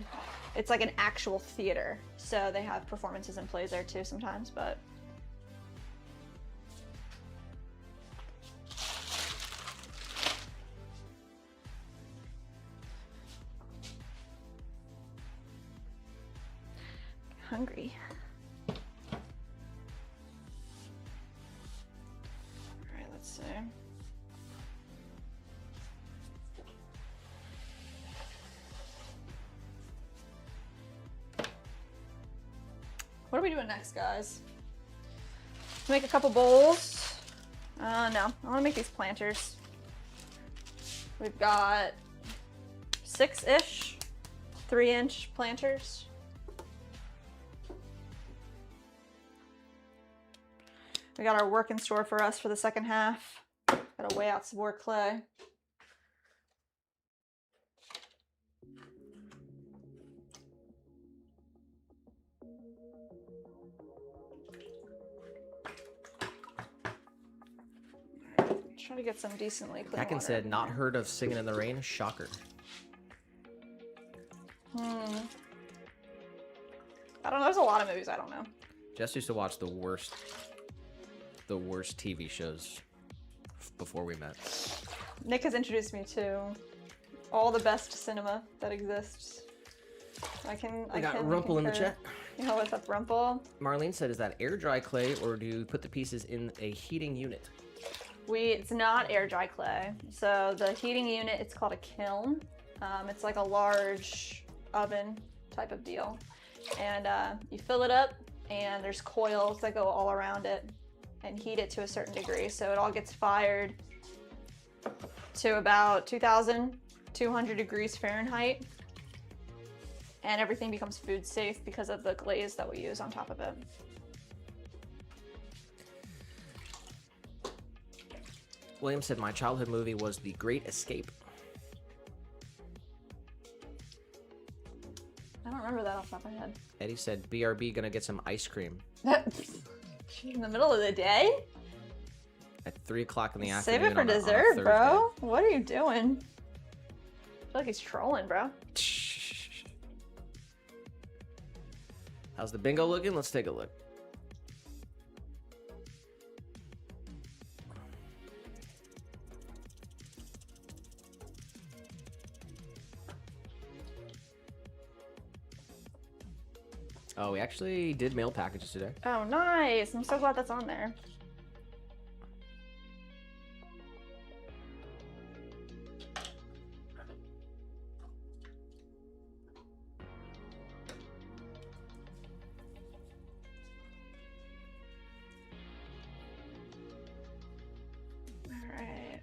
it's like an actual theater. So they have performances and plays there too sometimes, but hungry. All right, let's see. What are we doing next, guys? Make a couple bowls. No, I want to make these planters. We've got 6-ish, 3-inch planters. We got our work in store for us for the second half. Gotta weigh out some more clay. Try to get some decently clean Hacken water. said, not heard of Singing in the Rain. Shocker. I don't know. There's a lot of movies I don't know. Jess used to watch the worst TV shows before we met. Nick has introduced me to all the best cinema that exists. I got Rumple in the chat. You know what's up, Rumple? Marlene said, is that air dry clay or do you put the pieces in a heating unit? It's not air dry clay. So the heating unit, it's called a kiln. It's like a large oven type of deal. And you fill it up and there's coils that go all around it and heat it to a certain degree. So it all gets fired to about 2,200 degrees Fahrenheit. And everything becomes food safe because of the glaze that we use on top of it. William said, my childhood movie was The Great Escape. I don't remember that off the top of my head. Eddie said, BRB gonna get some ice cream In the middle of the day? at 3 o'clock in the afternoon. Save it for on a dessert, bro. Thursday. What are you doing? I feel like he's trolling, bro. How's the bingo looking? Let's take a look. Oh, we actually did mail packages today. Oh, nice. I'm so glad that's on there. All right.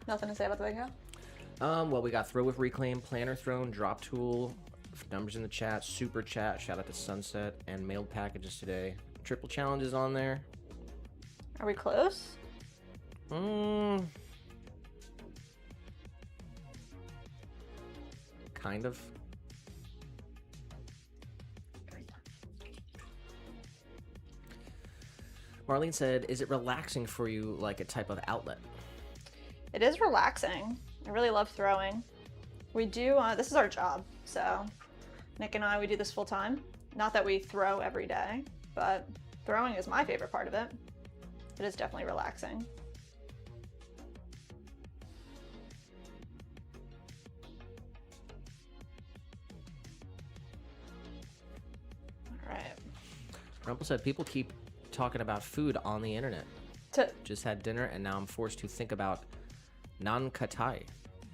Nothing to say about the bingo? Well, we got Throw with Reclaim, Planner Throne, Drop Tool, numbers in the chat, Super Chat, shout out to Sunset, and mailed packages today. Triple challenges on there. Are we close? Kind of. Marlene said, is it relaxing for you like a type of outlet? It is relaxing. I really love throwing. We do, this is our job, so Nick and I, we do this full time. Not that we throw every day, but throwing is my favorite part of it. It is definitely relaxing. All right. Rumple said, people keep talking about food on the internet. Just had dinner and now I'm forced to think about naan khatai,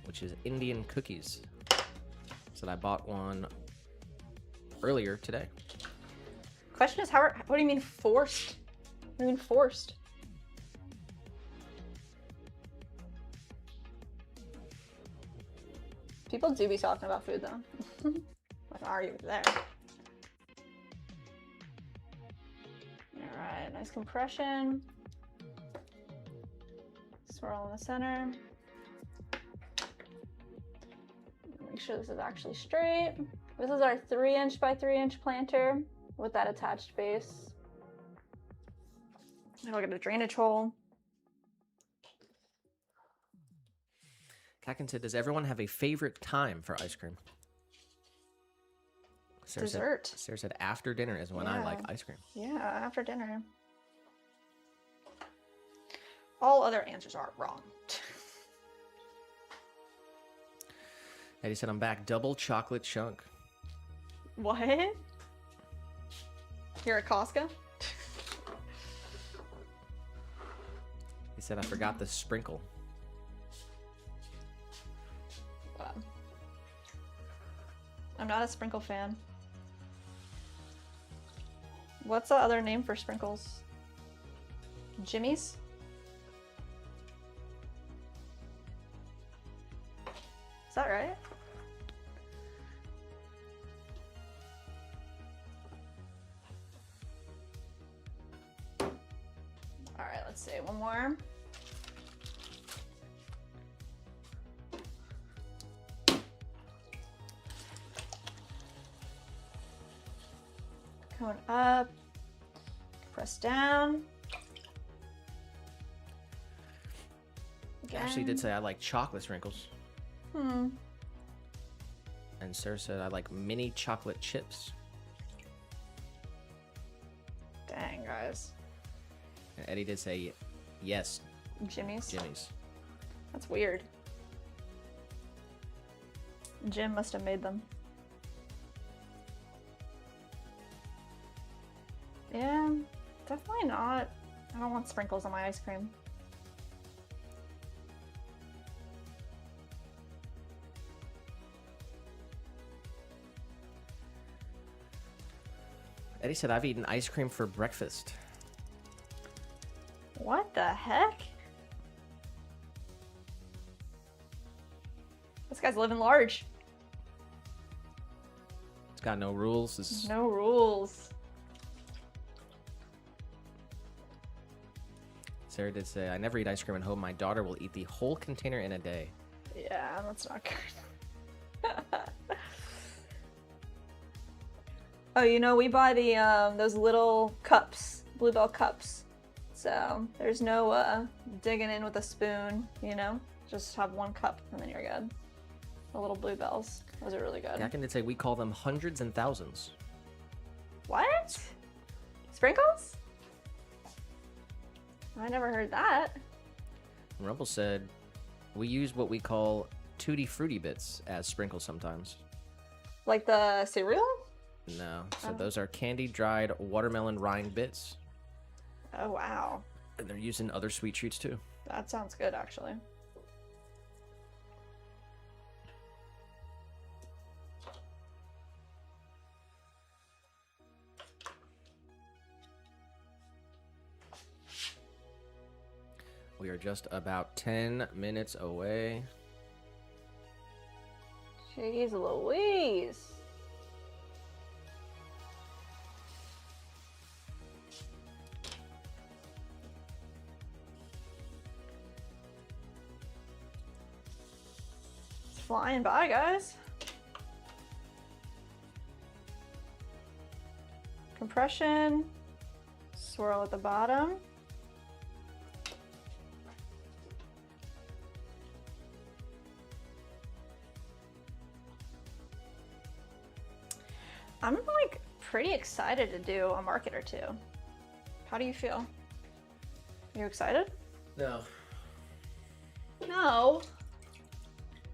which is Indian cookies. So I bought one earlier today. Question is, what do you mean forced? What do you mean forced? People do be talking about food though. Like, are you there? All right, nice compression. Swirl in the center. There we Make sure this is actually straight. This is our 3" by 3" planter with that attached base. I'll get a drainage hole. Kakin said, does everyone have a favorite time for ice cream? Dessert. Sarah said, after dinner is when I like ice cream. Yeah, after dinner. All other answers are wrong. Eddie said, I'm back. Double chocolate chunk. What? You're at Costco? He said, I forgot the sprinkle. Wow. I'm not a sprinkle fan. What's the other name for sprinkles? Jimmy's? Is that right? Alright, let's see. One more. Going up. Press down. Again. Ashley did say, I like chocolate sprinkles. Hmm. And Sarah said, I like mini chocolate chips. Dang, guys. And Eddie did say, yes, Jimmy's? Jimmy's. That's weird. Jim must have made them. Yeah, definitely not. I don't want sprinkles on my ice cream. Eddie said, I've eaten ice cream for breakfast. What the heck? This guy's living large. It's got no rules. It's... No rules. Sarah did say, I never eat ice cream at home. My daughter will eat the whole container in a day. Yeah, that's not good. Oh, you know, we buy the those little cups, Bluebell cups. So there's no digging in with a spoon, you know? Just have one cup and then you're good. The little Bluebells. Those are really good. Gakin did say, we call them hundreds and thousands. What? Sprinkles? I never heard that. And Rumble said, we use what we call Tutti Frutti bits as sprinkles sometimes. Like the cereal? No. So those are candy dried watermelon rind bits. Oh, wow. And they're used in other sweet treats too. That sounds good, actually. We are just about 10 minutes away. Jeez Louise. It's flying by, guys. Compression. Swirl at the bottom. I'm like pretty excited to do a market or two. How do you feel? Are you excited? No. No.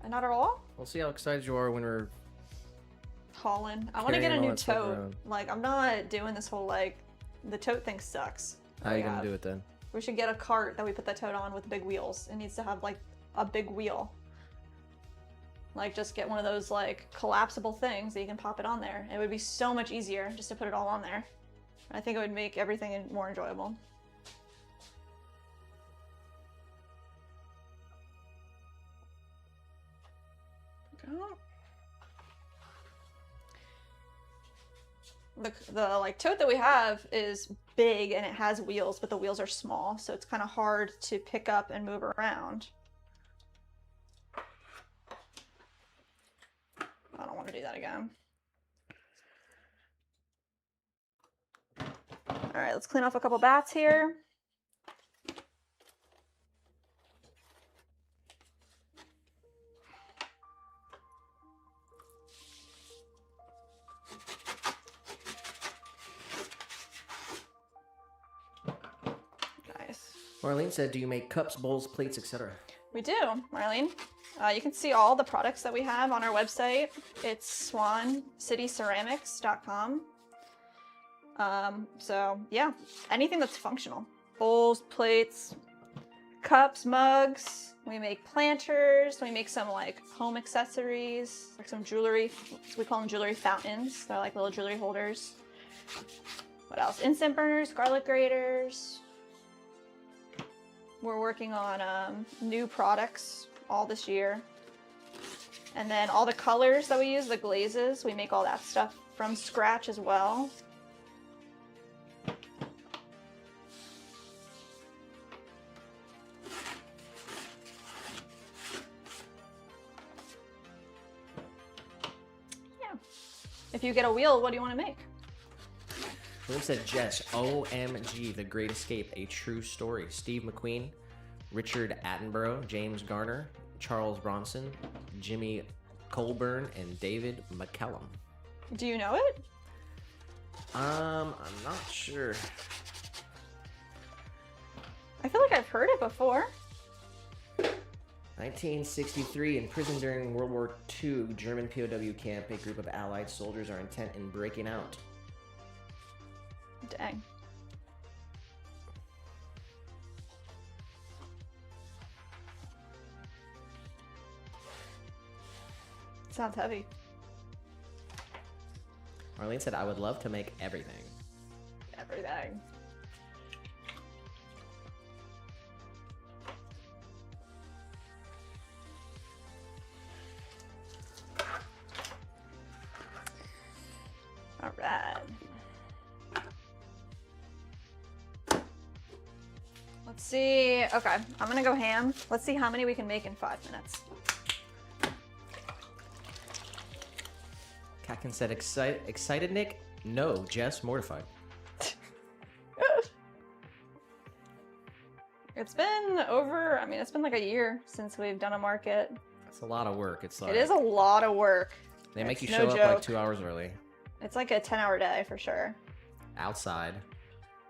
Not at all? We'll see how excited you are when we're Hauling. I want to get a carrying all new that stuff tote. around. Like, I'm not doing this whole, like, the tote thing sucks. How are you gonna do it then? We should get a cart that we put the tote on with big wheels. It needs to have, like, a big wheel. Like, just get one of those, like, collapsible things that you can pop it on there. It would be so much easier just to put it all on there. I think it would make everything more enjoyable. The like tote that we have is big and it has wheels, but the wheels are small, so it's kind of hard to pick up and move around. never do that again. All right, let's clean off a couple bats here. Nice. Marlene said, do you make cups, bowls, plates, etc.? We do, Marlene. You can see all the products that we have on our website. It's swancityceramics.com. So yeah, anything that's functional. Bowls, plates, cups, mugs. We make planters. We make some like home accessories, like some jewelry. We call them jewelry fountains. They're like little jewelry holders. What else? Instant burners, garlic graters. We're working on new products all this year. And then all the colors that we use, the glazes, we make all that stuff from scratch as well. Yeah. If you get a wheel, what do you want to make? Marlene said, Jess, OMG, The Great Escape, a true story. Steve McQueen, Richard Attenborough, James Garner, Charles Bronson, Jimmy Colburn, and David McCallum. Do you know it? I'm not sure. I feel like I've heard it before. 1963, in prison during World War II, German POW camp, a group of Allied soldiers are intent in breaking out. Dang. Sounds heavy. Marlene said, I would love to make everything. Everything. All right. Let's see. Okay, I'm gonna go ham. Let's see how many we can make in 5 minutes. Kakin said, excited, Nick? No, Jess, mortified. It's been over, I mean, it's been like a year since we've done a market. It's a lot of work. It's like, It is a lot of work. they make you It's show no up like joke. 2 hours early, It's like a 10-hour day for sure. outside,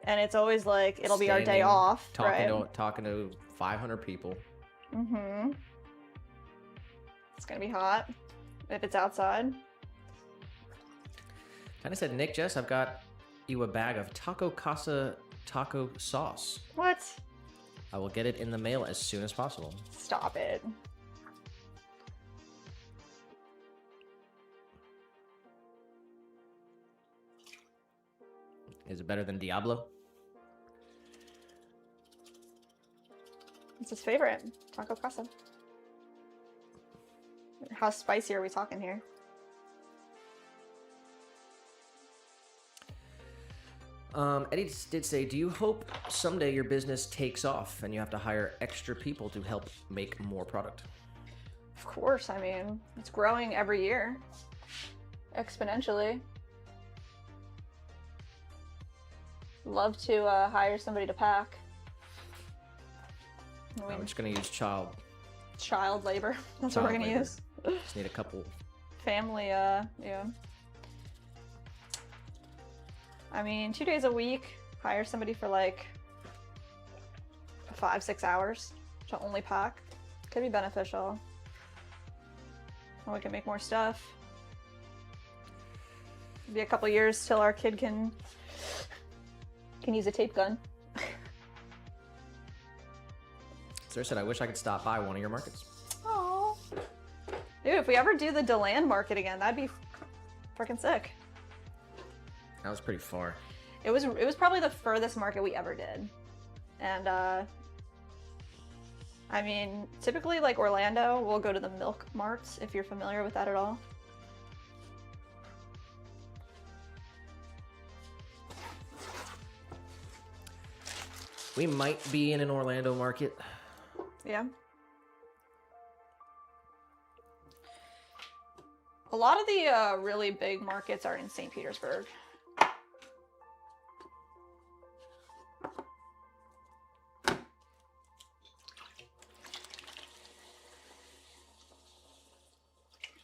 And it's always like, it'll be our day standing, off, talking right? talking to 500 people. Mm-hmm. It's gonna be hot if it's outside. Kind of said, Nick, Jess, I've got you a bag of Taco Casa taco sauce. What? I will get it in the mail as soon as possible. Stop it. Is it better than Diablo? It's his favorite, Taco Casa. How spicy are we talking here? Eddie did say, do you hope someday your business takes off and you have to hire extra people to help make more product? Of course, I mean, it's growing every year. Exponentially. Love to hire somebody to pack. I mean, We're just going to use child child labor. That's what we're gonna labor. use. Just need a couple. Family, yeah. I mean, 2 days a week, hire somebody for like 5-6 hours to only pack. Could be beneficial. And we can make more stuff. It'll be a couple years till our kid can use a tape gun. Sarah said, I wish I could stop by one of your markets. Oh, dude! If we ever do the DeLand market again, that'd be freaking sick. That was pretty far. It was probably the furthest market we ever did, and I mean, typically like Orlando, we'll go to the Milk Marts if you're familiar with that at all. We might be in an Orlando market. Yeah. A lot of the really big markets are in St. Petersburg.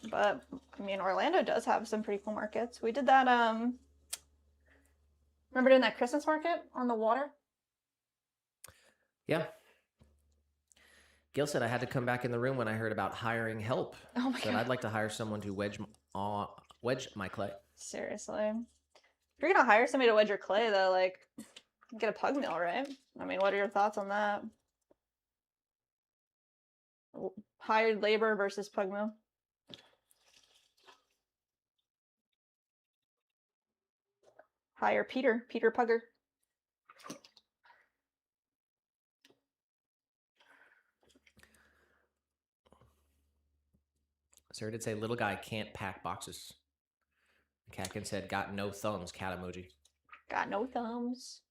But I mean, Orlando does have some pretty cool markets. We did that. Remember doing that Christmas market on the water? Yeah. Gil said I had to come back in the room when I heard about hiring help. Oh my Said god! I'd like to hire someone to wedge my clay. Seriously, if you're gonna hire somebody to wedge your clay, though, like, get a pug mill, right? I mean, what are your thoughts on that? Hired labor versus pug mill. Hire Peter Pugger. Sarah did say little guy can't pack boxes. Katkin said got no thumbs, cat emoji. Got no thumbs.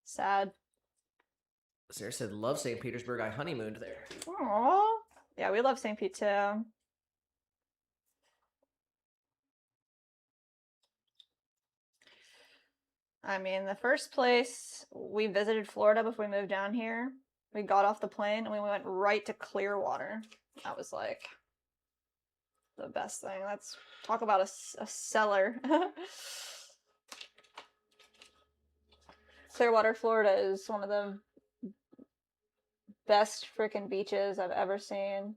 Sad. Sarah said love St. Petersburg. I honeymooned there. Aww. Yeah, we love St. Pete too. I mean, the first place we visited Florida before we moved down here, we got off the plane and we went right to Clearwater. That was like the best thing. Let's talk about a cellar. Clearwater, Florida is one of the best freaking beaches I've ever seen.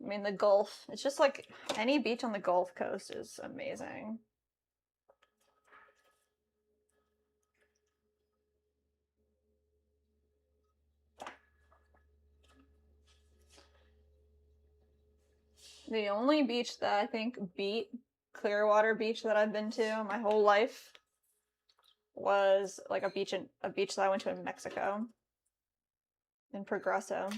I mean, the Gulf. It's just like any beach on the Gulf Coast is amazing. The only beach that I think beat Clearwater Beach that I've been to my whole life was like a beach that I went to in Mexico, in Progreso.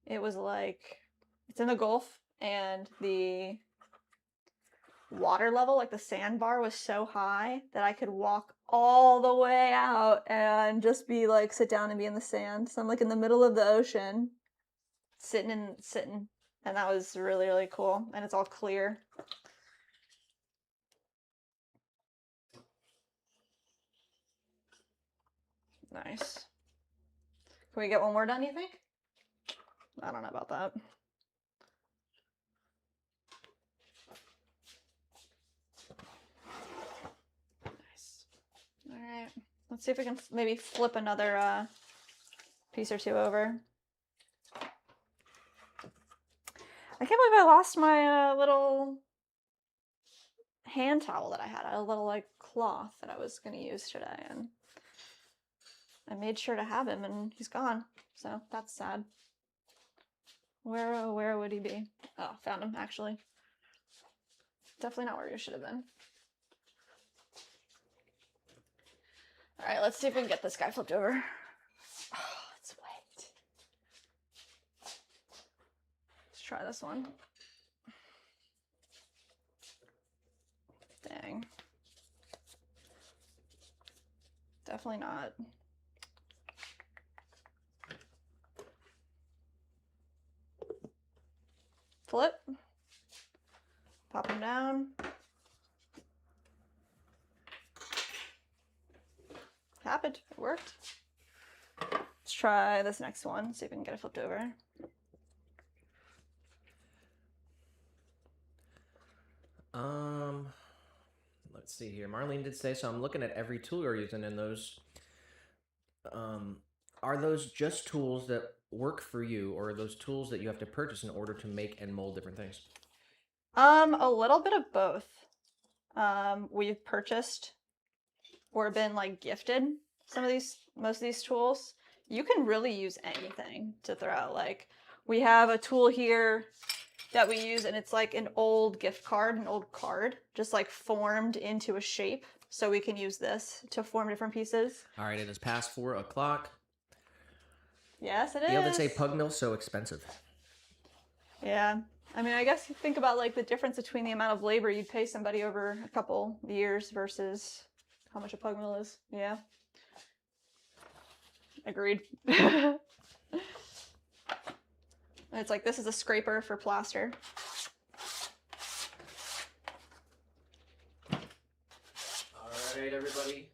It was like, it's in the Gulf, and the water level, like the sandbar, was so high that I could walk all the way out and just be like, sit down and be in the sand. So I'm like in the middle of the ocean, sitting, and that was really, really cool. And it's all clear. Nice. Can we get one more done, you think? I don't know about that. Nice. All right. Let's see if we can maybe flip another piece or two over. I can't believe I lost my little hand towel that I had. I had a little like cloth that I was going to use today, and I made sure to have him, and he's gone. So that's sad. Where would he be? Oh, found him, actually. Definitely not where he should have been. All right, let's see if we can get this guy flipped over. Oh, it's wet. Let's try this one. Dang. Definitely not. Flip. Pop him down. Happened. It worked. Let's try this next one. See if we can get it flipped over. Let's see here. Marlene did say, so I'm looking at every tool you're using, and those, are those just tools that work for you, or are those tools that you have to purchase in order to make and mold different things? A little bit of both. We've purchased or been like gifted most of these tools. You can really use anything to throw. Like, we have a tool here that we use, and it's like an old gift card, an old card, just like formed into a shape. So we can use this to form different pieces. All right, it is past 4 o'clock. Yes, it is. Gail did say pug mill's so expensive. Yeah. I mean, I guess you think about like the difference between the amount of labor you'd pay somebody over a couple years versus how much a pug mill is. Yeah. Agreed. It's like, this is a scraper for plaster. Alright, everybody.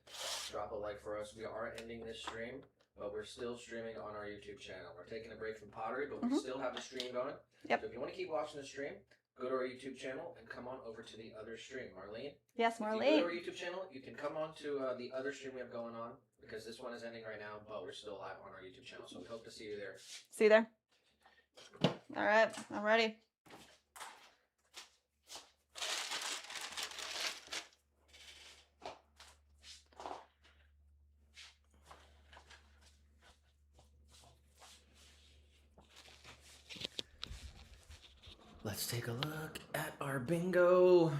Drop a like for us. We are ending this stream, but we're still streaming on our YouTube channel. We're taking a break from Pottery, but we still have the stream going. Yep. So if you want to keep watching the stream, go to our YouTube channel and come on over to the other stream. Marlene? Yes, If you Marlene. go to our YouTube channel, you can come on to the other stream we have going on, because this one is ending right now, but we're still live on our YouTube channel, so we hope to see you there. See you there. All right, I'm ready. Let's take a look at our bingo.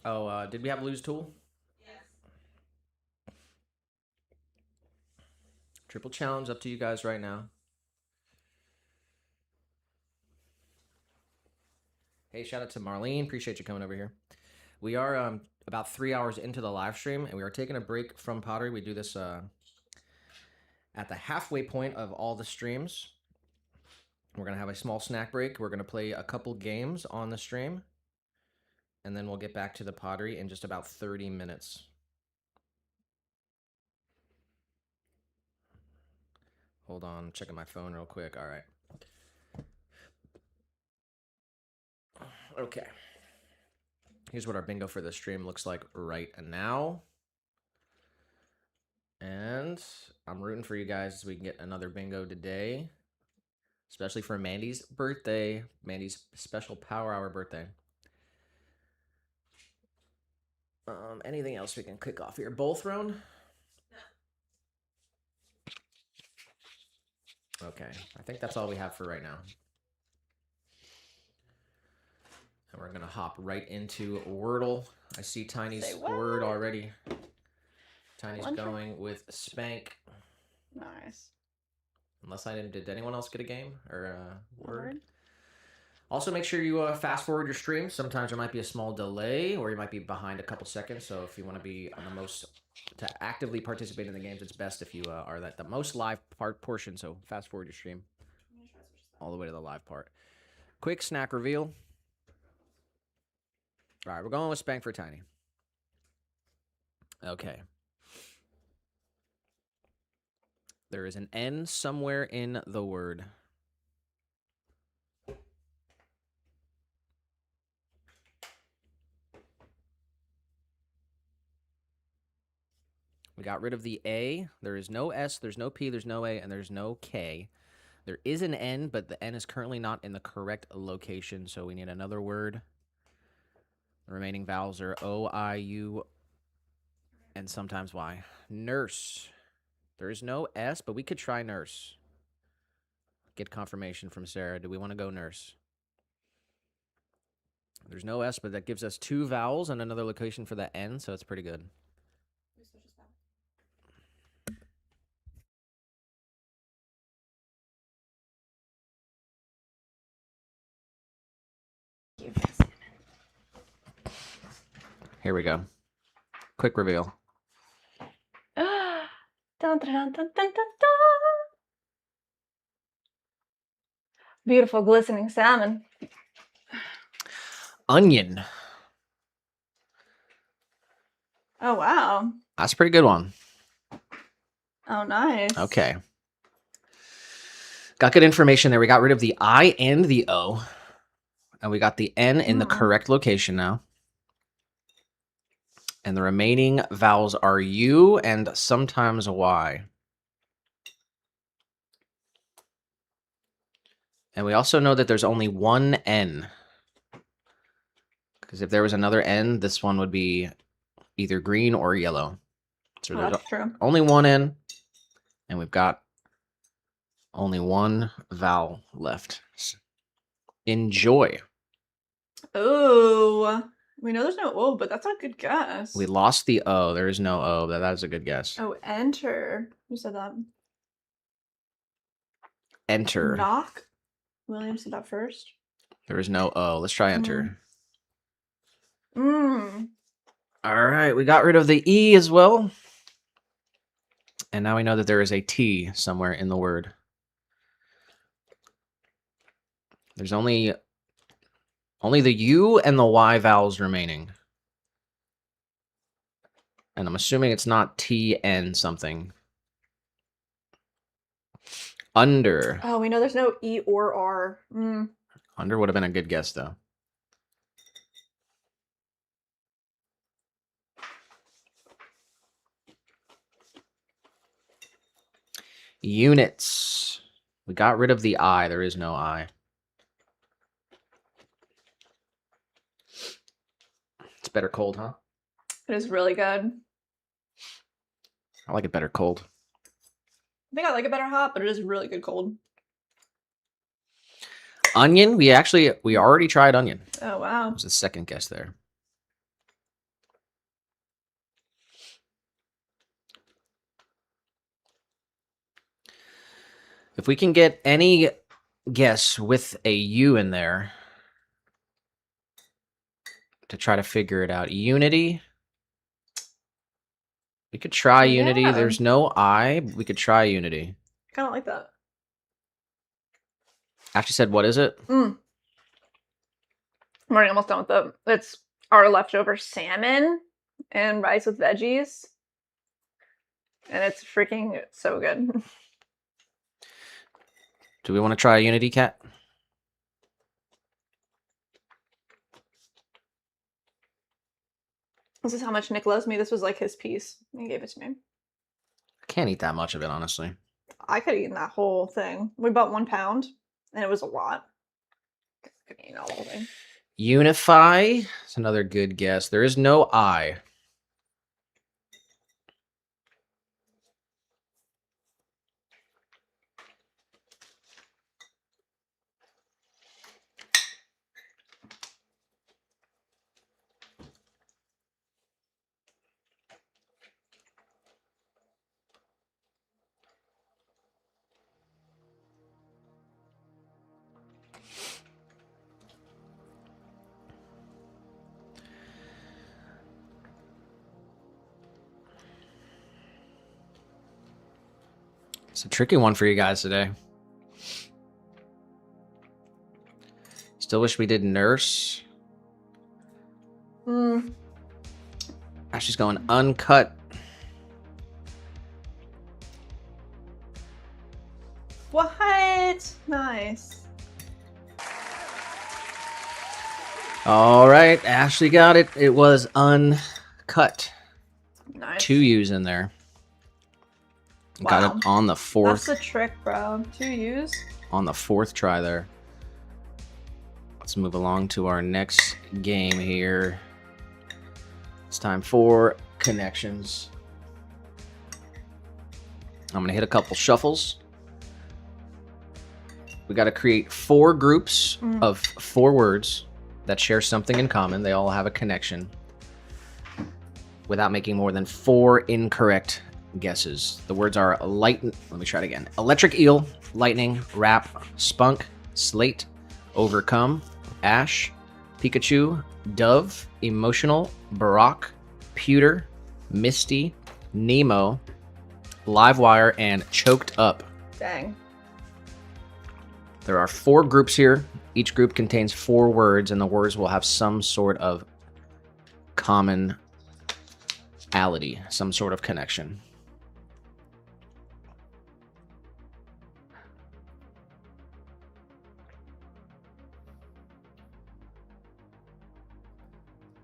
Oh, did we have lose tool? Yes. Triple challenge up to you guys right now. Hey, shout out to Marlene. Appreciate you coming over here. We are about 3 hours into the live stream, and we are taking a break from Pottery. We do this at the halfway point of all the streams. We're going to have a small snack break. We're going to play a couple games on the stream, and then we'll get back to the Pottery in just about 30 minutes. Hold on, I'm checking my phone real quick. All right. Okay. Here's what our bingo for the stream looks like right now. And I'm rooting for you guys so we can get another bingo today. Especially for Mandy's birthday. Mandy's special Power Hour birthday. Anything else we can kick off here? Bowl thrown? Okay. I think that's all we have for right now. And we're going to hop right into Wordle. I see Tiny's word already. Tiny's going with Spank. Nice. Unless I didn't. Did anyone else get a game or a word? Also, make sure you fast forward your stream. Sometimes there might be a small delay, or you might be behind a couple seconds. So if you want to be on the most to actively participate in the games, it's best if you are at the most live portion. So fast forward your stream all the way to the live part. Quick snack reveal. All right, we're going with Spank for Tiny. Okay. There is an N somewhere in the word. We got rid of the A. There is no S, there's no P, there's no A, and there's no K. There is an N, but the N is currently not in the correct location, so we need another word. The remaining vowels are O, I, U, and sometimes Y. Nurse. There is no S, but we could try nurse. Get confirmation from Sarah. Do we want to go nurse? There's no S, but that gives us 2 vowels and another location for the N, so it's pretty good. Here we go. Quick reveal. Dun, dun, dun, dun, dun, dun. Beautiful glistening salmon. Onion. Oh, wow. That's a pretty good one. Oh, nice. Okay. Got good information there. We got rid of the I and the O. And we got the N in the correct location now. And the remaining vowels are U and sometimes Y. And we also know that there's only one N. Because if there was another N, this one would be either green or yellow. So there's that's true. only one N. And we've got only one vowel left. Enjoy. Oh, we know there's no O, but that's a good guess. We lost the O. There is no O. That is a good guess. Oh, enter. Who said that? Enter. Knock. William said that first. There is no O. Let's try enter. Mm. All right. We got rid of the E as well. And now we know that there is a T somewhere in the word. There's only the U and the Y vowels remaining. And I'm assuming it's not TN something. Under. Oh, we know there's no E or R. Under would have been a good guess, though. Units. We got rid of the I. There is no I. It's better cold, huh? It is really good. I like it better cold. I think I like it better hot, but it is really good cold. Onion. We already tried onion. Oh, wow. That was the second guess there. If we can get any guess with a U in there to try to figure it out. Unity. We could try Unity. Yeah. There's no I. We could try Unity. I kind of like that. Ashley said, what is it? I'm already almost done with it. It's our leftover salmon and rice with veggies. And it's freaking so good. Do we want to try a Unity, Cat? This is how much Nick loves me. This was like his piece. He gave it to me. I can't eat that much of it, honestly. I could have eaten that whole thing. We bought 1 pound, and it was a lot. I could have eaten all the whole thing. Unify. It's another good guess. There is no I. It's a tricky one for you guys today. Still wish we did nurse. Ashley's going uncut. What? Nice. All right, Ashley got it. It was uncut. Nice. 2 U's in there. Wow. Got it on the 4th. That's the trick, bro. 2 U's. On the 4th try there. Let's move along to our next game here. It's time for connections. I'm going to hit a couple shuffles. We got to create 4 groups of 4 words that share something in common. They all have a connection without making more than 4 incorrect guesses. The words are let me try it again. Electric eel, lightning, wrap, spunk, slate, overcome, ash, Pikachu, dove, emotional, Barack, pewter, misty, Nemo, live wire, and choked up. Dang. There are 4 groups here. Each group contains 4 words, and the words will have some sort of commonality, some sort of connection.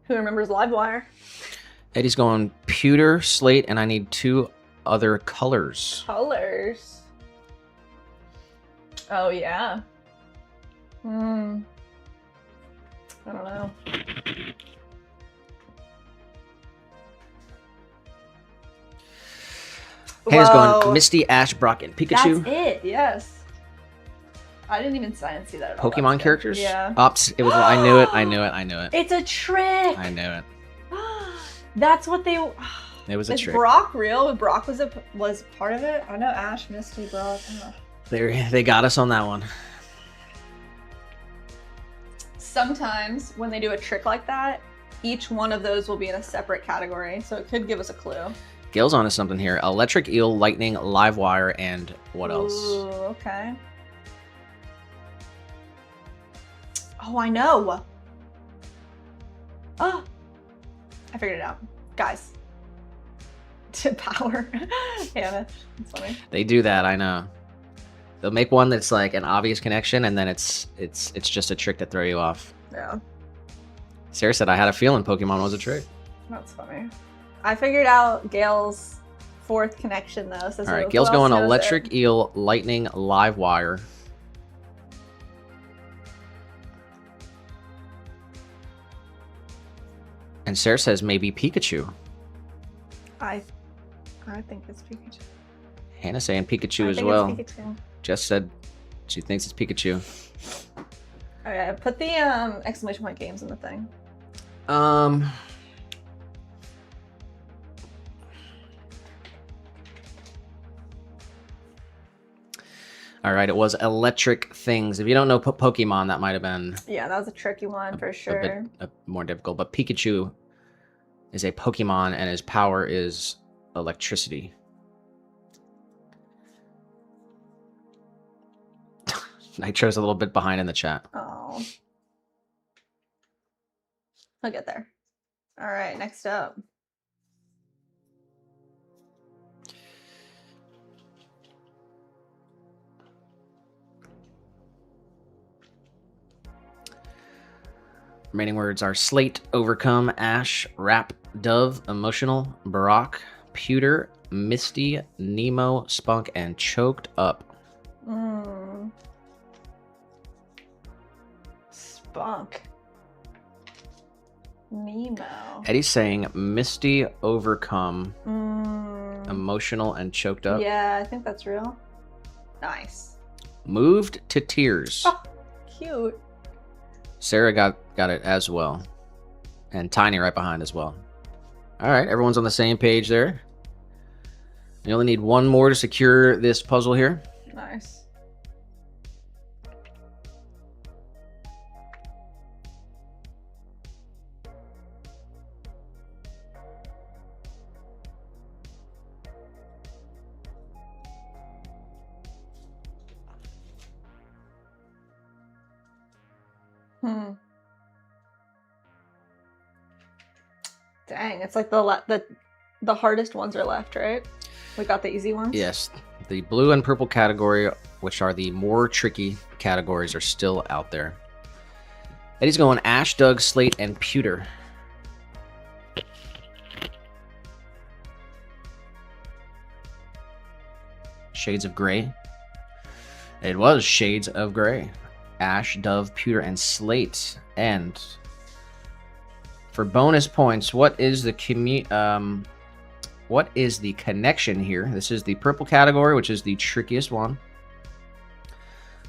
Who remembers Livewire? Eddie's going pewter, slate, and I need 2 other colors. Colors. Oh, yeah. I don't know. Hannah's Whoa. going Misty, Ash, Brock, and Pikachu. That's it, yes. I didn't even see that at all. Pokemon That's good. characters? Yeah. Ops. It was. I knew it. I knew it. I knew it. It's a trick. I knew it. That's what they. It was a Is trick. Brock real? Brock was part of it. I know Ash, Misty, Brock. They got us on that one. Sometimes when they do a trick like that, each one of those will be in a separate category, so it could give us a clue. Gail's onto something here. Electric eel, lightning, live wire, and what else? Ooh, okay. Oh, I know. Oh, I figured it out. Guys. Power. Yeah, that's funny. They do that, I know. They'll make one that's like an obvious connection, and then it's just a trick to throw you off. Yeah. Sarah said, I had a feeling Pokemon was a trick. That's funny. I figured out Gail's fourth connection, though. So All right, Gail's going electric eel, lightning, live wire. And Sarah says maybe Pikachu. I think it's Pikachu. Hannah saying Pikachu as It's well. Pikachu. Jess said she thinks it's Pikachu. Okay, put the exclamation point games in the thing. All right, it was electric things. If you don't know Pokemon, that might have been Yeah, that was a tricky one for sure. a bit more difficult. But Pikachu is a Pokemon, and his power is electricity. Nitro's a little bit behind in the chat. Oh. I'll get there. All right, next up. Remaining words are slate, overcome, ash, wrap, dove, emotional, Barack, pewter, misty, Nemo, spunk, and choked up. Spunk. Nemo. Eddie's saying misty, overcome, emotional, and choked up. Yeah, I think that's real. Nice. Moved to tears. Oh, cute. Sarah got it as well. And Tiny right behind as well. All right, everyone's on the same page there. You only need one more to secure this puzzle here. Nice. Dang, it's like the hardest ones are left, right? We got the easy ones? Yes, the blue and purple category, which are the more tricky categories, are still out there. Eddie's going ash, Doug, slate, and pewter. Shades of gray. It was shades of gray. Ash, dove, pewter, and slate. And for bonus points, what is the connection here? This is the purple category, which is the trickiest one.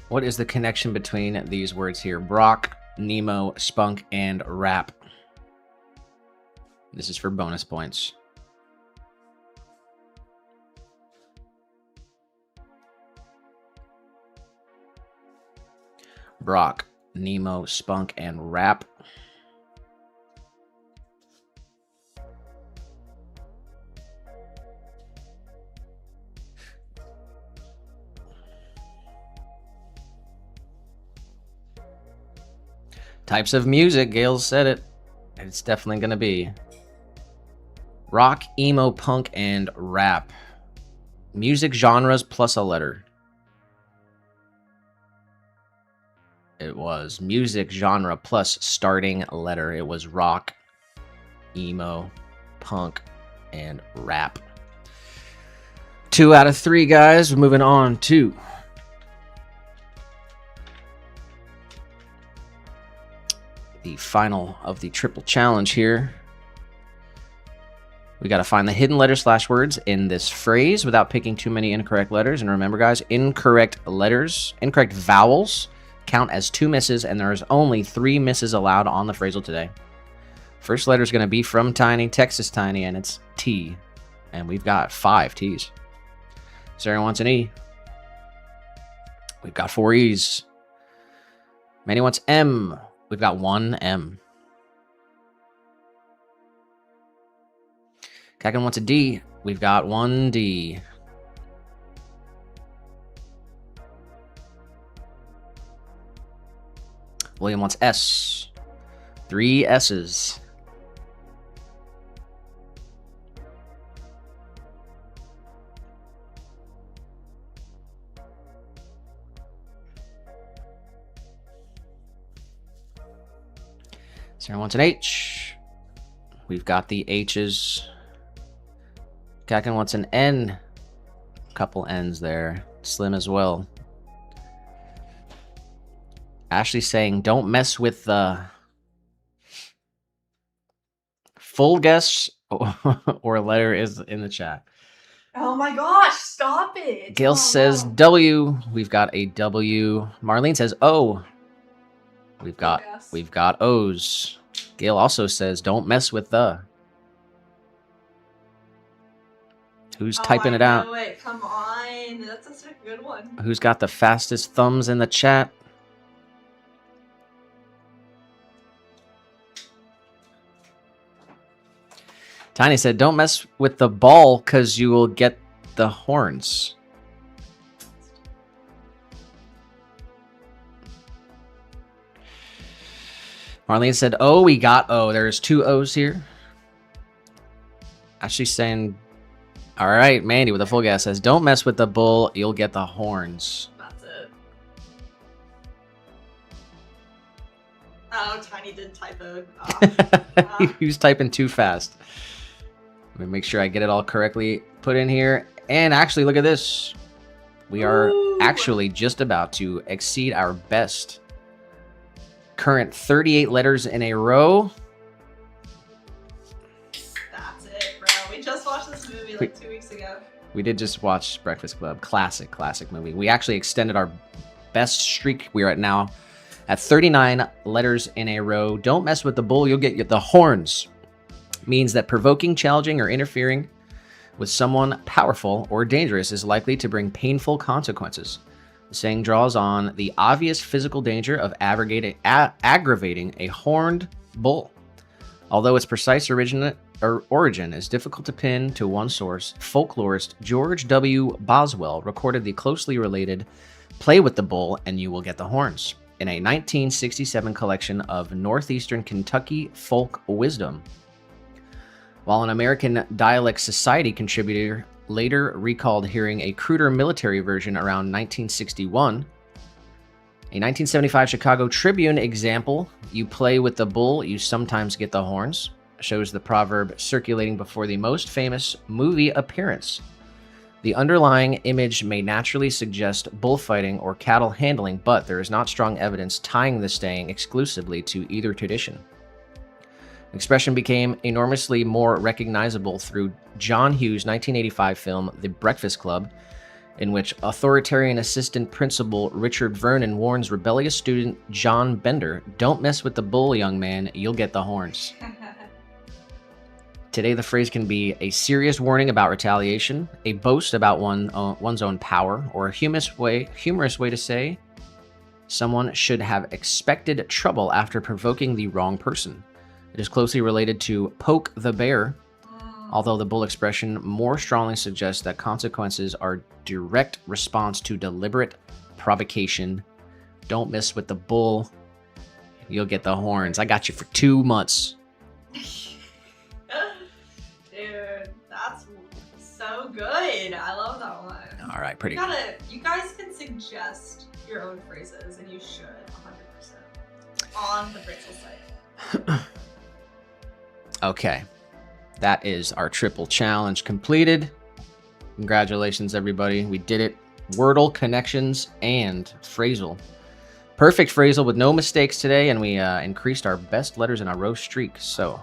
What is the connection between these words here? Brock, Nemo, spunk, and wrap. This is for bonus points. Brock, Nemo, spunk, and wrap. Types of music, Gail said it. It's definitely going to be rock, emo, punk, and rap. Music genres plus a letter. It was music genre plus starting letter. It was rock, emo, punk, and rap. 2 out of 3, guys. Moving on to the final of the triple challenge here. We got to find the hidden letters / words in this phrase without picking too many incorrect letters. And remember, guys, incorrect vowels count as 2 misses, and there's only 3 misses allowed on the phrasal today. First letter is going to be from Tiny, Texas Tiny, and it's T. And we've got 5 T's. Sarah wants an E. We've got 4 E's. Manny wants M. We've got 1 M. Kagan wants a D. we've got 1D. William wants S. 3 S's. Sarah wants an H. We've got the H's. Kakin wants an N. Couple N's there. Slim as well. Ashley's saying, don't mess with the full guess or letter is in the chat. Oh my gosh, stop it. Gail says W. We've got a W. Marlene says O. We've got O's. Gail also says, don't mess with the. Who's typing it out? Come on. That's such a good one. Who's got the fastest thumbs in the chat? Tiny said, don't mess with the ball because you will get the horns. Marlene said, oh, we got O. There's 2 O's here. Ashley's saying, all right, Mandy with a full guess says, don't mess with the bull, you'll get the horns. That's it. Oh, Tiny did typo. He was typing too fast. Let me make sure I get it all correctly put in here. And actually, look at this. We are actually just about to exceed our best current 38 letters in a row. That's it, bro. We just watched this movie like 2 weeks ago. We did just watch Breakfast Club. Classic movie. We actually extended our best streak. We are at now at 39 letters in a row. Don't mess with the bull, you'll get the horns. Means that provoking, challenging, or interfering with someone powerful or dangerous is likely to bring painful consequences. The saying draws on the obvious physical danger of aggravating a horned bull. Although its precise origin is difficult to pin to one source, folklorist George W. Boswell recorded the closely related "Play with the Bull and You Will Get the Horns" in a 1967 collection of Northeastern Kentucky folk wisdom. While an American Dialect Society contributor later recalled hearing a cruder military version around 1961, a 1975 Chicago Tribune example, "You play with the bull, you sometimes get the horns," shows the proverb circulating before the most famous movie appearance. The underlying image may naturally suggest bullfighting or cattle handling, but there is not strong evidence tying the saying exclusively to either tradition. The expression became enormously more recognizable through John Hughes' 1985 film The Breakfast Club, in which authoritarian assistant principal Richard Vernon warns rebellious student John Bender, "Don't mess with the bull, young man, you'll get the horns." Today, the phrase can be a serious warning about retaliation, a boast about one's own power, or a humorous way to say someone should have expected trouble after provoking the wrong person. It is closely related to "poke the bear," although the bull expression more strongly suggests that consequences are direct response to deliberate provocation. Don't mess with the bull, you'll get the horns. I got you for 2 months. Dude, that's so good. I love that one. All right, pretty good. You guys can suggest your own phrases, and you should 100% on the Bristol site. Okay, that is our triple challenge completed. Congratulations, everybody. We did it. Wordle, connections, and phrasal. Perfect phrasal with no mistakes today, and we increased our best letters in our row streak. So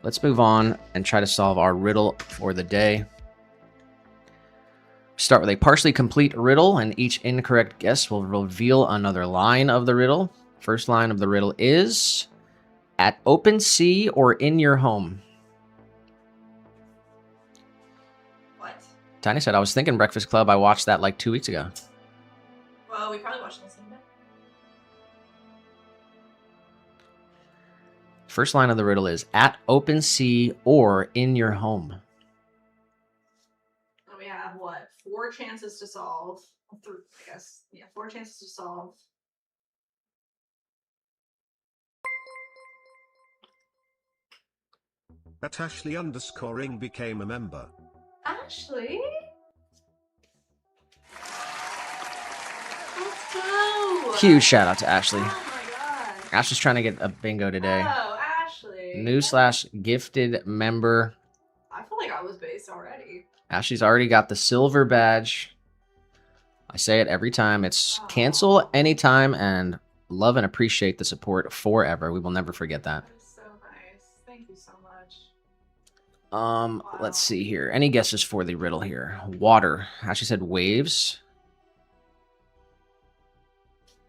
let's move on and try to solve our riddle for the day. Start with a partially complete riddle, and each incorrect guess will reveal another line of the riddle. First line of the riddle is: at open sea or in your home? What? Tiny said, I was thinking Breakfast Club. I watched that like 2 weeks ago. Well, we probably watched the same day. First line of the riddle is at open sea or in your home. have what? 4 chances to solve. 3, I guess. Yeah, 4 chances to solve. At Ashley_ing became a member. Ashley? Let's go! Huge shout out to Ashley. Oh my god. Ashley's trying to get a bingo today. Oh, Ashley. New/gifted member. I feel like I was based already. Ashley's already got the silver badge. I say it every time. It's cancel anytime, and love and appreciate the support forever. We will never forget that. That is so nice. Thank you so much. Let's see here. Any guesses for the riddle here? Water. Ashley said waves.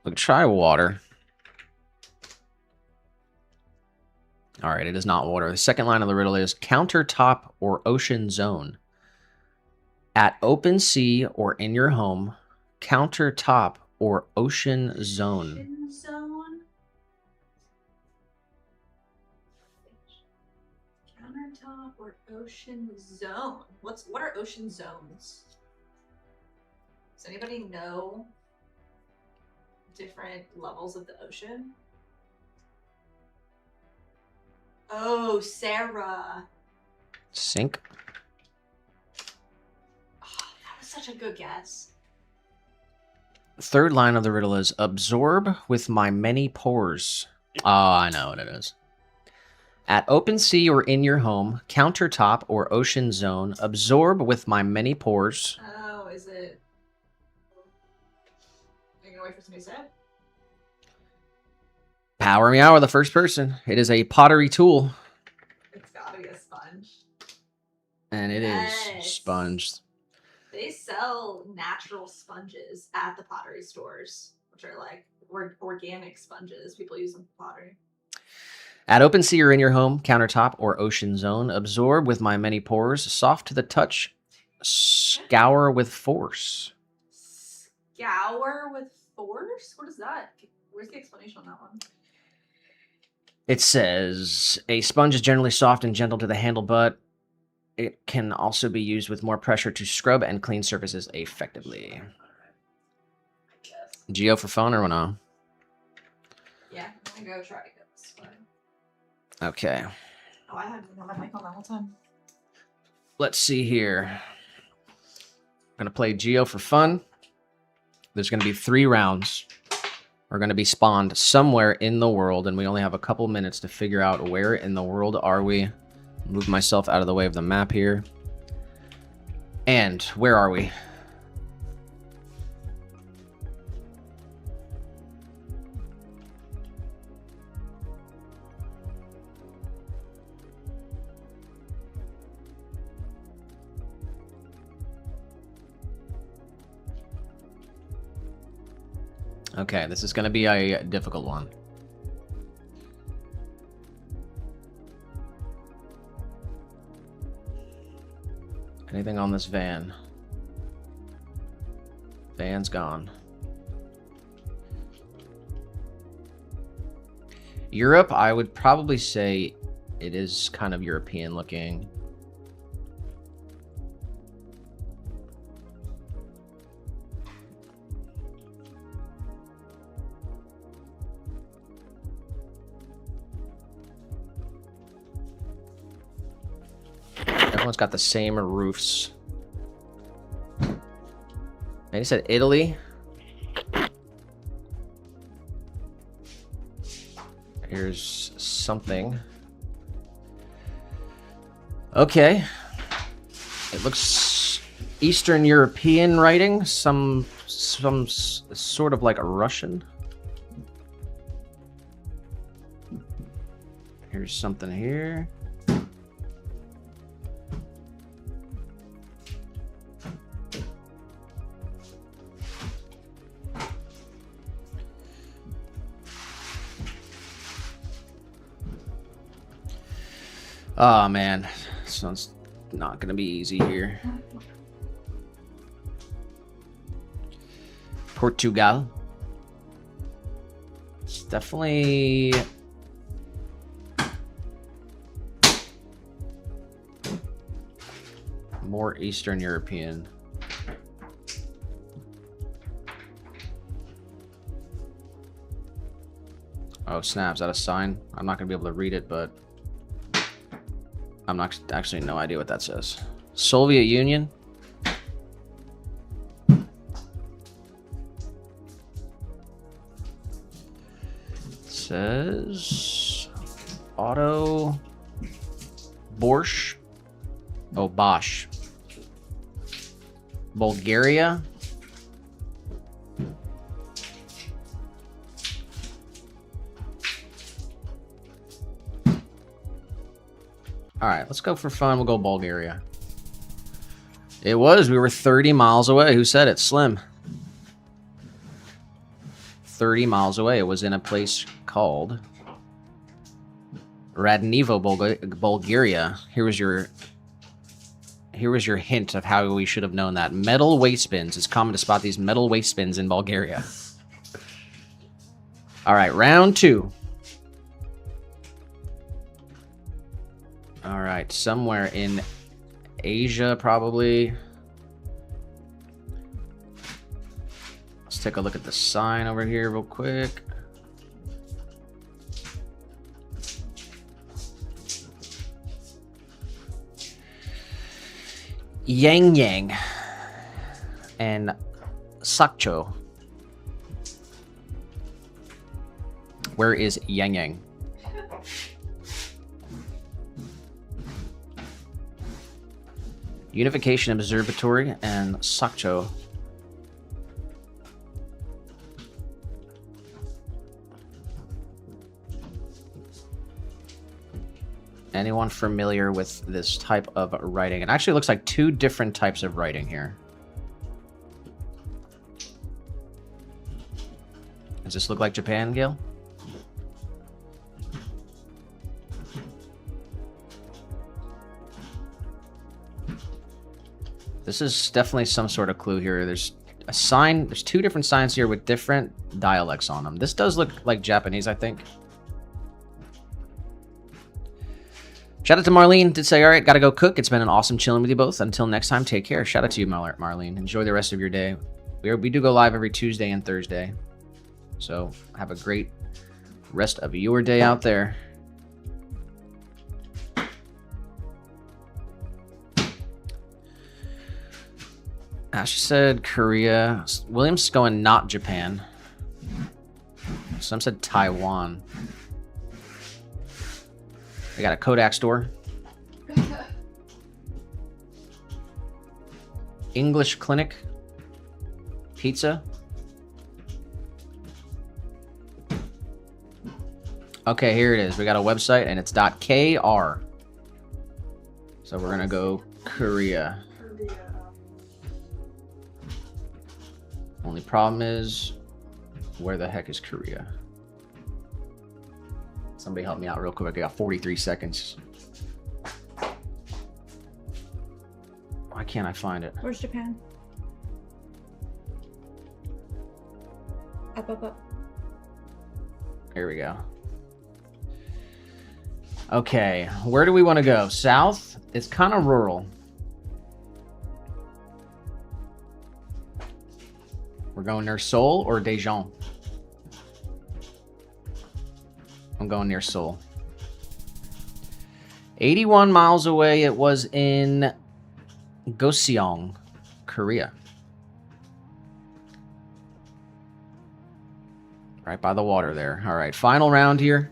Look, try water. All right, it is not water. The second line of the riddle is countertop or ocean zone. At open sea or in your home, countertop or ocean zone. Ocean zone? Countertop or ocean zone? What are ocean zones? Does anybody know different levels of the ocean? Oh, Sarah. Sink. Oh, that was such a good guess. Third line of the riddle is absorb with my many pores. Oh, I know what it is. At open sea or in your home, countertop or ocean zone, absorb with my many pores. Oh, is it? Are you gonna wait for somebody to say it? Power me hour, the first person. It is a pottery tool. It's gotta be a sponge. And it is Yes. sponge. They sell natural sponges at the pottery stores, which are like organic sponges. People use them for pottery. At open sea or in your home, countertop or ocean zone, absorb with my many pores, soft to the touch, scour with force. Scour with force? What is that? Where's the explanation on that one? It says, a sponge is generally soft and gentle to the handle, but it can also be used with more pressure to scrub and clean surfaces effectively. I guess. Geo for phone or no? Yeah, I'm gonna go try to get this one. Okay. Oh, I hadn't even had my mic on that whole time. Let's see here. I'm going to play Geo for fun. There's going to be 3 rounds. We're going to be spawned somewhere in the world, and we only have a couple minutes to figure out where in the world are we. Move myself out of the way of the map here. And where are we? Okay, this is going to be a difficult one. Anything on this van? Van's gone. Europe, I would probably say it is kind of European looking. Everyone's got the same roofs. And he said Italy. Here's something. Okay. It looks Eastern European writing. Some sort of like a Russian. Here's something here. Oh man, this one's not gonna be easy here. Portugal. It's definitely more Eastern European. Oh, snap. Is that a sign? I'm not going to be able to read it, but I'm not actually no idea what that says. Soviet Union. It says Auto Borscht. Oh, Bosch. Bulgaria. All right, let's go for fun. We'll go Bulgaria. It was. We were 30 miles away. Who said it? Slim. 30 miles away. It was in a place called Radnivo, Bulgaria. Here was your hint of how we should have known that. Metal waste bins. It's common to spot these metal waste bins in Bulgaria. All right, round 2. All right, somewhere in Asia, probably. Let's take a look at the sign over here real quick. Yang Yang and Sakcho. Where is Yang Yang? Unification Observatory and Sakcho. Anyone familiar with this type of writing? It actually looks like 2 different types of writing here. Does this look like Japan, Gil? This is definitely some sort of clue here. There's a sign. There's 2 different signs here with different dialects on them. This does look like Japanese, I think. Shout out to Marlene. Did say, all right, gotta go cook. It's been an awesome chilling with you both. Until next time, take care. Shout out to you, Marlene. Enjoy the rest of your day. We do go live every Tuesday and Thursday. So have a great rest of your day out there. Ash said Korea. William's going not Japan. Some said Taiwan. We got a Kodak store. English clinic. Pizza. Okay, here it is. We got a website and it's .kr. So we're gonna go Korea. Only problem is, where the heck is Korea? Somebody help me out real quick. I got 43 seconds. Why can't I find it? Where's Japan? Up. Here we go. Okay, where do we want to go? South? It's kind of rural. We're going near Seoul or Daejeon? I'm going near Seoul. 81 miles away, it was in Goseong, Korea. Right by the water there. All right, final round here.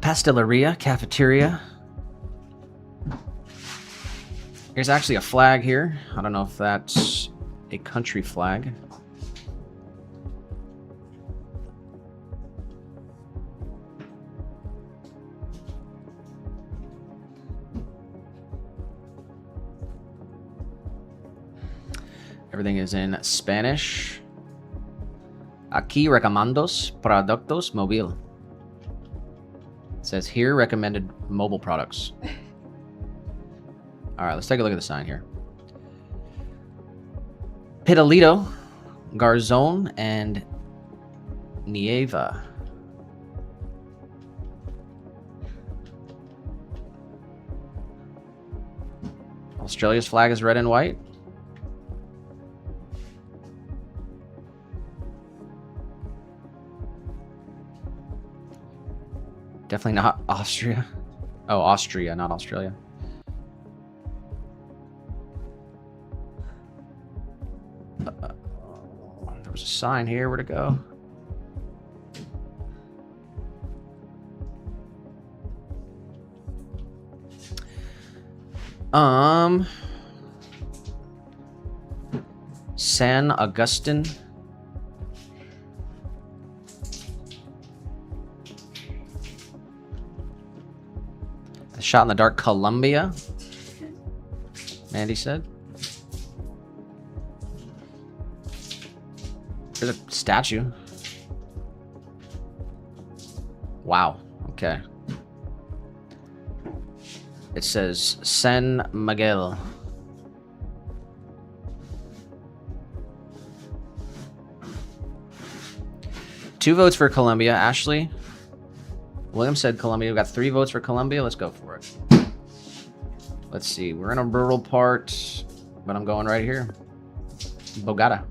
Pasteleria, cafeteria. There's actually a flag here. I don't know if that's a country flag. Everything is in Spanish. Aquí recomendados productos móvil. It says here recommended mobile products. All right, let's take a look at the sign here. Pitalito, Garzon, and Nieva. Australia's flag is red and white. Definitely not Austria. Oh, Austria, not Australia. There was a sign here. Where'd it go? San Augustine. A shot in the dark, Colombia. Mandy said. There's a statue. Wow. Okay. It says San Miguel. Two votes for Colombia. Ashley. William said Colombia. We've got 3 votes for Colombia. Let's go for it. Let's see. We're in a rural part, but I'm going right here. Bogota.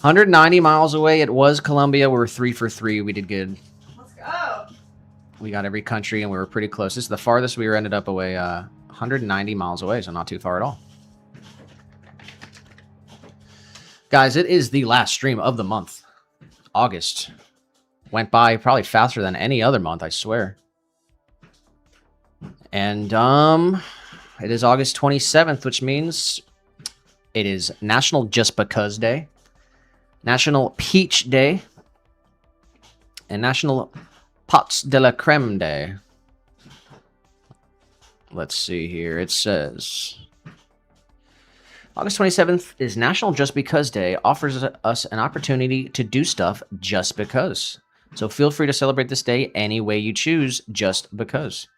190 miles away. It was Colombia. We were 3 for 3. We did good. Let's go. We got every country, and we were pretty close. This is the farthest we ended up away. 190 miles away, so not too far at all. Guys, it is the last stream of the month. August. Went by probably faster than any other month, I swear. And it is August 27th, which means it is National Just Because Day, National Peach Day, and National Pots de la Creme Day. Let's see here. It says August 27th is National Just Because Day, offers us an opportunity to do stuff just because. So feel free to celebrate this day any way you choose, just because.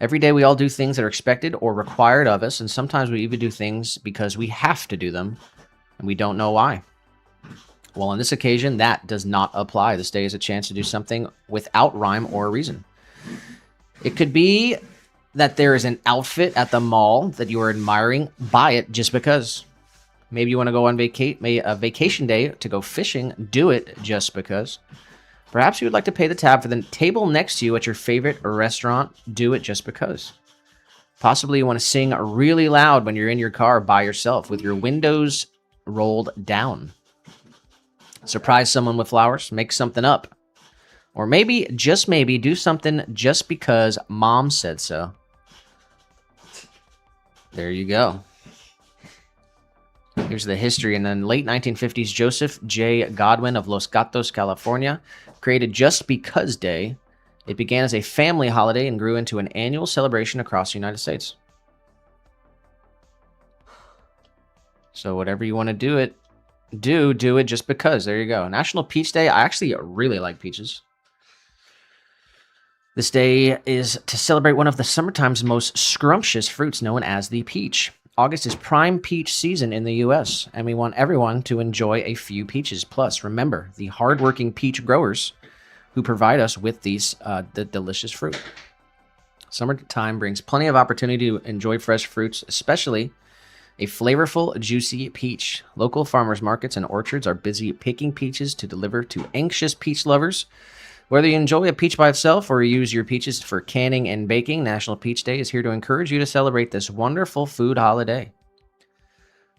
Every day we all do things that are expected or required of us, and sometimes we even do things because we have to do them, and we don't know why. Well, on this occasion, that does not apply. This day is a chance to do something without rhyme or reason. It could be that there is an outfit at the mall that you are admiring. Buy it just because. Maybe you want to go on a vacation day to go fishing. Do it just because. Perhaps you would like to pay the tab for the table next to you at your favorite restaurant. Do it just because. Possibly you want to sing really loud when you're in your car by yourself with your windows rolled down. Surprise someone with flowers. Make something up. Or maybe, just maybe, do something just because mom said so. There you go. Here's the history. In the late 1950s, Joseph J. Godwin of Los Gatos, California, created Just Because Day. It began as a family holiday and grew into an annual celebration across the United States. So whatever you want to do it just because. There you go. National Peach Day. I actually really like peaches. This day is to celebrate one of the summertime's most scrumptious fruits, known as the peach. August is prime peach season in the U.S., and we want everyone to enjoy a few peaches. Plus, remember the hardworking peach growers who provide us with the delicious fruit. Summertime brings plenty of opportunity to enjoy fresh fruits, especially a flavorful, juicy peach. Local farmers markets and orchards are busy picking peaches to deliver to anxious peach lovers. Whether you enjoy a peach by itself or you use your peaches for canning and baking, National Peach Day is here to encourage you to celebrate this wonderful food holiday.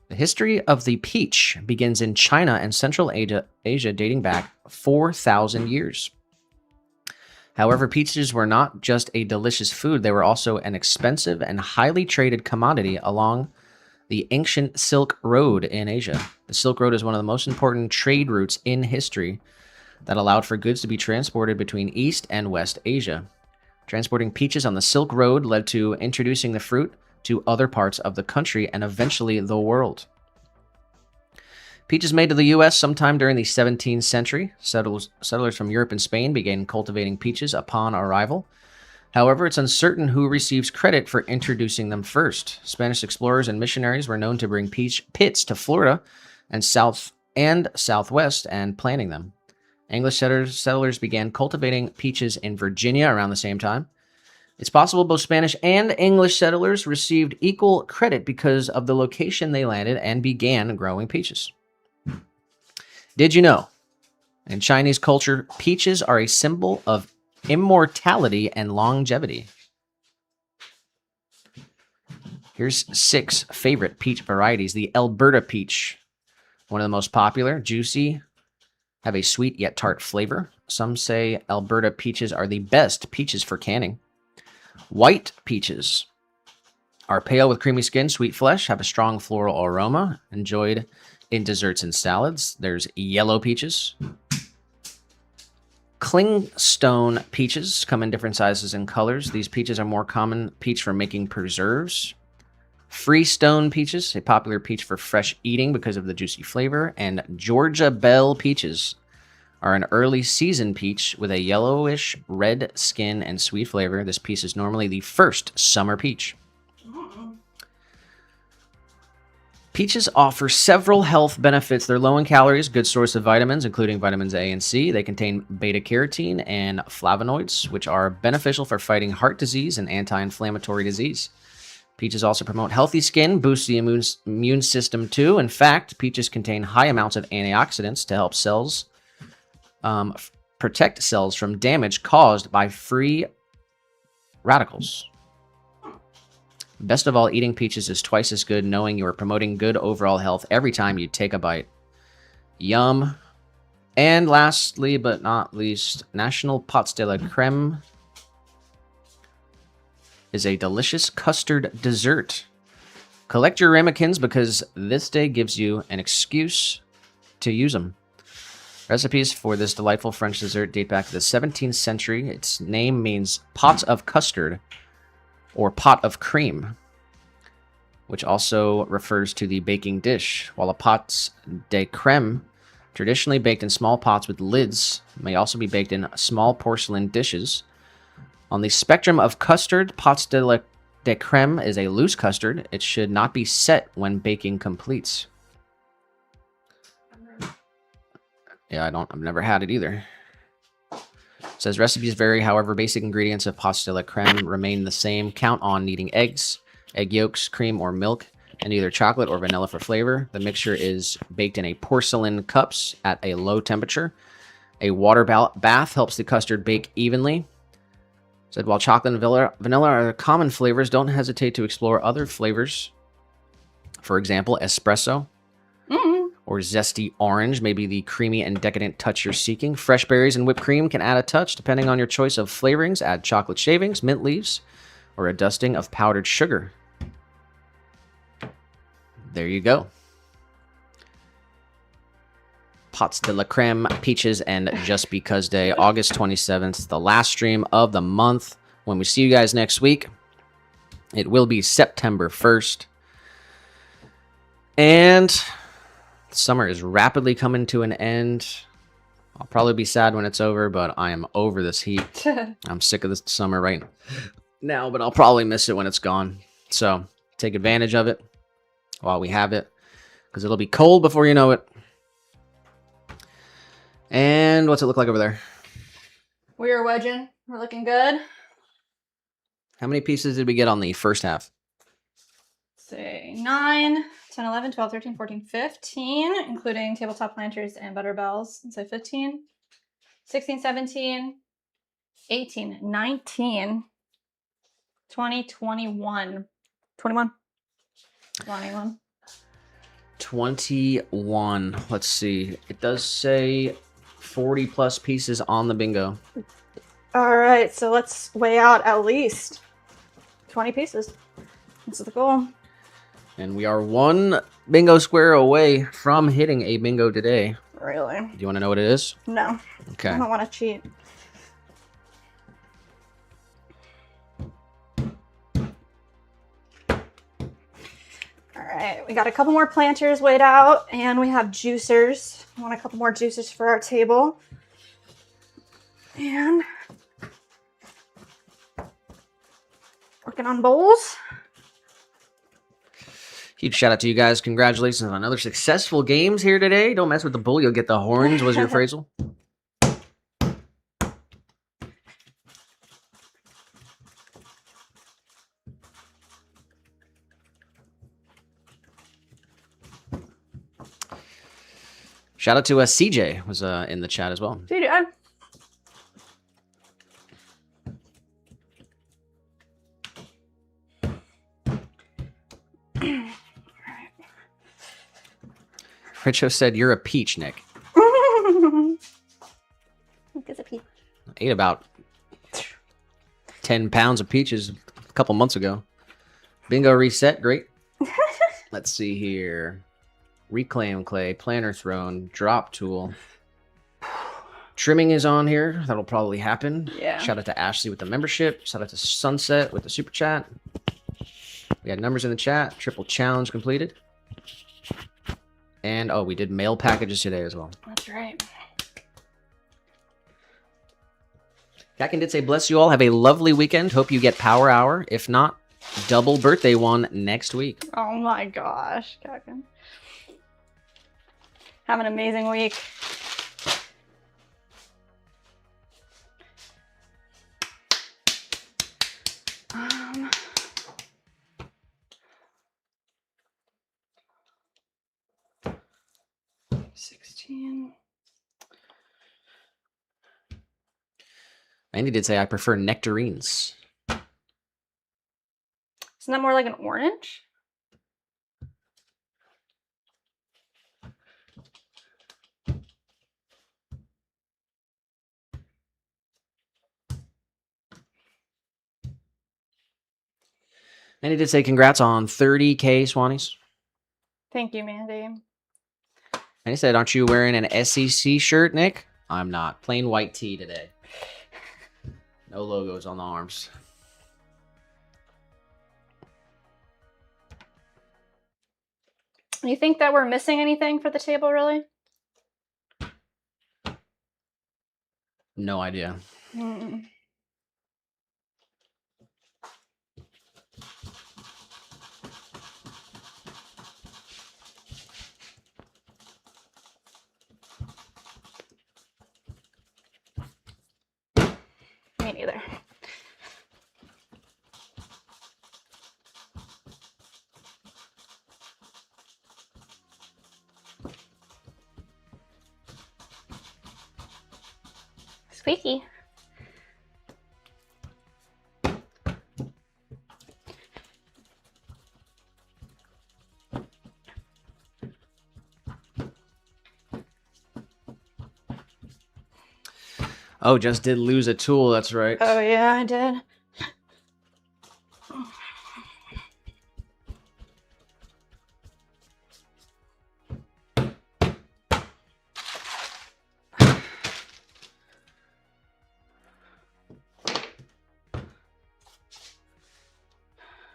The history of the peach begins in China and Central Asia dating back 4,000 years. However, peaches were not just a delicious food, they were also an expensive and highly traded commodity along the ancient Silk Road in Asia. The Silk Road is one of the most important trade routes in history that allowed for goods to be transported between East and West Asia. Transporting peaches on the Silk Road led to introducing the fruit to other parts of the country and eventually the world. Peaches made to the U.S. sometime during the 17th century. Settlers from Europe and Spain began cultivating peaches upon arrival. However, it's uncertain who receives credit for introducing them first. Spanish explorers and missionaries were known to bring peach pits to Florida and South and Southwest and planting them. English settlers began cultivating peaches in Virginia around the same time. It's possible both Spanish and English settlers received equal credit because of the location they landed and began growing peaches. Did you know? In Chinese culture, peaches are a symbol of immortality and longevity. Here's 6 favorite peach varieties. The Alberta peach, one of the most popular, juicy, have a sweet yet tart flavor. Some say Alberta peaches are the best peaches for canning. White peaches are pale with creamy skin, sweet flesh, have a strong floral aroma, enjoyed in desserts and salads. There's yellow peaches. Clingstone peaches come in different sizes and colors. These peaches are more common peach for making preserves. Freestone peaches, a popular peach for fresh eating because of the juicy flavor. And Georgia Belle peaches are an early season peach with a yellowish red skin and sweet flavor. This peach is normally the first summer peach. Peaches offer several health benefits. They're low in calories, good source of vitamins, including vitamins A and C. They contain beta-carotene and flavonoids, which are beneficial for fighting heart disease and anti-inflammatory disease. Peaches also promote healthy skin, boost the immune system too. In fact, peaches contain high amounts of antioxidants to help cells protect cells from damage caused by free radicals. Best of all, eating peaches is twice as good knowing you are promoting good overall health every time you take a bite. Yum. And lastly, but not least, National Pots de la Creme is a delicious custard dessert. Collect your ramekins because this day gives you an excuse to use them. Recipes for this delightful French dessert date back to the 17th century. Its name means pot of custard or pot of cream, which also refers to the baking dish, while a pots de creme, traditionally baked in small pots with lids, may also be baked in small porcelain dishes. On the spectrum of custard, pots de creme is a loose custard. It should not be set when baking completes. Yeah, I've never had it either. It says recipes vary, however, basic ingredients of pasta de la creme remain the same. Count on needing eggs, egg yolks, cream, or milk, and either chocolate or vanilla for flavor. The mixture is baked in a porcelain cups at a low temperature. A water bath helps the custard bake evenly. It said while chocolate and vanilla are common flavors, don't hesitate to explore other flavors. For example, espresso. Or zesty orange may be the creamy and decadent touch you're seeking. Fresh berries and whipped cream can add a touch depending on your choice of flavorings. Add chocolate shavings, mint leaves, or a dusting of powdered sugar. There you go. Pots de la Creme, Peaches, and Just Because Day, August 27th, the last stream of the month. When we see you guys next week, it will be September 1st. And summer is rapidly coming to an end. I'll probably be sad when it's over, but I am over this heat. I'm sick of this summer right now, but I'll probably miss it when it's gone. So take advantage of it while we have it, because it'll be cold before you know it. And what's it look like over there? We are wedging. We're looking good. How many pieces did we get on the first half? Say 9, 10, 11, 12, 13, 14, 15, including tabletop planters and butter bells. And so 15, 16, 17, 18, 19, 20, 21. 21. 21. Let's see. It does say 40 plus pieces on the bingo. All right, so let's weigh out at least 20 pieces. That's the goal. And we are one bingo square away from hitting a bingo today. Really? Do you want to know what it is? No. Okay. I don't want to cheat. All right, we got a couple more planters weighed out, and we have juicers. I want a couple more juicers for our table. And working on bowls. Huge shout out to you guys. Congratulations on another successful games here today. Don't mess with the bull, you'll get the horns, was your phrasal. Shout out to CJ was in the chat as well. CJ. Richo said, "You're a peach, Nick." It's a peach. I ate about 10 pounds of peaches a couple months ago. Bingo reset, great. Let's see here. Reclaim clay, planter throne, drop tool. Trimming is on here. That'll probably happen. Yeah. Shout out to Ashley with the membership. Shout out to Sunset with the super chat. We had numbers in the chat. Triple challenge completed. And, oh, we did mail packages today as well. That's right. Kakin did say, bless you all. Have a lovely weekend. Hope you get Power Hour. If not, double birthday one next week. Oh my gosh, Kakin. Have an amazing week. Um, 16. Andy did say, I prefer nectarines. Isn't that more like an orange? Andy did say, congrats on 30K Swannies. Thank you, Mandy. And he said, aren't you wearing an SEC shirt, Nick? I'm not. Plain white tee today. No logos on the arms. You think that we're missing anything for the table, really? No idea. Mm. Me neither. Squeaky. Oh, just did lose a tool. That's right. Oh yeah, I did.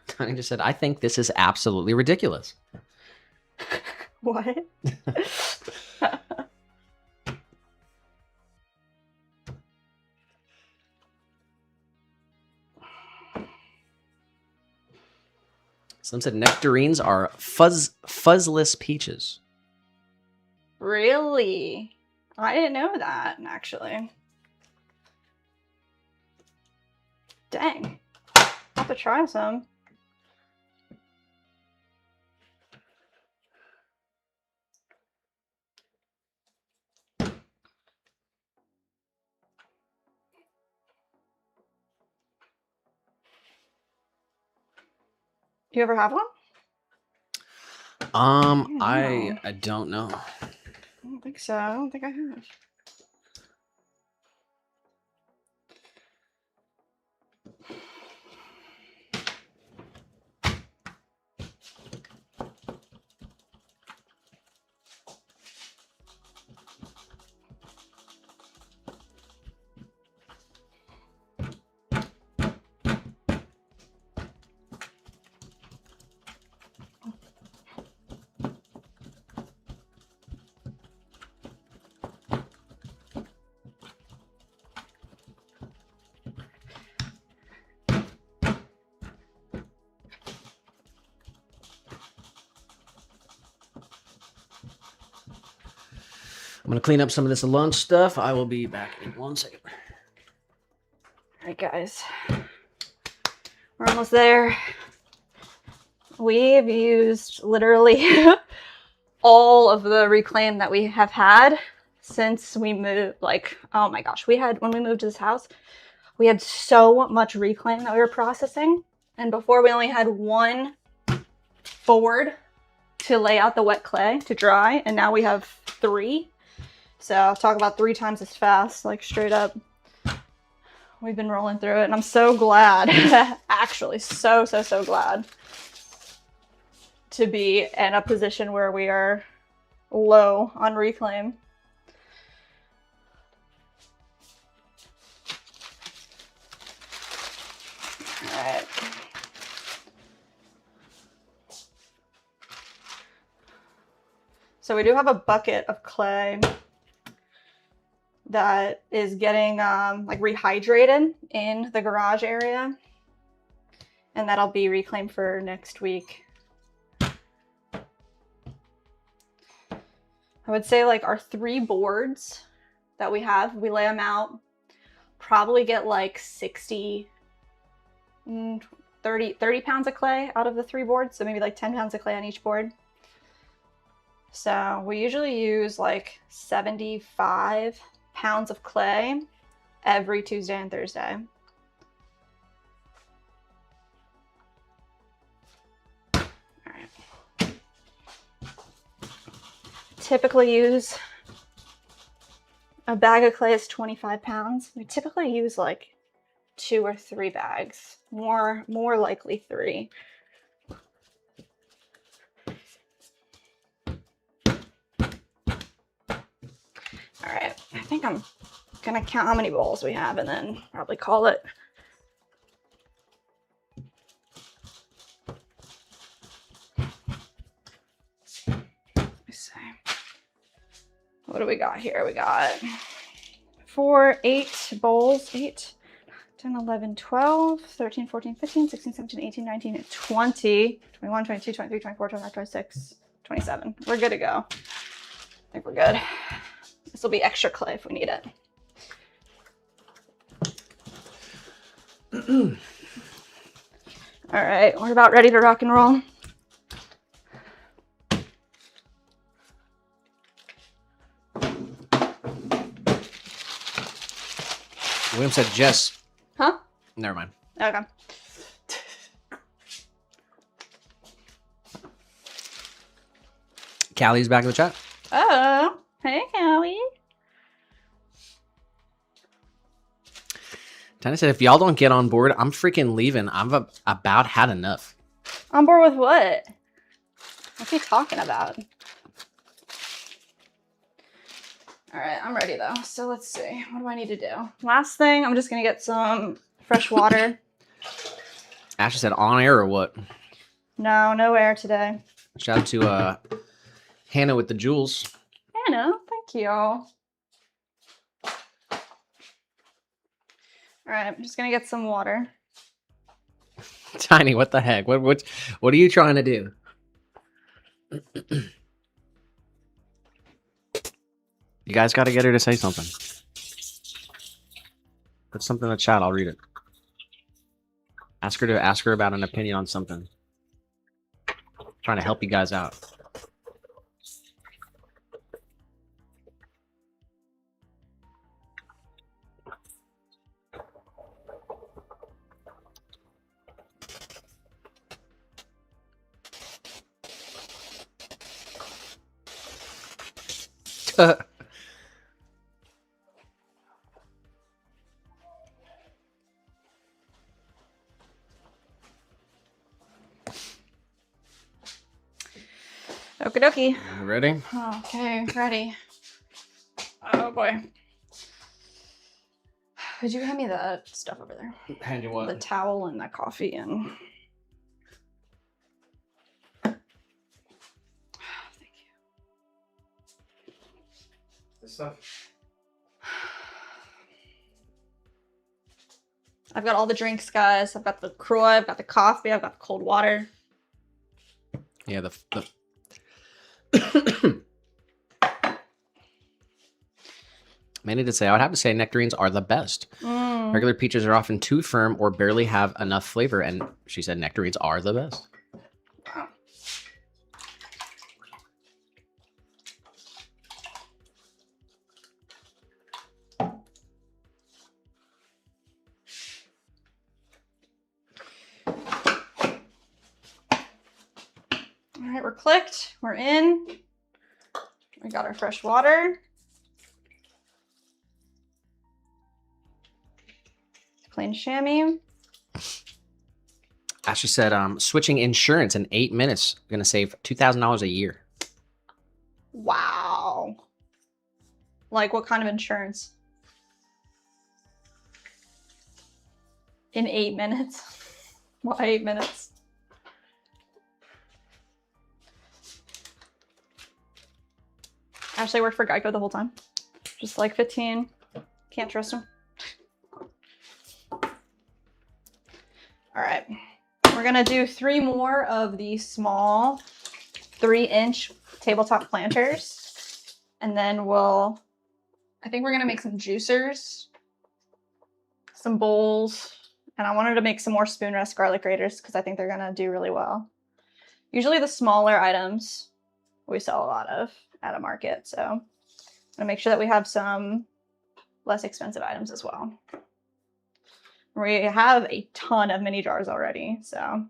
Tony just said, I think this is absolutely ridiculous. What? Some said nectarines are fuzzless peaches. Really? I didn't know that, actually. Dang. I'll have to try some. Do you ever have one? I don't know. I don't think so. I don't think I have. I'm gonna clean up some of this lunch stuff. I will be back in 1 second. All right, guys. We're almost there. We've used literally all of the reclaim that we have had since we moved. Like, oh my gosh, when we moved to this house, we had so much reclaim that we were processing. And before we only had one board to lay out the wet clay to dry. And now we have 3. So I'll talk about 3 times as fast, like straight up. We've been rolling through it and I'm so glad, actually so glad to be in a position where we are low on reclaim. All right. So we do have a bucket of clay that is getting like rehydrated in the garage area, and that'll be reclaimed for next week. I would say like our 3 boards that we have, we lay them out, probably get like 60, 30 pounds of clay out of the 3 boards. So maybe like 10 pounds of clay on each board. So we usually use like 75 pounds of clay every Tuesday and Thursday. All right. Typically use a bag of clay is 25 pounds. We typically use like 2 or 3 bags, more likely 3. All right, I think I'm gonna count how many bowls we have and then probably call it. Let me see. What do we got here? We got 8 bowls, 8, 10, 11, 12, 13, 14, 15, 16, 17, 18, 19, and 20, 21, 22, 23, 24, 25, 26, 27. We're good to go. I think we're good. This will be extra clay if we need it. All right, we're about ready to rock and roll. William said Jess. Huh? Never mind. Okay. Callie's back in the chat. Oh, hey, Callie. Tiny said, if y'all don't get on board, I'm freaking leaving. I've about had enough. On board with what? What's he talking about? All right, I'm ready though. So let's see. What do I need to do? Last thing, I'm just going to get some fresh water. Ashley said, on air or what? No air today. Shout out to Hannah with the jewels. Hannah, thank you. All right, I'm just going to get some water. Tiny, what the heck? What are you trying to do? You guys got to get her to say something. Put something in the chat. I'll read it. Ask her about an opinion on something. Trying to help you guys out. Okie dokie. You ready? Okay, ready. Oh boy. Could you hand me the stuff over there? Hand you what? The towel and the coffee and... Thank you. This stuff? I've got all the drinks, guys. I've got the Croix, I've got the coffee, I've got the cold water. Yeah, the Manny did say, I would have to say nectarines are the best. Regular peaches are often too firm or barely have enough flavor. And she said nectarines are the best. Wow. All right, we're clicked. We're in. We got our fresh water. Plain chamois. Ashley said, switching insurance in 8 minutes, going to save $2,000 a year. Wow. Like what kind of insurance? In 8 minutes? Why 8 minutes? Ashley worked for Geico the whole time. Just like 15. Can't trust him. All right. We're gonna do 3 more of these small 3-inch tabletop planters. And then I think we're gonna make some juicers, some bowls, and I wanted to make some more spoon rest garlic graters because I think they're gonna do really well. Usually the smaller items we sell a lot of at a market, so I'm gonna make sure that we have some less expensive items as well. We have a ton of mini jars already, so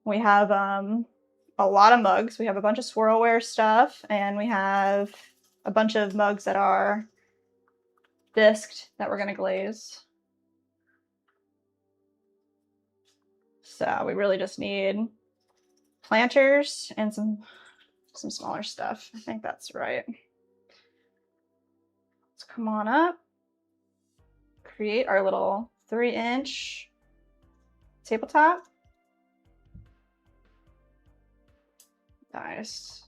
we have a lot of mugs. We have a bunch of swirlware stuff, and we have a bunch of mugs that are bisqued that we're gonna glaze. So we really just need planters and some smaller stuff. I think that's right. Let's come on up. Create our little 3-inch tabletop. Nice.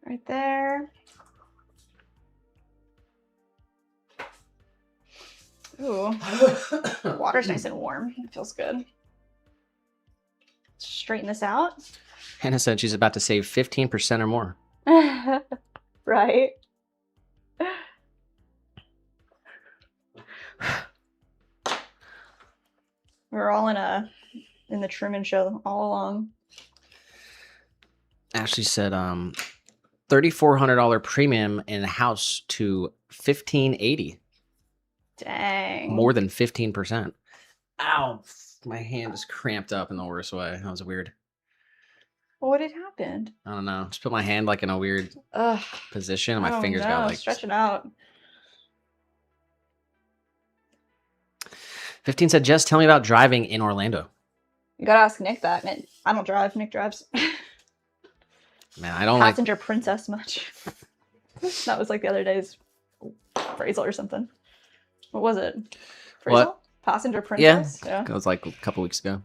Right there. Ooh. Water's nice and warm. It feels good. Straighten this out. Hannah said she's about to save 15% or more. Right. We're all in the Truman Show all along. Ashley said $3,400 premium in a house to $1,580. Dang. More than 15%. Ow. My hand is cramped up in the worst way. That was weird. What had happened? I don't know. Just put my hand like in a weird position and my fingers no. got like... Stretch it out. 15 said, Jess, tell me about driving in Orlando. You gotta ask Nick that. Man, I don't drive. Nick drives. Man, I don't Passenger princess much. That was like the other day's phrasal or something. What was it? Phrasal? What? Passenger princess? Yeah. It was like a couple weeks ago.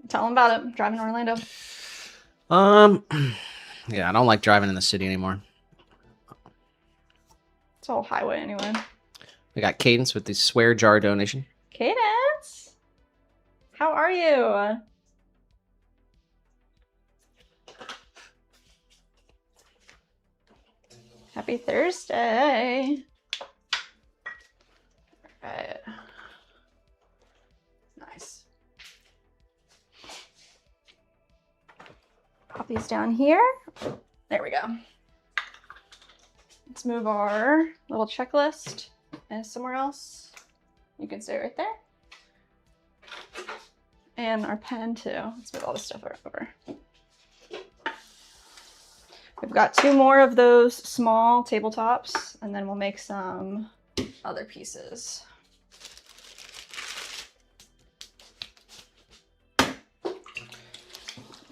Tell him about it. Driving in Orlando. Yeah, I don't like driving in the city anymore. It's all highway anyway. We got Cadence with the swear jar donation. Cadence! How are you? Happy Thursday. All right. Nice. Pop these down here. There we go. Let's move our little checklist somewhere else. You can stay right there. And our pen too. Let's move all this stuff over. We've got 2 more of those small tabletops, and then we'll make some other pieces.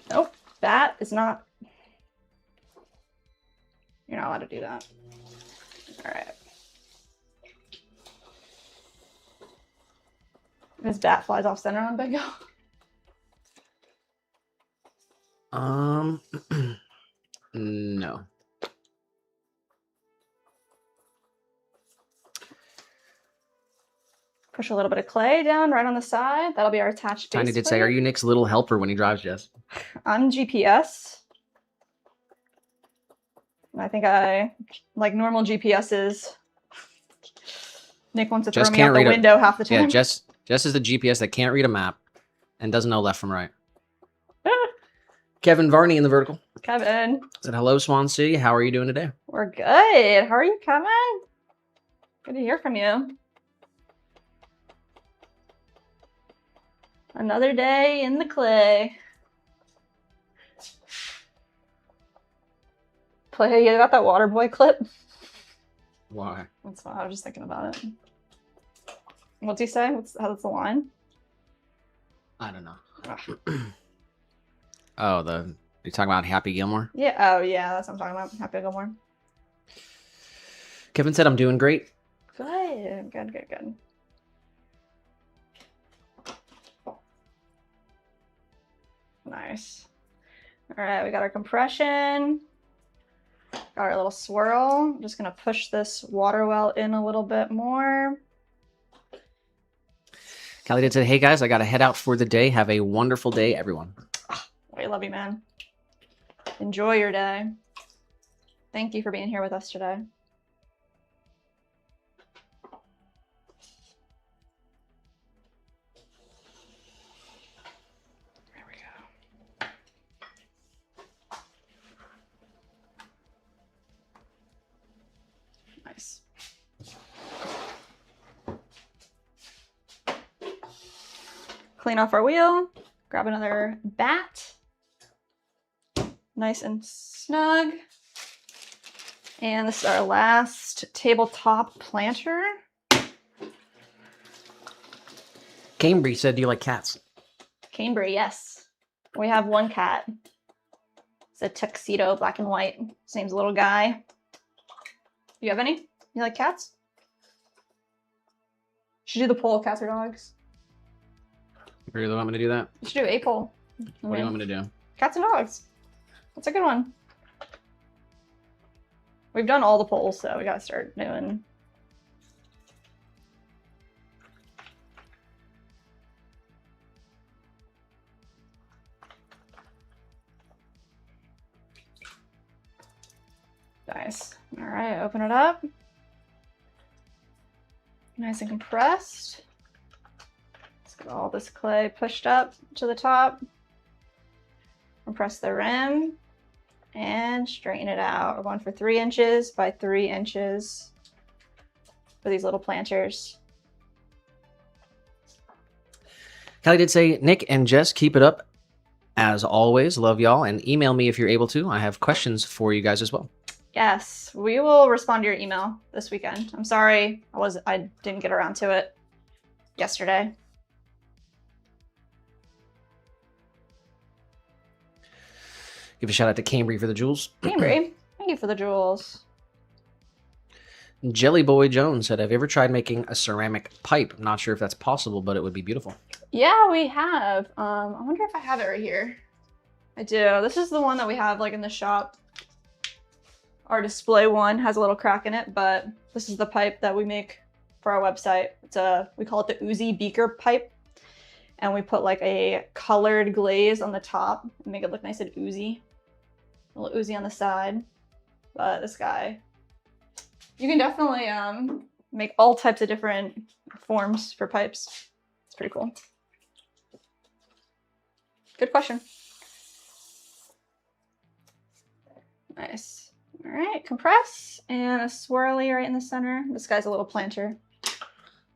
Nope, that is not... You're not allowed to do that. All right. This bat flies off center on bingo. No. Push a little bit of clay down right on the side. That'll be our attached base Tiny did plate. say, are you Nick's little helper when he drives, Jess? I'm GPS. I think like normal GPSs. Nick wants to throw Jess me can't out the read it. window half the time. Yeah, Jess is the GPS that can't read a map and doesn't know left from right. Kevin Varney in the vertical Kevin, said, hello, Swan City. How are you doing today? we're good. How are you, Kevin? Good to hear from you. Another day in the clay. Play, you got that Waterboy clip? Why? That's why I was just thinking about it. What's he say? How's the line? I don't know. Oh, you're talking about Happy Gilmore? Yeah. Oh, yeah. That's what I'm talking about. Happy Gilmore. Kevin said, I'm doing great. Good. Good. Good. Good. Nice. All right. We got our compression. Got our little swirl. I'm just gonna push this water well in a little bit more. Callie did say, hey guys, I gotta head out for the day. Have a wonderful day, everyone. We love you, man. Enjoy your day. Thank you for being here with us today. There we go. Nice. Clean off our wheel. Grab another bat. Nice and snug. And this is our last tabletop planter. Cambry said, do you like cats? Cambry, yes. We have one cat. It's a tuxedo, black and white. His name's Little Guy. You have any? You like cats? Should do the poll, cats or dogs? You really want me to do that? You should do a poll. What do you want me to do? Cats and dogs. That's a good one. We've done all the polls, so we gotta start doing. Nice. All right, open it up. Nice and compressed. Let's get all this clay pushed up to the top. Compress the rim and straighten it out. We're going for 3 inches by 3 inches for these little planters. Callie did say, Nick and Jess, keep it up as always. Love y'all. And email me if you're able to. I have questions for you guys as well. Yes, we will respond to your email this weekend. I'm sorry I didn't get around to it yesterday. Give a shout out to Cambry for the jewels. Cambry, thank you for the jewels. Jelly Boy Jones said, have you ever tried making a ceramic pipe? I'm not sure if that's possible, but it would be beautiful. Yeah, we have. I wonder if I have it right here. I do. This is the one that we have like in the shop. Our display one has a little crack in it, but this is the pipe that we make for our website. We call it the Oozy Beaker pipe. And we put like a colored glaze on the top and make it look nice and oozy. A little oozy on the side. But this guy, you can definitely make all types of different forms for pipes. It's pretty cool. Good question. Nice. All right, compress and a swirly right in the center. This guy's a little planter.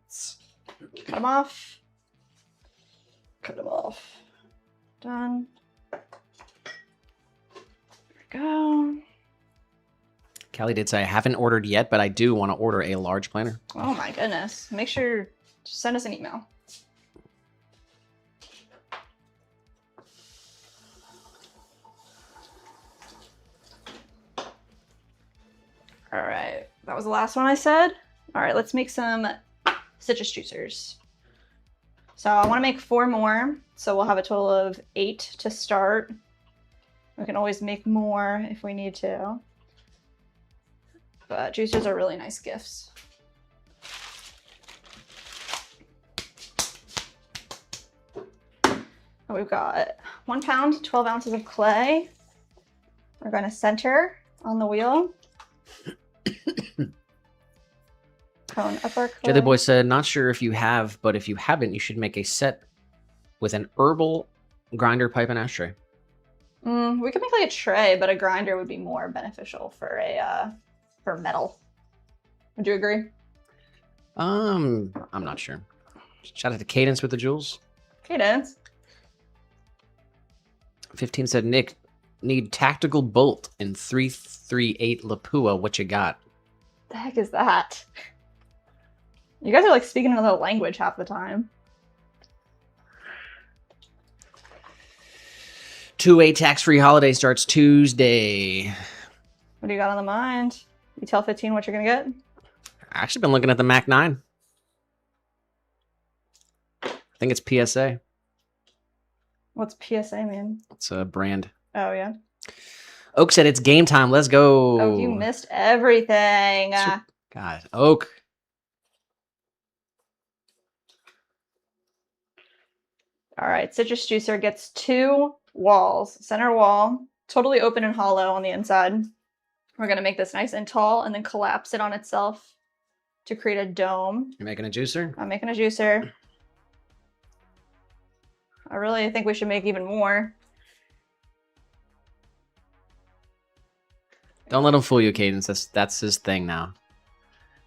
Let's cut him off. Cut them off. Done. There we go. Callie did say, I haven't ordered yet, but I do want to order a large planter. Oh my goodness. Make sure to send us an email. All right. That was the last one I said. All right, let's make some citrus juicers. So I want to make 4 more, so we'll have a total of 8 to start. We can always make more if we need to. But juicers are really nice gifts. We've got 1 pound, 12 ounces of clay. We're going to center on the wheel. Cone upper click. Jelly Boy said, not sure if you have, but if you haven't, you should make a set with an herbal grinder, pipe, and ashtray. We could make like a tray, but a grinder would be more beneficial for a for metal. Would you agree? I'm not sure. Shout out to Cadence with the jewels. Cadence. 15 said, Nick, need tactical bolt in 338 Lapua. What you got? The heck is that? You guys are like speaking another language half the time. 2-8 tax-free holiday starts Tuesday. What do you got on the mind? You tell 15 what you're gonna get? I've actually been looking at the Mac 9. I think it's PSA. What's PSA mean? It's a brand. Oh yeah. Oak said it's game time. Let's go. Oh, you missed everything. God, Oak. All right, citrus juicer gets 2 walls. Center wall, totally open and hollow on the inside. We're gonna make this nice and tall and then collapse it on itself to create a dome. You're making a juicer? I'm making a juicer. I really think we should make even more. Don't let him fool you, Cadence. That's his thing now.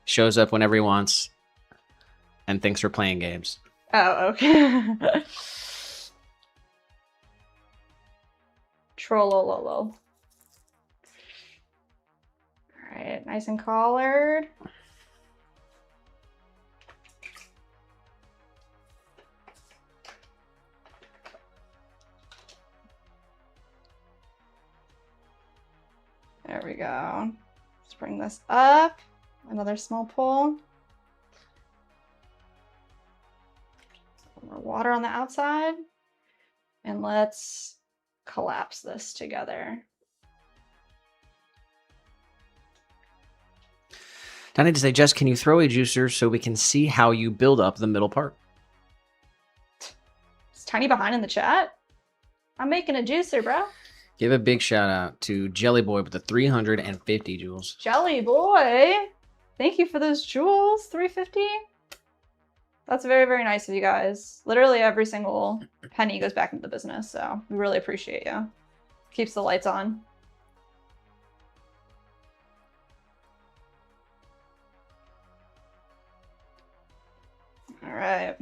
Shows up whenever he wants and thinks we're playing games. Oh, okay. Trollololo. All right, nice and collared. There we go. Let's bring this up. Another small pull. More water on the outside. And let's collapse this together. I need to say, Jess, can you throw a juicer so we can see how you build up the middle part? Is Tiny behind in the chat? I'm making a juicer, bro. Give a big shout out to Jelly Boy with the 350 jewels. Jelly boy. Thank you for those jewels. 350. That's very, very nice of you guys. Literally every single penny goes back into the business, so we really appreciate you. Keeps the lights on. All right.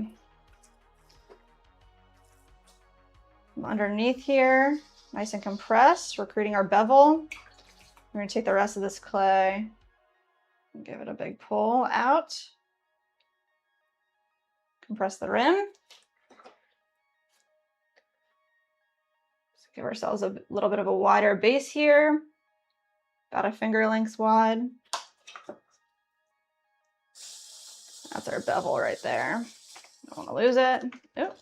Underneath here, nice and compressed. We're creating our bevel. We're gonna take the rest of this clay and give it a big pull out. Compress the rim. So give ourselves a little bit of a wider base here. About a finger length wide. That's our bevel right there. Don't want to lose it. Oop.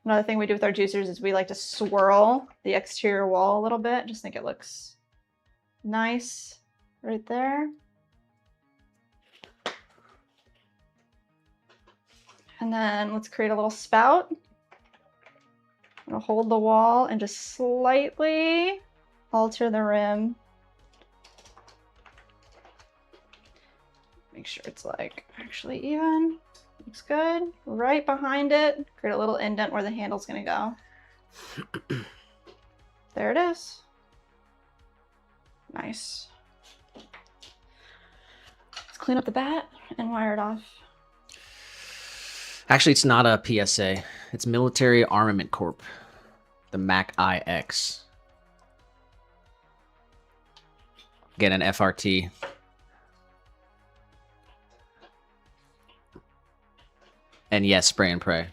Another thing we do with our juicers is we like to swirl the exterior wall a little bit. Just think it looks nice right there. And then let's create a little spout. I'm gonna hold the wall and just slightly alter the rim. Make sure it's like actually even. Looks good. Right behind it, create a little indent where the handle's gonna go. There it is. Nice. Let's clean up the bat and wire it off. Actually, it's not a PSA. It's Military Armament Corp. The Mac IX. Get an FRT. And yes, spray and pray.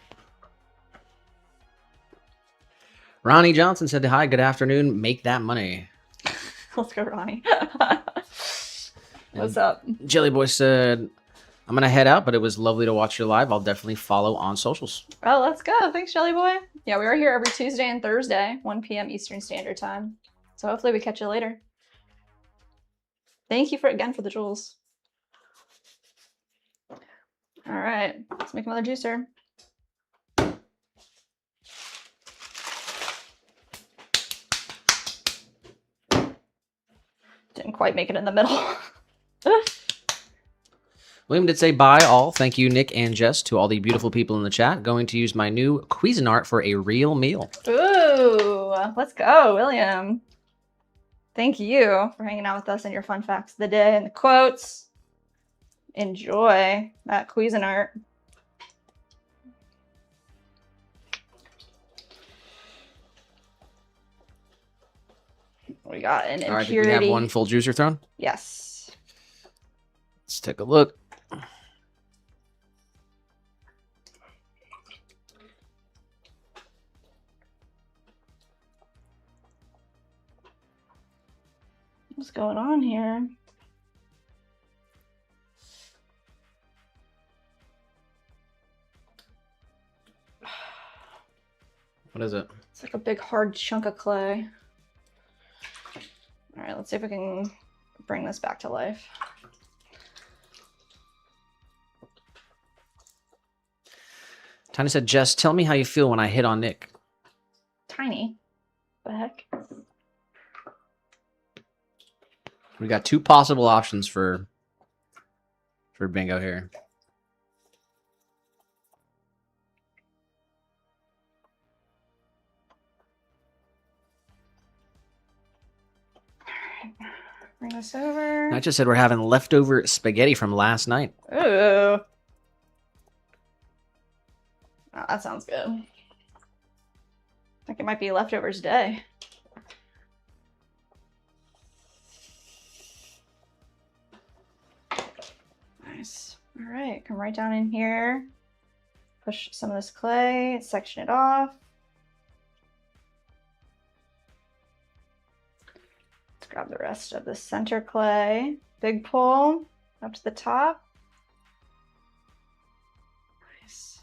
Ronnie Johnson said, hi, good afternoon. Make that money. Let's go, Ronnie. What's up? Jelly Boy said, I'm going to head out, but it was lovely to watch you live. I'll definitely follow on socials. Well, let's go. Thanks, Jelly Boy. Yeah, we are here every Tuesday and Thursday, 1 p.m. Eastern Standard Time. So hopefully we catch you later. Thank you again for the jewels. All right, let's make another juicer. quite make it in the middle. William did say bye all. Thank you, Nick and Jess, to all the beautiful people in the chat. Going to use my new Cuisinart for a real meal. Ooh, let's go, William. Thank you for hanging out with us and your fun facts of the day and the quotes. Enjoy that Cuisinart. We got an impurity. All right, did we have one full juicer thrown? Yes. Let's take a look. What's going on here? What is it? It's like a big hard chunk of clay. All right, let's see if we can bring this back to life. Tiny said, Jess, tell me how you feel when I hit on Nick. Tiny. What the heck? We got two possible options for bingo here. Bring this over. I just said we're having leftover spaghetti from last night. Ooh. Oh, that sounds good. I think it might be leftovers day. Nice. All right, come right down in here. Push some of this clay, section it off. Let's grab the rest of the center clay. Big pull up to the top. Nice.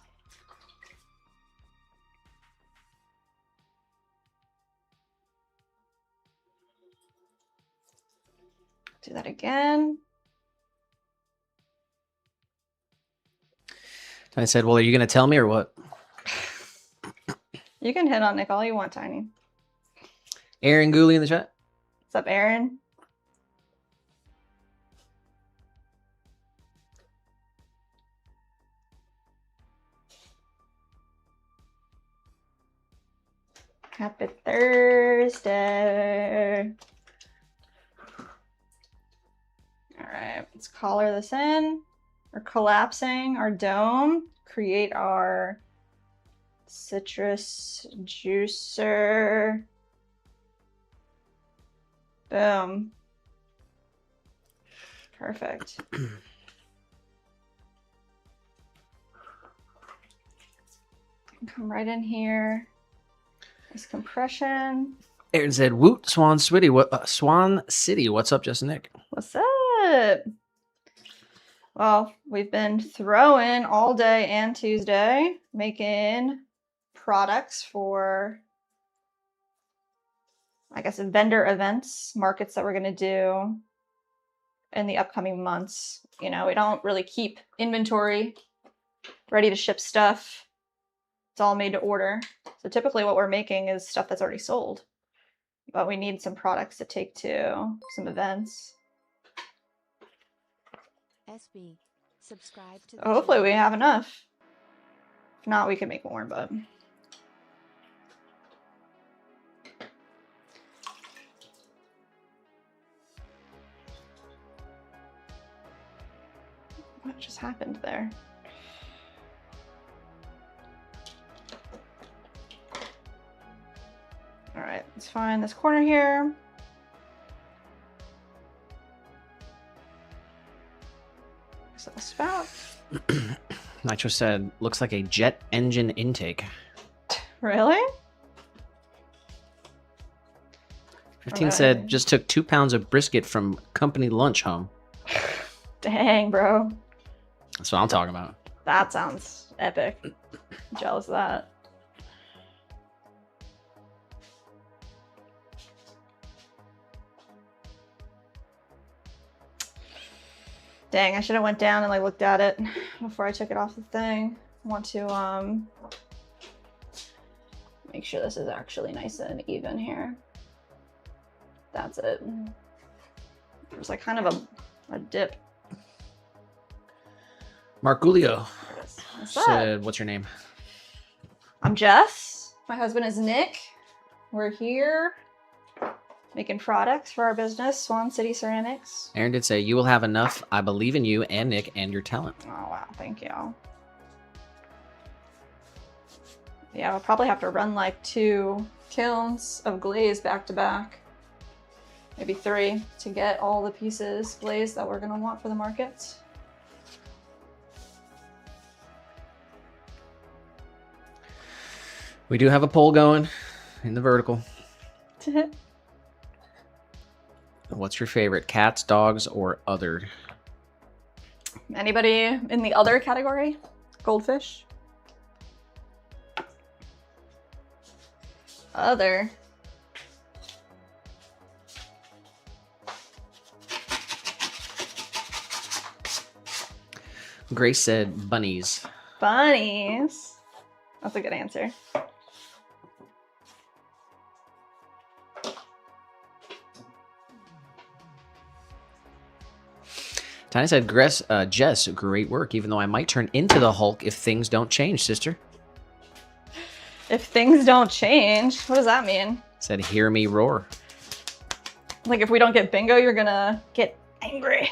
Do that again. I said, well, are you going to tell me or what? You can hit on Nick all you want, Tiny. Aaron Gooley in the chat. What's up, Aaron? Happy Thursday. All right, let's collar this in. We're collapsing our dome, create our citrus juicer. Boom. Perfect. Come right in here. Nice compression. Aaron said, woot, Swan City. Swan City. What's up, Just Nick? What's up? Well, we've been throwing all day and Tuesday, making products for, I guess, vendor events, markets that we're going to do in the upcoming months. You know, we don't really keep inventory, ready to ship stuff. It's all made to order. So typically what we're making is stuff that's already sold, but we need some products to take to some events. SB, subscribe to the Hopefully we channel. have enough. If not, we can make more, but what just happened there? All right, let's find this corner here. Is that a spout? Nitro said, looks like a jet engine intake. Really? 15 said, just took 2 pounds of brisket from company lunch home. Dang, bro. That's what I'm talking about. That sounds epic. I'm jealous of that. Dang, I should have went down and like looked at it before I took it off the thing. I want to make sure this is actually nice and even here. That's it. There's like kind of a dip. Marculio What's that? said, "What's your name?" I'm Jess. My husband is Nick. We're here making products for our business, Swan City Ceramics. Aaron did say, "You will have enough. I believe in you and Nick and your talent." Oh, wow. Thank you. Yeah, we'll probably have to run like 2 kilns of glaze back to back. Maybe 3 to get all the pieces glazed that we're going to want for the markets. We do have a poll going in the vertical. What's your favorite? Cats, dogs, or other? Anybody in the other category? Goldfish? Other. Grace said bunnies. Bunnies. That's a good answer. Tiny said, Jess, great work, even though I might turn into the Hulk if things don't change, sister. If things don't change, what does that mean? Said, hear me roar. Like if we don't get bingo, you're gonna get angry.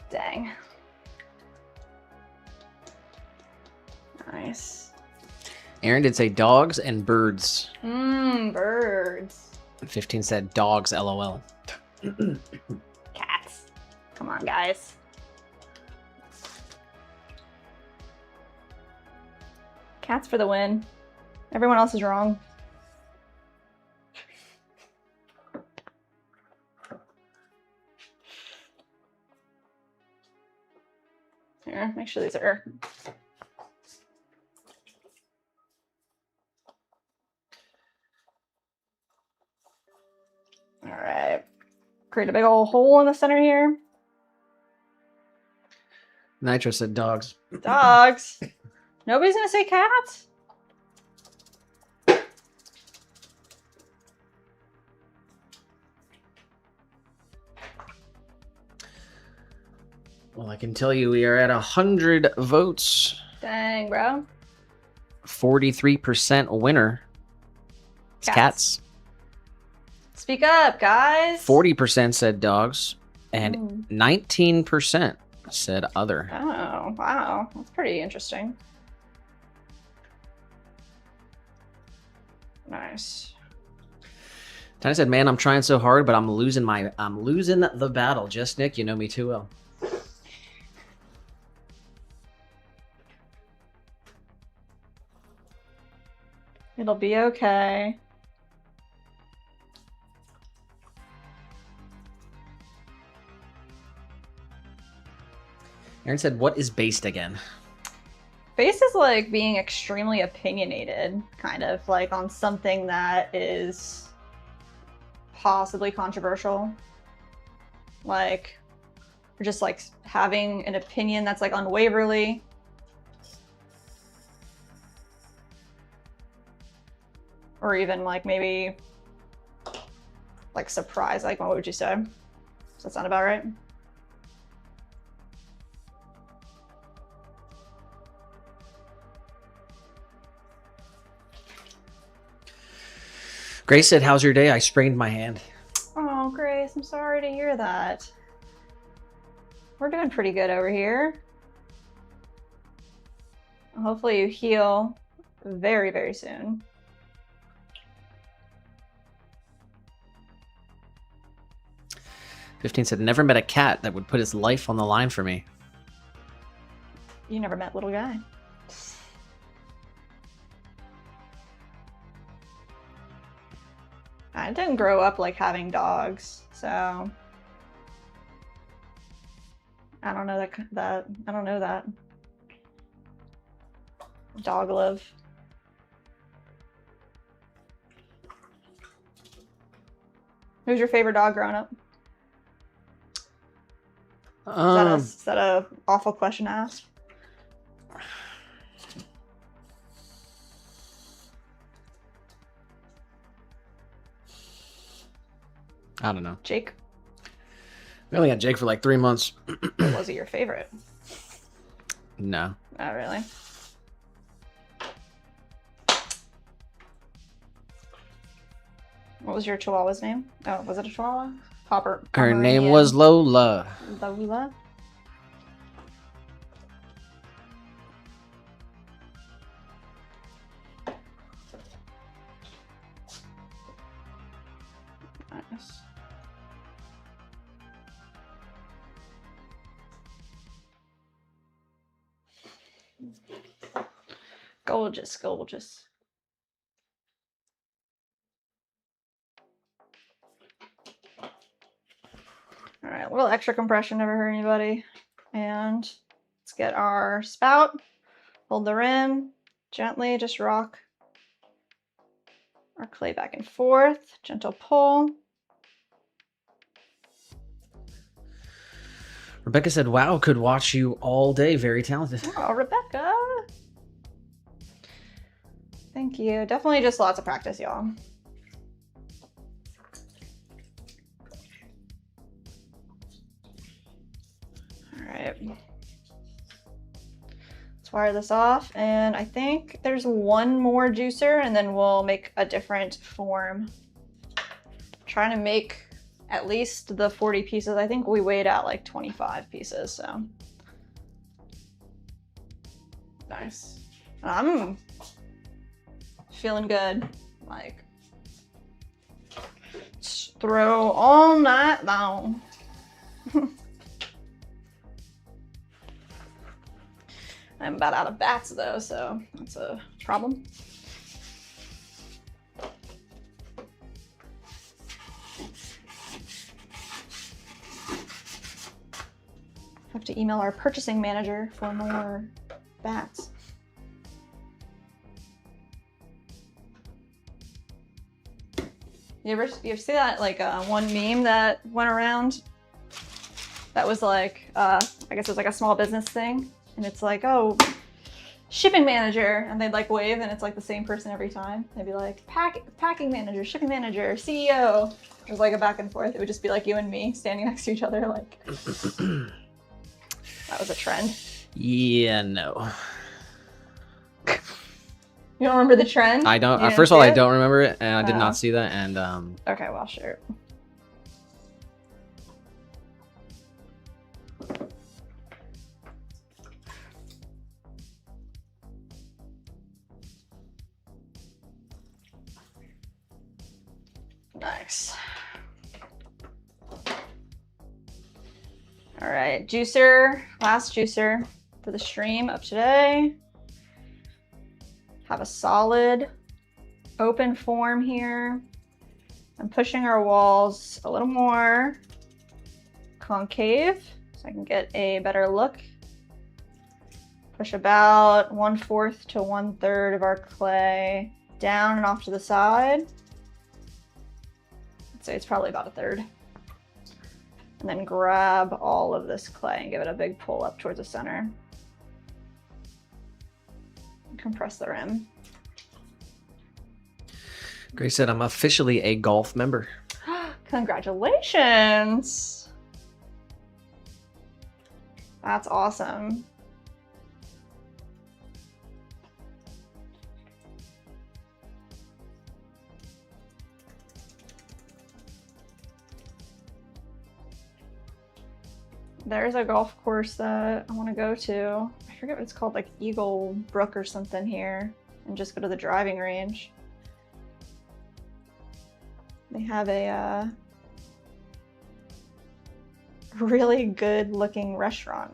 Dang. Nice. Aaron did say dogs and birds. Birds. 15 said dogs, lol. Cats. Come on, guys. Cats for the win. Everyone else is wrong. Here, make sure these are. All right. Create a big old hole in the center here. Nitro said dogs. Dogs. Nobody's gonna say cats? Well, I can tell you we are at 100 votes. Dang, bro. 43% winner. It's cats. Speak up, guys. 40% said dogs. And 19% said other. Oh, wow. That's pretty interesting. Nice. Tiny said, man, I'm trying so hard, but I'm losing the battle. Just Nick, you know me too well. It'll be okay. Aaron said, what is based again? Based is like being extremely opinionated, kind of like on something that is possibly controversial. Like, or just like having an opinion that's like unwaverly. Or even like maybe like surprise, like what would you say? Does that sound about right? Grace said, how's your day? I sprained my hand. Oh, Grace, I'm sorry to hear that. We're doing pretty good over here. Hopefully you heal very, very soon. "15 said, never met a cat that would put his life on the line for me." You never met little guy. I didn't grow up like having dogs, so I don't know that I don't know that. Dog love. Who's your favorite dog growing up? Is that a awful question to ask? I don't know. Jake, We only had Jake for like 3 months. was he your favorite? No. Oh, really? What was your Chihuahua's name? Oh, was it a Chihuahua? Her name was Lola. Lola. Nice. Gorgeous, gorgeous. All right, a little extra compression never hurt anybody. And let's get our spout. Hold the rim, gently just rock our clay back and forth, gentle pull. Rebecca said, wow, could watch you all day. Very talented. Oh, Rebecca. Thank you. Definitely just lots of practice, y'all. All right. Let's wire this off. And I think there's one more juicer and then we'll make a different form. Trying to make at least the 40 pieces. I think we weighed out like 25 pieces, so. Nice. I'm feeling good. Like, just throw all night long. I'm about out of bats though, so that's a problem. Have to email our purchasing manager for more bats. You ever see that like one meme that went around that was like I guess it was like a small business thing, and it's like, oh, shipping manager, and they'd like wave and it's like the same person every time. They'd be like packing manager, shipping manager, CEO. It was like a back and forth. It would just be like you and me standing next to each other, like. That was a trend. Yeah, no. You don't remember the trend? I don't. You didn't First of all, see I it? don't remember it, and I did Oh. not see that. And Okay, well, sure. Nice. All right, juicer, last juicer for the stream of today. Have a solid open form here. I'm pushing our walls a little more concave so I can get a better look. Push about 1/4 to 1/3 of our clay down and off to the side. I'd say it's probably about 1/3. And then grab all of this clay and give it a big pull up towards the center. Compress the rim. Grace said, I'm officially a golf member. Congratulations! That's awesome. There's a golf course that I want to go to. I forget what it's called, like Eagle Brook or something here, and just go to the driving range. They have a really good looking restaurant.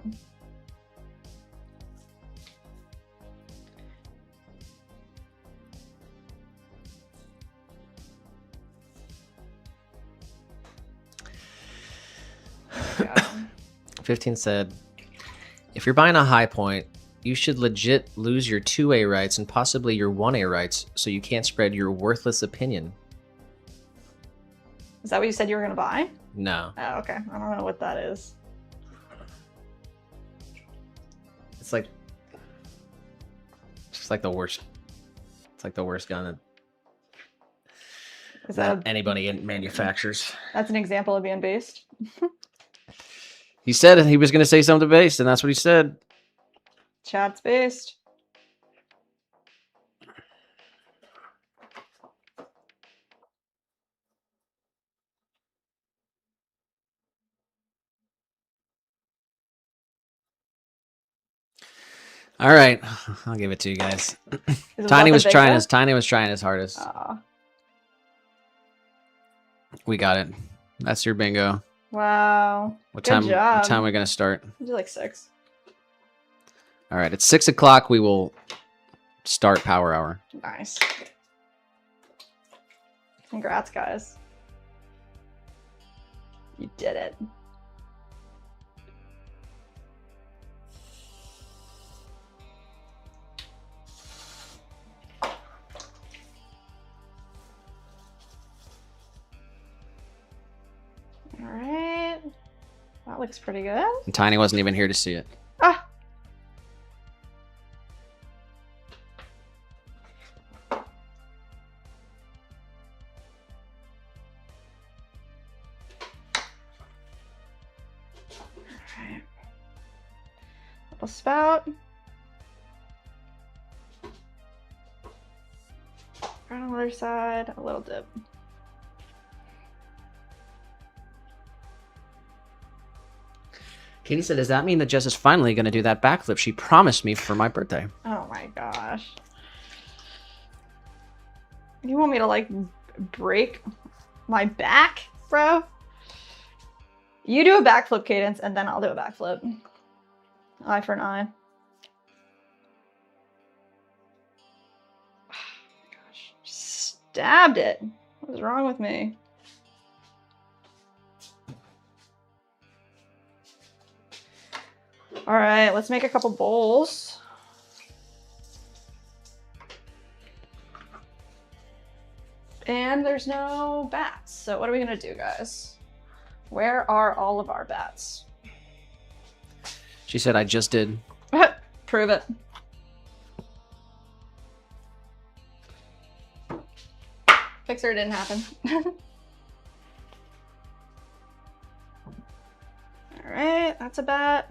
There we go. 15 said, if you're buying a high point, you should legit lose your 2A rights and possibly your 1A rights so you can't spread your worthless opinion. Is that what you said you were going to buy? No. Oh, okay. I don't know what that is. It's like... It's just like the worst. It's like the worst gun. Is that that anybody manufactures. that's an example of being based? He said he was going to say something based, and that's what he said. Chat's based. All right, I'll give it to you guys. Is Tiny that was the trying bingo? his hardest. Aw. We got it. That's your bingo. Wow. What Good time? job. What time are we gonna start? We'll do like 6. All right, at 6 o'clock we will start Power Hour. Nice. Congrats, guys. You did it. All right. That looks pretty good. And Tiny wasn't even here to see it. Ah. Alright. Little spout. Right on the other side, a little dip. Katie said, does that mean that Jess is finally going to do that backflip she promised me for my birthday? Oh my gosh. You want me to like break my back, bro? You do a backflip cadence and then I'll do a backflip. Eye for an eye. Gosh, stabbed it. What is wrong with me? All right, let's make a couple bowls. And there's no bats. So what are we gonna do, guys? Where are all of our bats? She said, I just did. Prove it. Fixer didn't happen. All right, that's a bat.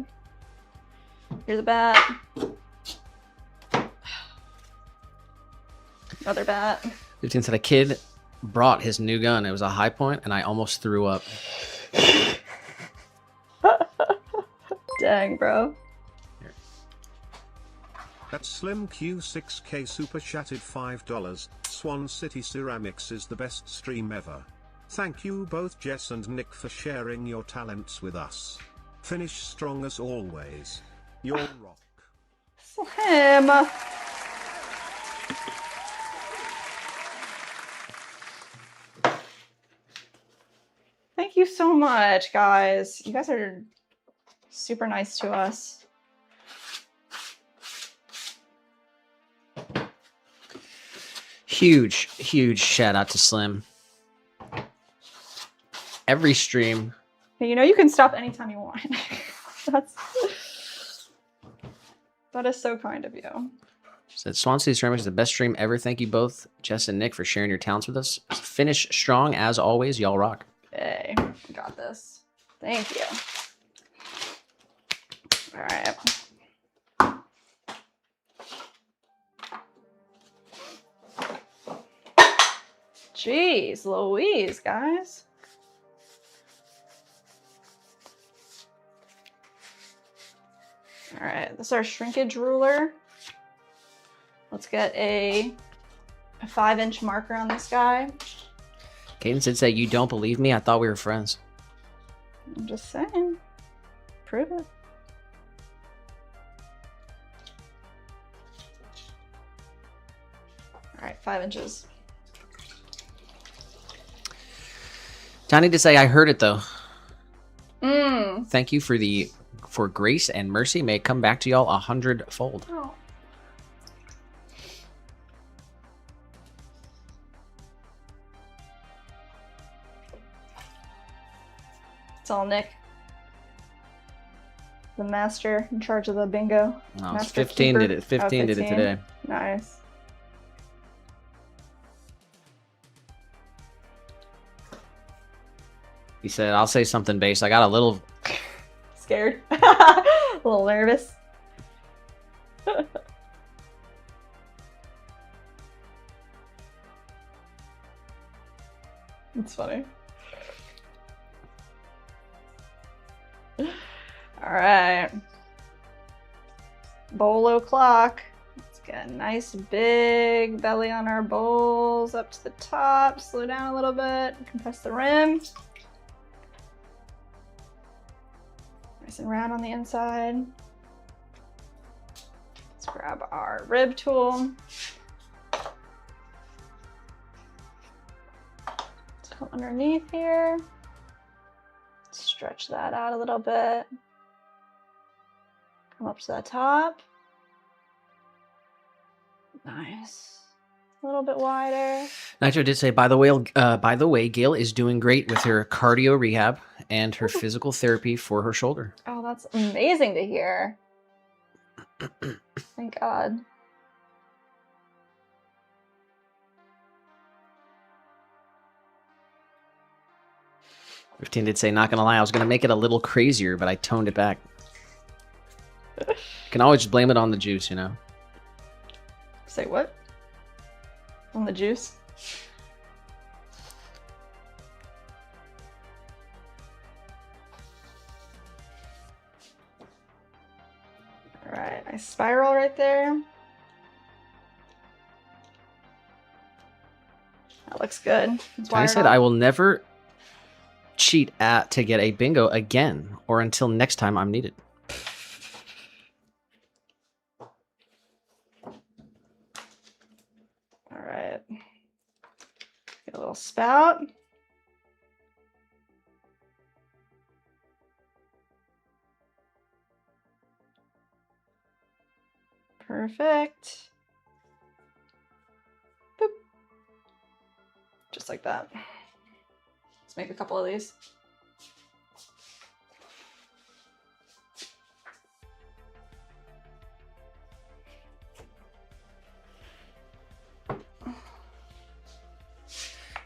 Here's a bat. Another bat. 15 said, a kid brought his new gun. It was a high point, and I almost threw up. Dang, bro. That's Slim Q6K super chatted $5. Swan City Ceramics is the best stream ever. Thank you both Jess and Nick for sharing your talents with us. Finish strong as always. You're rock. Slim. Thank you so much, guys. You guys are super nice to us. Huge, huge shout out to Slim. Every stream. Hey, you know you can stop anytime you want. That is so kind of you. Said Swan City Ceramics is the best stream ever. Thank you both, Jess and Nick, for sharing your talents with us. Finish strong as always. Y'all rock. Hey, we got this. Thank you. All right. Jeez Louise, guys. All right, this is our shrinkage ruler. Let's get a 5-inch marker on this guy. Cadence did say, you don't believe me? I thought we were friends. I'm just saying. Prove it. All right, 5 inches. Tiny to say, I heard it though. Mmm. Thank you for grace and mercy. May it come back to y'all 100-fold. Oh. It's all Nick. The master in charge of the bingo. No, it's Master 15 keeper. did it. 15 did it 15. today. Nice. He said, I'll say something base. I got a little... Scared. A little nervous. It's funny. All right. Bowl o'clock. Let's get a nice big belly on our bowls up to the top. Slow down a little bit. Compress the rim. Nice and round on the inside. Let's grab our rib tool. Let's go underneath here. Stretch that out a little bit. Come up to the top. Nice. A little bit wider. Nitro did say, by the way, Gail is doing great with her cardio rehab and her physical therapy for her shoulder. Oh, that's amazing to hear. Thank God. Fifteen did say, not gonna lie, I was gonna make it a little crazier, but I toned it back. Can always just blame it on the juice, you know. Say what? On the juice? All right, nice spiral right there. That looks good. I said I will never cheat to get a bingo again, or until next time I'm needed. All right. Get a little spout. Perfect. Boop. Just like that. Let's make a couple of these.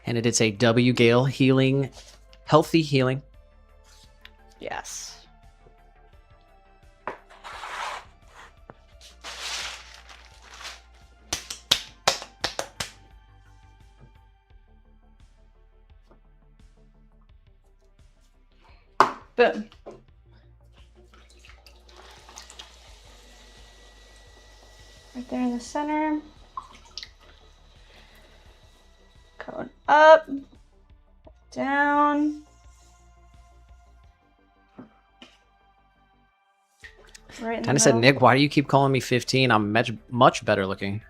And it did say W Gale healing, healthy healing. Yes. Boom. Right there in the center. Cone up, down. Right in the Kind of said, middle. Nick, why do you keep calling me 15? I'm much better looking.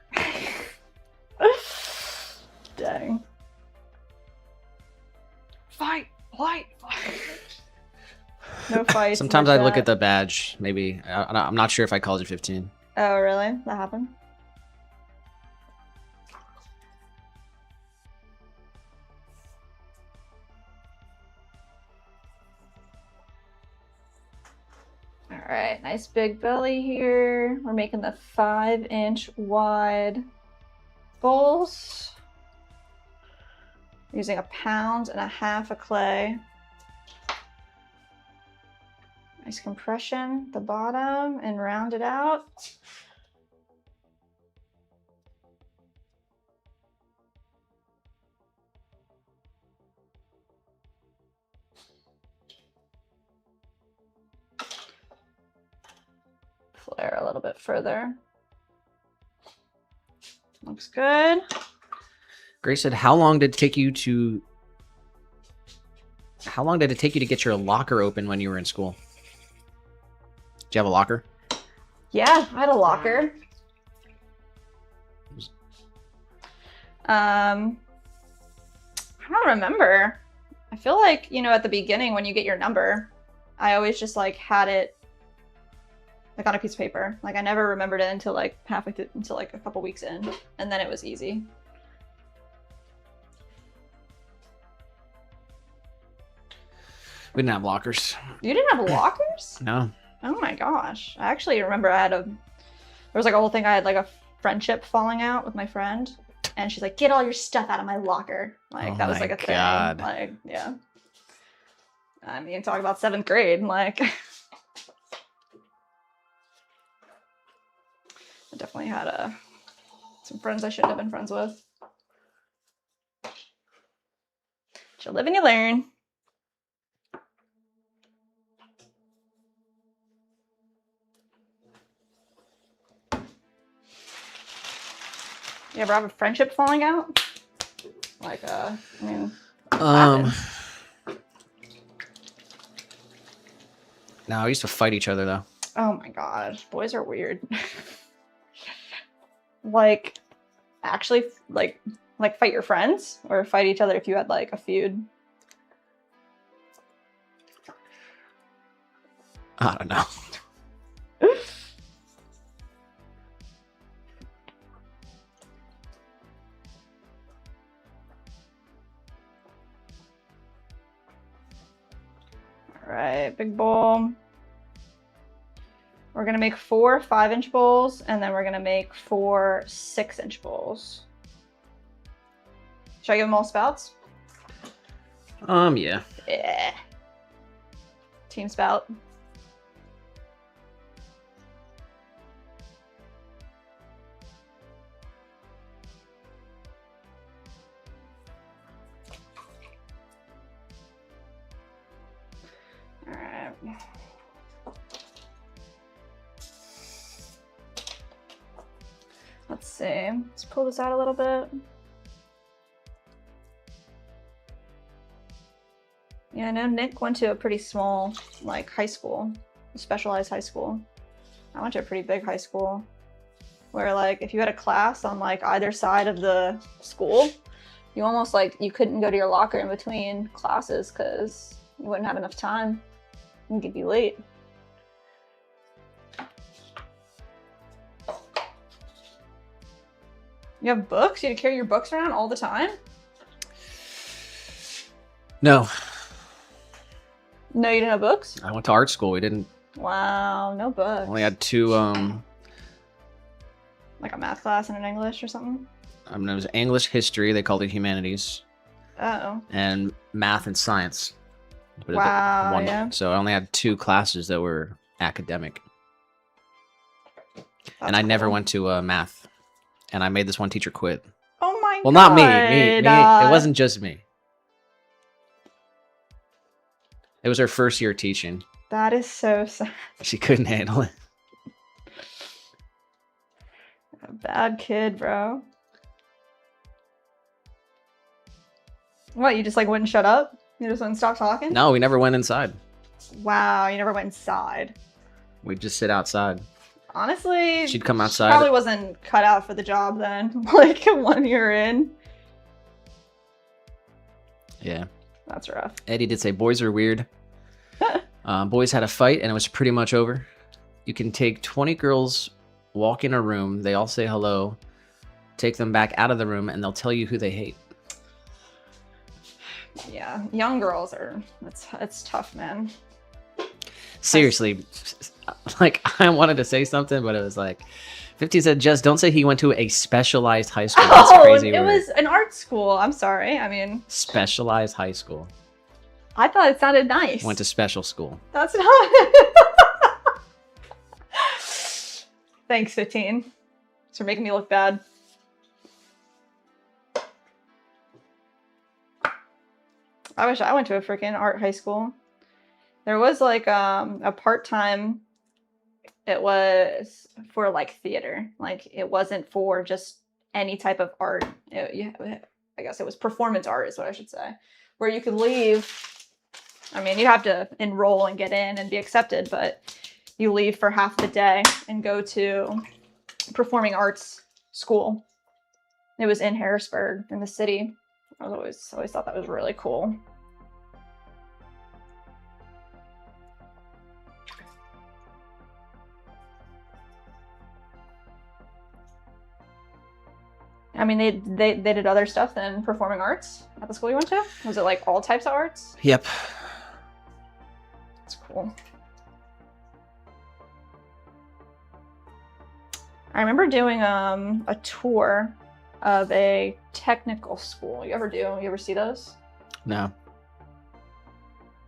Dang. Fight! No fights. Sometimes no I look chat. at the badge. Maybe I'm not sure if I called you 15. Oh, really? That happened? All right, nice big belly here. We're making the 5-inch wide bowls. Using 1.5 pounds of clay. Nice compression at the bottom and round it out. Flare a little bit further. Looks good. Grace said, how long did it take you to get your locker open when you were in school? Did you have a locker? Yeah, I had a locker. I don't remember. I feel like, you know, at the beginning when you get your number, I always just like had it like on a piece of paper. Like I never remembered it until like halfway through, until like a couple weeks in, and then it was easy. We didn't have lockers. You didn't have lockers? No. Oh my gosh. I actually remember there was like a whole thing, I had like a friendship falling out with my friend, and she's like, get all your stuff out of my locker. Like Oh that was my like a God. thing. Like, yeah. I mean, talk about 7th grade, like. I definitely had some friends I shouldn't have been friends with. But you live and you learn. You ever have a friendship falling out? Like, I mean, no, we used to fight each other though. oh my gosh, boys are weird. Like, actually, like fight your friends or fight each other if you had like a feud. I don't know. All right, big bowl. We're gonna make 4 5-inch bowls, and then we're gonna make 4 6-inch bowls. Should I give them all spouts? Yeah. Yeah. Team spout. All right. Let's see. Let's pull this out a little bit. Yeah, I know Nick went to a pretty small, like, high school, a specialized high school. I went to a pretty big high school where, like, if you had a class on, like, either side of the school, you almost, like, you couldn't go to your locker in between classes because you wouldn't have enough time. And you'd be late. You have books? You had to carry your books around all the time? No, No, you didn't have books? I went to art school. We didn't. Wow, no books. Only had 2. Like a math class and an English or something? It was English, history. They called it humanities, Uh-oh. and math and science. But Wow, yeah. So I only had 2 classes that were academic, and I never went to math. And I made this one teacher quit. Oh my god. Well, not me. Me. It wasn't just me. It was her first year teaching. That is so sad. She couldn't handle it. A bad kid, bro. What, you just like wouldn't shut up? You just wouldn't stop talking? No, we never went inside. Wow, you never went inside. We'd just sit outside. Honestly, She'd come she outside. probably wasn't cut out for the job then. Like 1 year in. Yeah. That's rough. Eddie did say boys are weird. Boys had a fight and it was pretty much over. You can take 20 girls, walk in a room, they all say hello, take them back out of the room, and they'll tell you who they hate. Yeah, young girls are, it's tough, man. Seriously, like, I wanted to say something, but it was like, 50 said, Jess, don't say he went to a specialized high school. That's crazy. It was an art school. I'm sorry. I mean, specialized high school. I thought it sounded nice. Went to special school. That's not. Thanks, 15. For making me look bad. I wish I went to a freaking art high school. There was like a part-time, it was for like theater. Like it wasn't for just any type of art. I guess it was performance art is what I should say. Where you could leave, I mean, you have to enroll and get in and be accepted, but you leave for half the day and go to performing arts school. It was in Harrisburg in the city. I was always thought that was really cool. I mean, they did other stuff than performing arts at the school you went to? Was it like all types of arts? Yep. That's cool. I remember doing a tour of a technical school. You ever see those? No.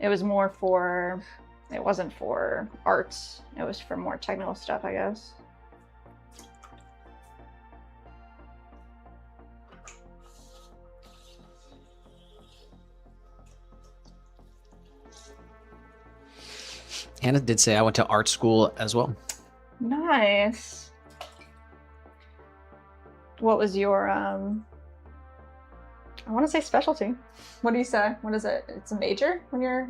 It was more for, it wasn't for arts. It was for more technical stuff, I guess. Hannah did say I went to art school as well. Nice. What was your, I want to say specialty. What do you say? What is it? It's a major when you're...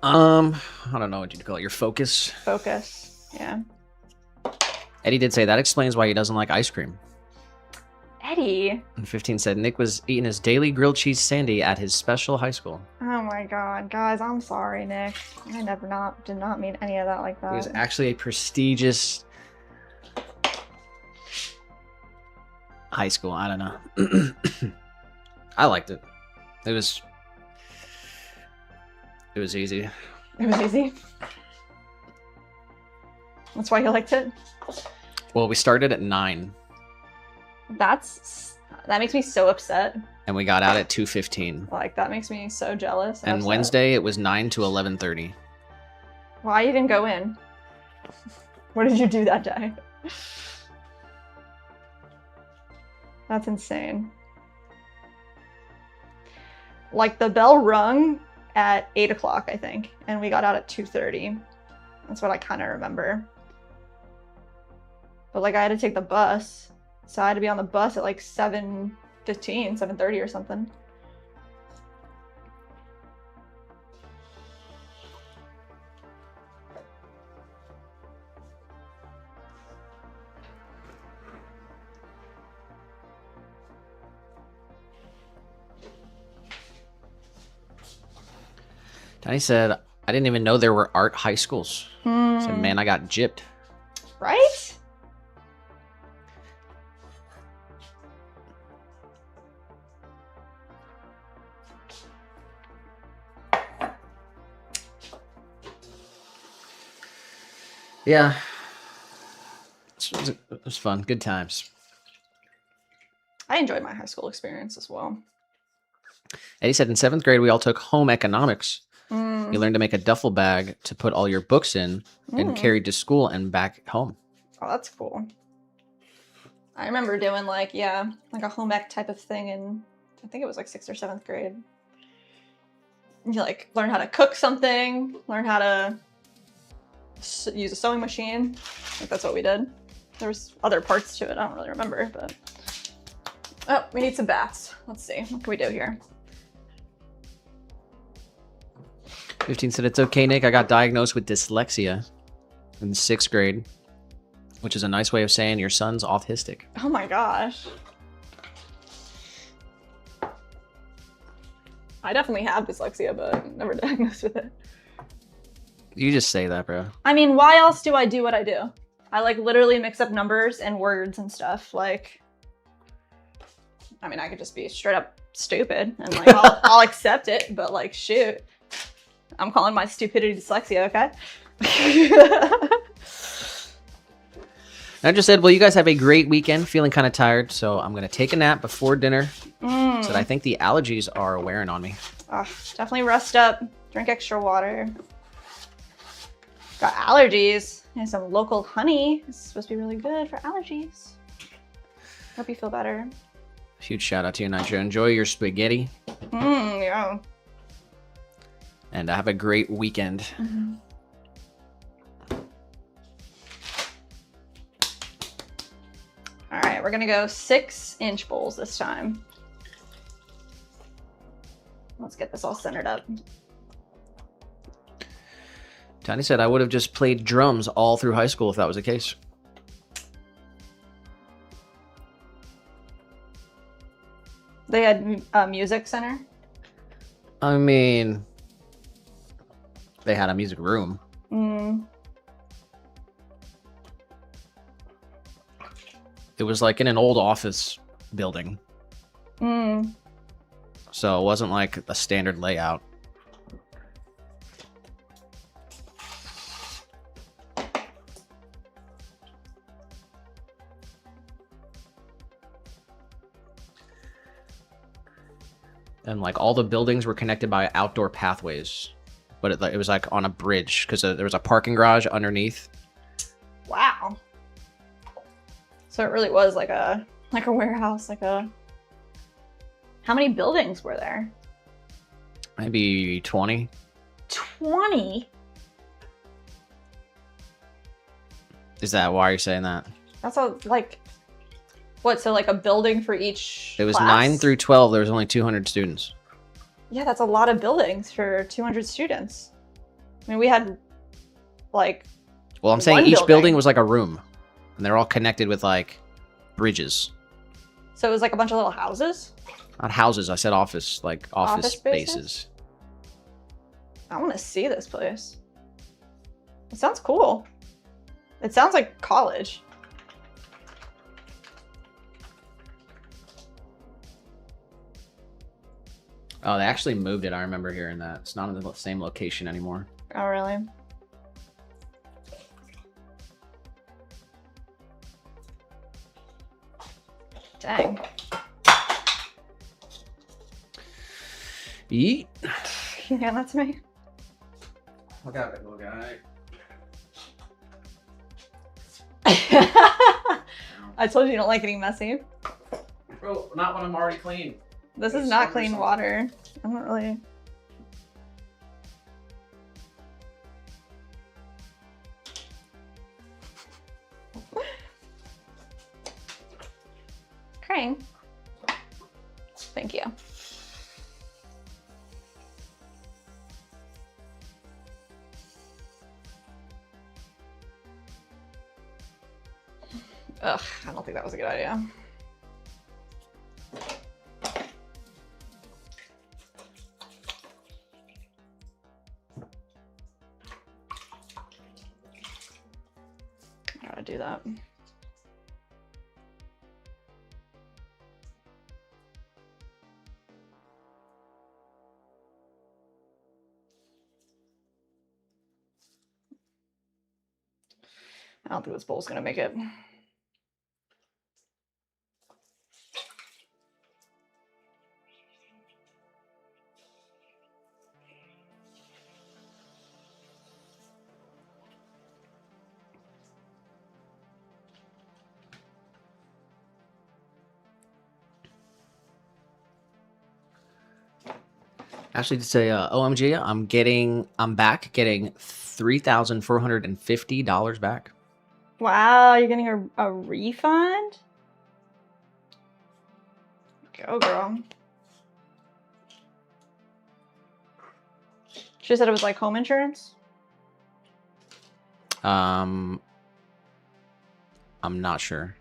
I don't know what you'd call it. Your focus. Focus, yeah. Eddie did say that explains why he doesn't like ice cream. Eddie. And 15 said Nick was eating his daily grilled cheese sandy at his special high school. Oh my god, guys, I'm sorry, Nick. I did not mean any of that like that. It was actually a prestigious high school. I don't know. I liked it. It was easy. It was easy. That's why you liked it? Well, we started at 9 That makes me so upset. and we got out at 2:15. Like, that makes me so jealous. And upset. Wednesday it was 9 to 11:30. Why you didn't go in? What did you do that day? That's insane. Like, the bell rung at 8 o'clock, I think, and we got out at 2:30. That's what I kind of remember. But, like, I had to take the bus, so I had to be on the bus at, like, 7:15, 7:30 or something. Danny said, I didn't even know there were art high schools. Said, man, I got gypped. Right? Yeah. It was fun. Good times. I enjoyed my high school experience as well. Eddie said in 7th grade, we all took home economics. You learned to make a duffel bag to put all your books in and carried to school and back home. Oh, that's cool. I remember doing like a home ec type of thing in, I think it was like 6th or 7th grade. You like learn how to cook something, learn how to use a sewing machine. I think that's what we did. There was other parts to it. I don't really remember, but. Oh, we need some bats. Let's see. What can we do here? 15 said, it's okay, Nick. I got diagnosed with dyslexia in 6th grade, which is a nice way of saying your son's autistic. Oh my gosh. I definitely have dyslexia, but never diagnosed with it. You just say that, bro. I mean, why else do I do what I do? I like literally mix up numbers and words and stuff. Like, I mean, I could just be straight up stupid and like I'll accept it, but like, shoot. I'm calling my stupidity dyslexia, okay? I just said, well, you guys have a great weekend. Feeling kind of tired, so I'm going to take a nap before dinner. So I think the allergies are wearing on me. Oh, definitely rest up. Drink extra water. Got allergies. And some local honey. It's supposed to be really good for allergies. Hope you feel better. Huge shout out to you, Nitro. Enjoy your spaghetti. Yeah. And have a great weekend. All right, we're gonna go 6-inch bowls this time. Let's get this all centered up. Tony said I would have just played drums all through high school if that was the case. They had a music center. I mean, they had a music room. It was like in an old office building. So it wasn't like a standard layout. And like all the buildings were connected by outdoor pathways, but it was like on a bridge because there was a parking garage underneath. Wow. So it really was like a warehouse, like a. How many buildings were there? Maybe 20. 20. Is that why you're saying that? That's like. What? So like a building for each. It was class? 9 through 12. There was only 200 students. Yeah, that's a lot of buildings for 200 students. I mean, we had like. Well, I'm saying one each building was like a room, and they're all connected with like bridges. So it was like a bunch of little houses? Not houses. I said office, like office spaces? spaces. I want to see this place. It sounds cool. It sounds like college. Oh, they actually moved it. I remember hearing that. It's not in the same location anymore. Oh, really? Dang. Eat. Can you hand that to me? Look out, little guy. I told you you don't like getting messy. Bro, not when I'm already clean. This is not clean water. I'm not really. Okay. Thank you. Ugh, I don't think that was a good idea. I gotta do that. I don't think this bowl's gonna make it. Actually, to say, OMG, I'm back getting $3,450 back. Wow, you're getting a refund? Go, girl. She said it was like home insurance? I'm not sure.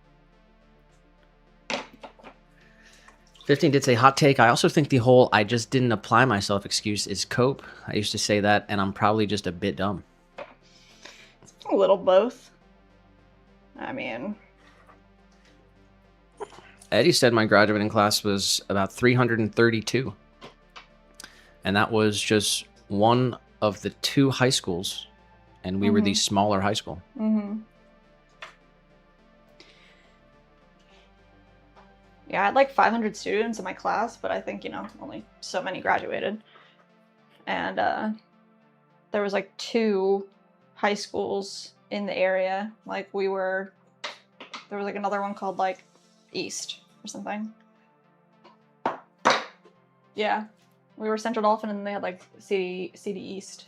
15 did say hot take. I also think the whole "I just didn't apply myself" excuse is cope. I used to say that, and I'm probably just a bit dumb. A little both. I mean... Eddie said my graduating class was about 332. And that was just one of the 2 high schools. And we were the smaller high school. Mm-hmm. Yeah, I had like 500 students in my class, but I think, only so many graduated. And there was like 2 high schools in the area. Like there was like another one called like East or something. Yeah, we were Central Dolphin and they had like CD East.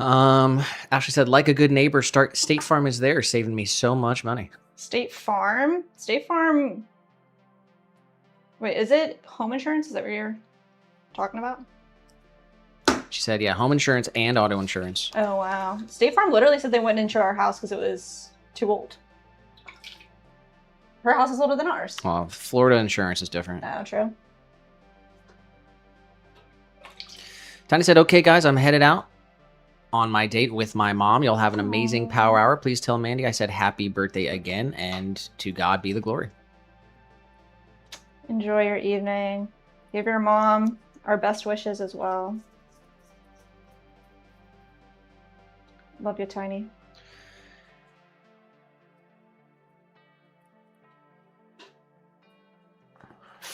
Ashley said, like a good neighbor, State Farm is there, saving me so much money. State Farm? State Farm... Wait, is it home insurance? Is that what you're talking about? She said, yeah, home insurance and auto insurance. Oh, wow. State Farm literally said they went into our house because it was too old. Her house is older than ours. Well, Florida insurance is different. Oh, true. Tiny said, okay, guys, I'm headed out on my date with my mom. You'll have an amazing power hour. Please tell Mandy I said happy birthday again, and to God be the glory. Enjoy your evening. Give your mom our best wishes as well. Love you, Tiny.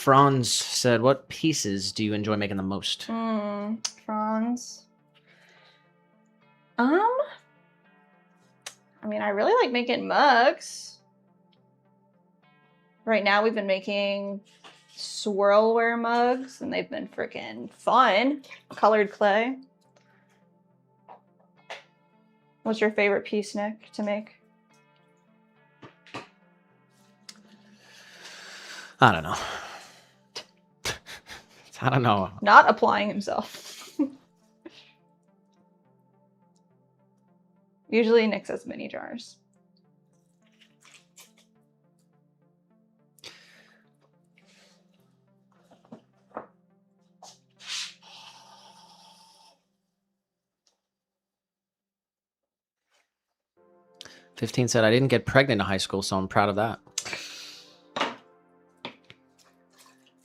Franz said, "What pieces do you enjoy making the most?" Franz. I mean, I really like making mugs. Right now, we've been making swirlware mugs, and they've been freaking fun. Colored clay. What's your favorite piece, Nick, to make? I don't know. I don't know. Not applying himself. Usually Nick says mini jars. "15 said, I didn't get pregnant in high school, so I'm proud of that.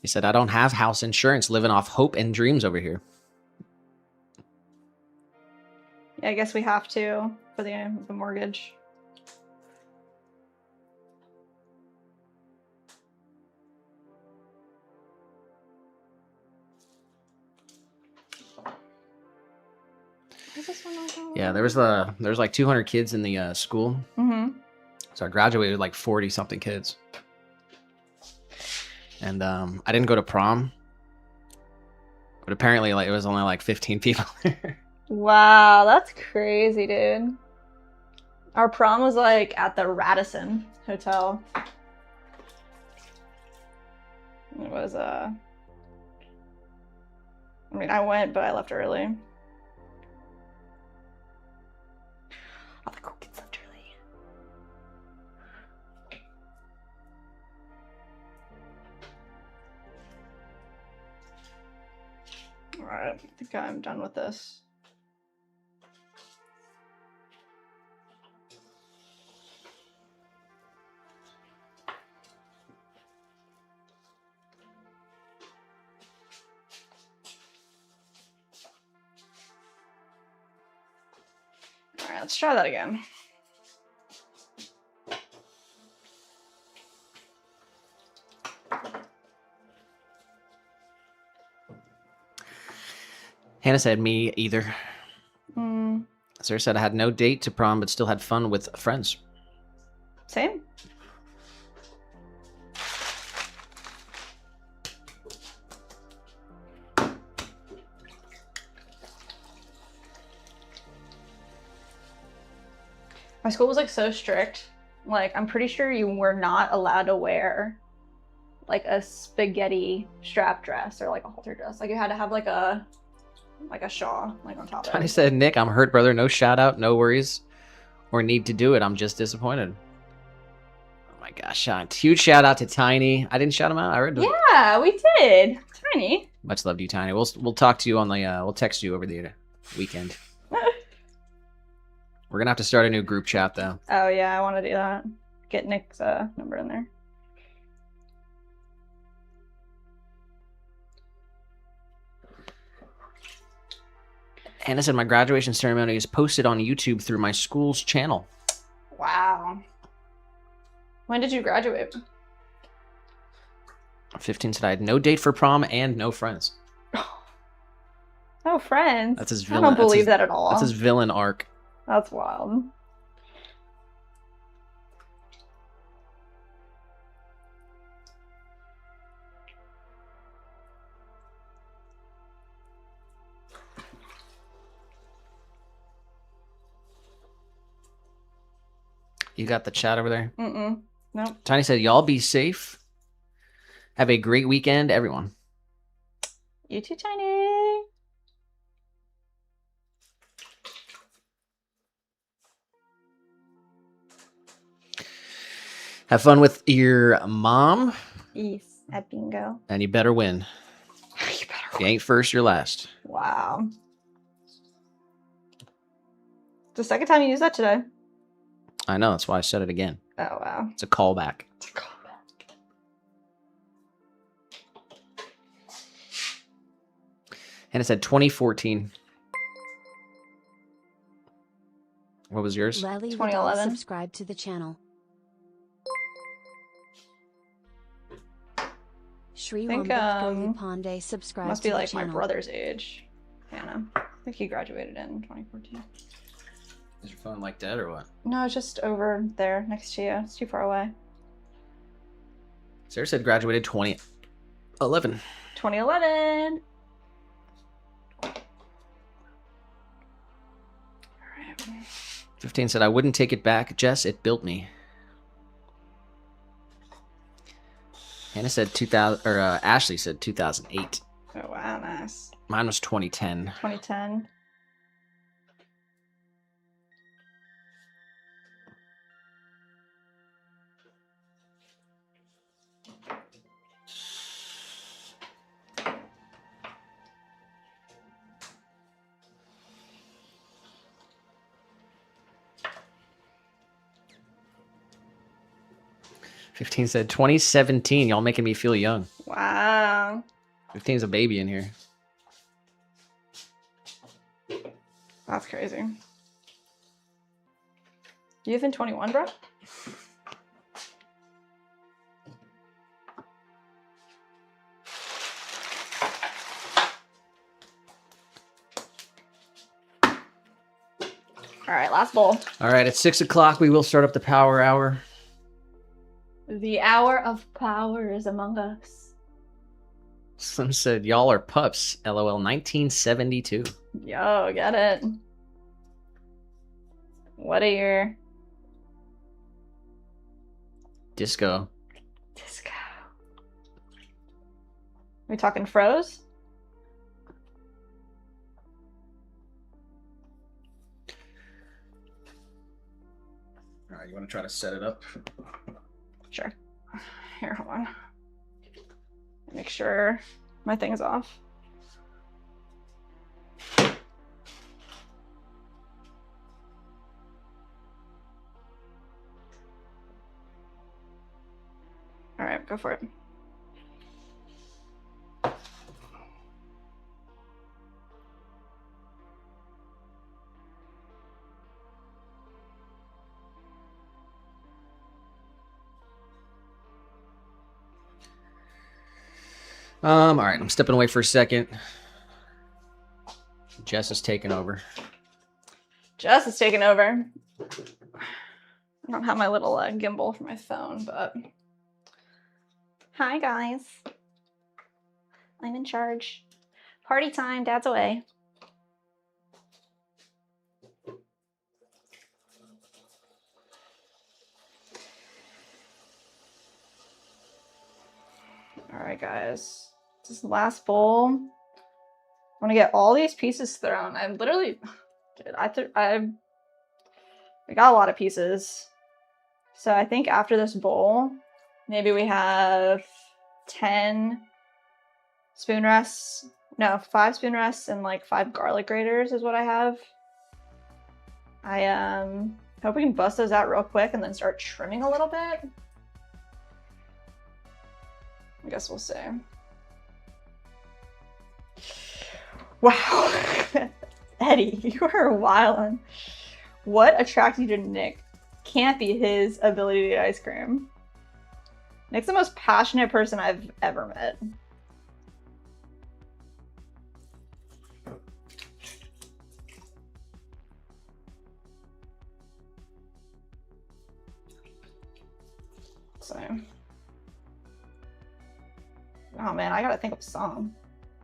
He said, I don't have house insurance, living off hope and dreams over here. Yeah, I guess we have to for the mortgage. Is this one not going Yeah, on? there was like 200 kids in the school. So I graduated with like 40 something kids. And I didn't go to prom. But apparently like it was only like 15 people there. Wow, that's crazy, dude. Our prom was like at the Radisson Hotel. It was I mean, I went, but I left early. All the cool kids left early. Alright, I think I'm done with this. Alright, let's try that again. Hannah said, me either. Sarah said, I had no date to prom, but still had fun with friends. Same. My school was like so strict. Like, I'm pretty sure you were not allowed to wear like a spaghetti strap dress or like a halter dress. Like, you had to have like a shawl like on top of Tiny it. said, Nick, I'm hurt, brother. No shout out, no worries, or need to do it. I'm just disappointed. Oh my gosh, huge shout out to Tiny. I didn't shout him out. I read. Yeah, we did. Tiny. Much love to you, Tiny. We'll talk to you on the we'll text you over the weekend. We're gonna have to start a new group chat though. Oh yeah, I want to do that. Get Nick's number in there. Hannah said my graduation ceremony is posted on YouTube through my school's channel. Wow. When did you graduate? 15 said I had no date for prom and no friends. No friends. That's his I villain. don't believe that at all. That's his villain arc. That's wild. You got the chat over there? Nope. Tiny said, y'all be safe. Have a great weekend, everyone. You too, Tiny. Have fun with your mom. Yes, at bingo. And you better win. You better. If you ain't first, you're last. Wow. It's the second time you used that today. I know, that's why I said it again. Oh, wow. It's a callback. It's a callback. And it said 2014. What was yours? Lely 2011. subscribe to the channel. Shri think, Pandey subscribed must to be the like my channel. brother's age. Hannah. I think he graduated in 2014. Is your phone like dead or what? No, it's just over there next to you. It's too far away. Sarah said graduated 2011. 2011. All right. 15 said I wouldn't take it back. Jess, it built me. Hannah said 2000, or Ashley said 2008. Oh wow, nice. Mine was 2010. 2010. Fifteen said 2017. Y'all making me feel young. Wow. 15's a baby in here. That's crazy. You even 21, bro? All right, last bowl. All right, at 6 o'clock, we will start up the power hour. The hour of power is among us. Slim said, y'all are pups. LOL 1972. Yo, get it. What a year. Disco. Disco. We talking froze? All right, you want to try to set it up? Sure. Here, hold on. Make sure my thing's off. All right, go for it. All right, I'm stepping away for a second. Jess is taking over. Jess is taking over. I don't have my little gimbal for my phone, but... Hi, guys. I'm in charge. Party time, Dad's away. All right, guys. This is the last bowl. I want to get all these pieces thrown. I'm literally... Dude, we got a lot of pieces. So I think after this bowl, maybe we have 10 spoon rests. No, 5 spoon rests and like 5 garlic graters is what I have. I hope we can bust those out real quick and then start trimming a little bit. I guess we'll see. Wow. Eddie, you are wildin'. What attracted you to Nick? Can't be his ability to eat ice cream. Nick's the most passionate person I've ever met. So. Oh man, I gotta think of a song.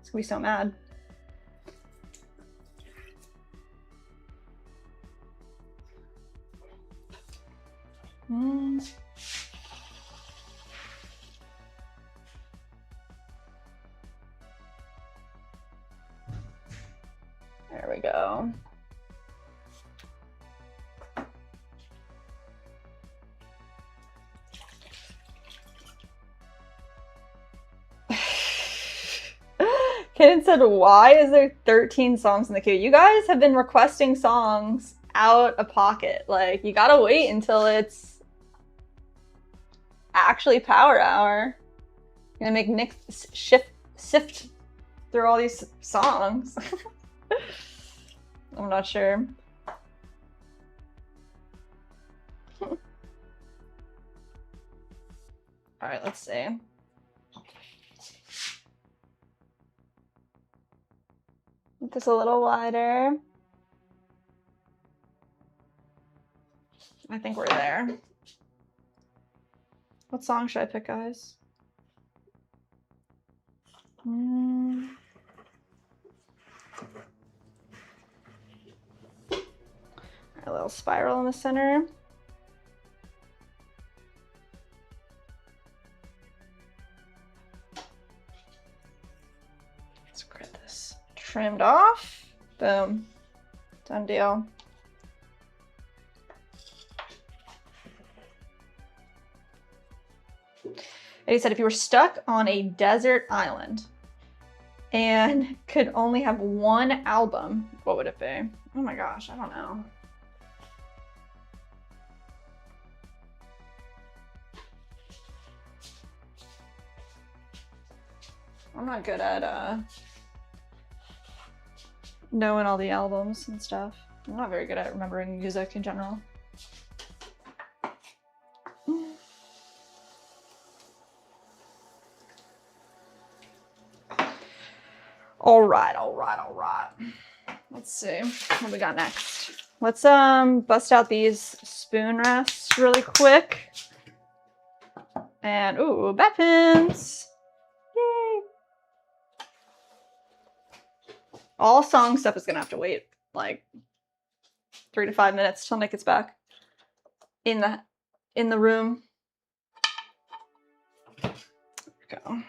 It's gonna be so mad. There we go. Kaden said, why is there 13 songs in the queue? You guys have been requesting songs out of pocket. Like, you gotta wait until it's actually power hour. You're gonna make Nick sift through all these songs. I'm not sure. All right, let's see. Make this a little wider. I think we're there. What song should I pick, guys? A little spiral in the center. Let's get this trimmed off. Boom. Done deal. And he said if you were stuck on a desert island and could only have one album, what would it be? Oh my gosh, I don't know. I'm not good at knowing all the albums and stuff. I'm not very good at remembering music in general. All right. Let's see what we got next. Let's bust out these spoon rests really quick. And ooh, bat pins. Yay. All song stuff is gonna have to wait like 3 to 5 minutes till Nick gets back in the room. Go.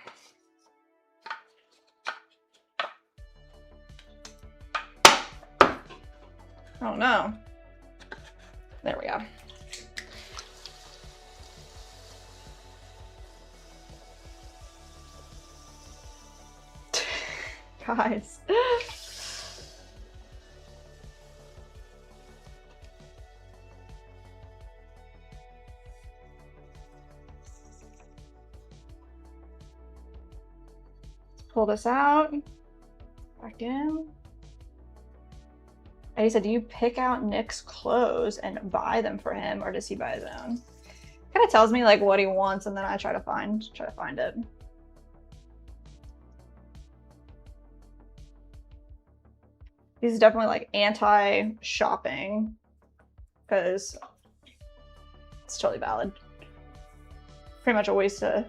Oh no. There we go. Guys. Let's pull this out. Back in. And he said, do you pick out Nick's clothes and buy them for him, or does he buy his own? Kind of tells me like what he wants, and then I try to find it. He's definitely like anti-shopping, because it's totally valid. Pretty much a waste of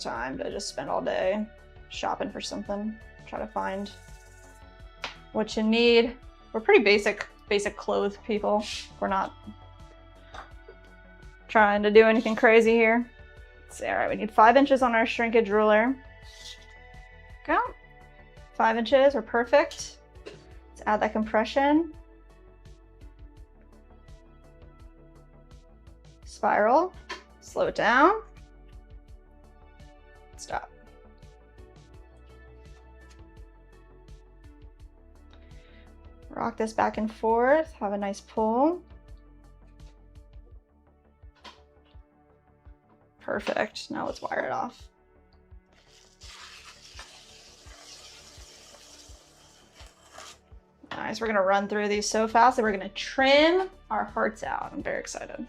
time to just spend all day shopping for something. Try to find what you need. We're pretty basic clothes people. We're not trying to do anything crazy here. Let's see, all right, we need 5 inches on our shrinkage ruler. Go. 5 inches, we're perfect. Let's add that compression. Spiral, slow it down. Stop. Rock this back and forth, have a nice pull. Perfect, now let's wire it off. Nice, we're gonna run through these so fast that we're gonna trim our hearts out. I'm very excited.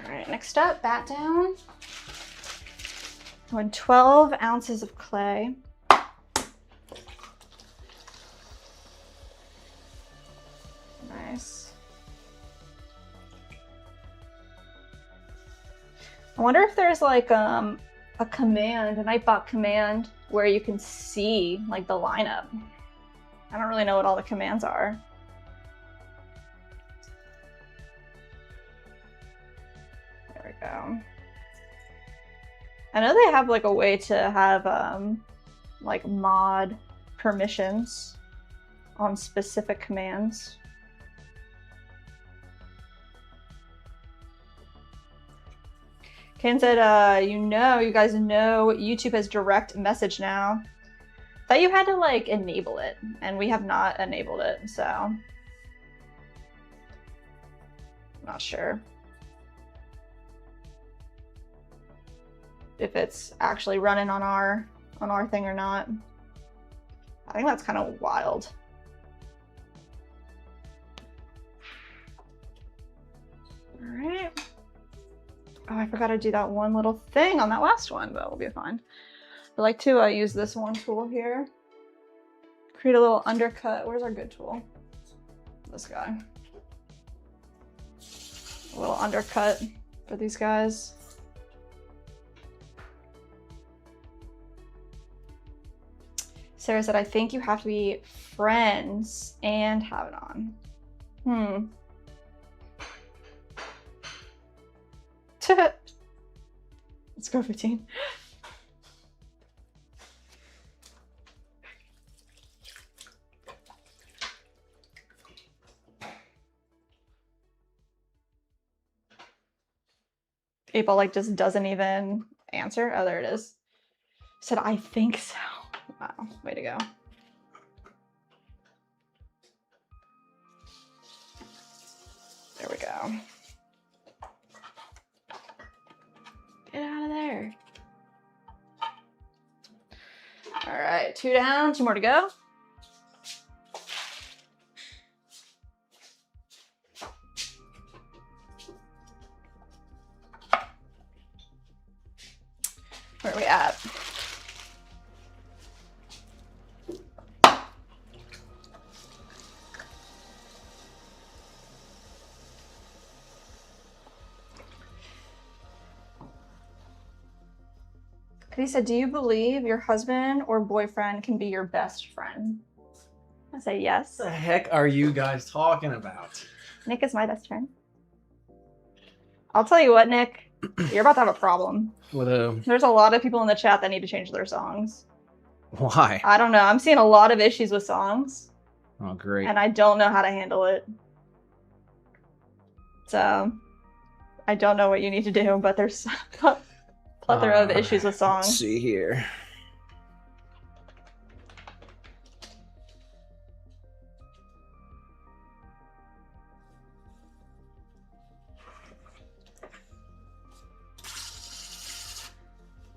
All right, next up, bat down. Going 12 ounces of clay. Nice. I wonder if there's like a command, a Nightbot command, where you can see like the lineup. I don't really know what all the commands are. There we go. I know they have like a way to have like mod permissions on specific commands. Ken said, you guys know YouTube has direct message now. Thought you had to like enable it, and we have not enabled it, so I'm not sure if it's actually running on our thing or not. I think that's kind of wild. All right. Oh, I forgot to do that one little thing on that last one, but we'll be fine. I like to use this one tool here. Create a little undercut. Where's our good tool? This guy. A little undercut for these guys. Sarah said, I think you have to be friends and have it on. Let's go 15. April like just doesn't even answer. Oh, there it is. Said, I think so. Wow, way to go. There we go. Get out of there. All right, 2 down, 2 more to go. Where are we at? He said, do you believe your husband or boyfriend can be your best friend? I say yes. What the heck are you guys talking about? Nick is my best friend. I'll tell you what, Nick, you're about to have a problem. There's a lot of people in the chat that need to change their songs. Why? I don't know. I'm seeing a lot of issues with songs. Oh, great. And I don't know how to handle it. So, I don't know what you need to do, but there's a plethora of issues with songs. Let's see here.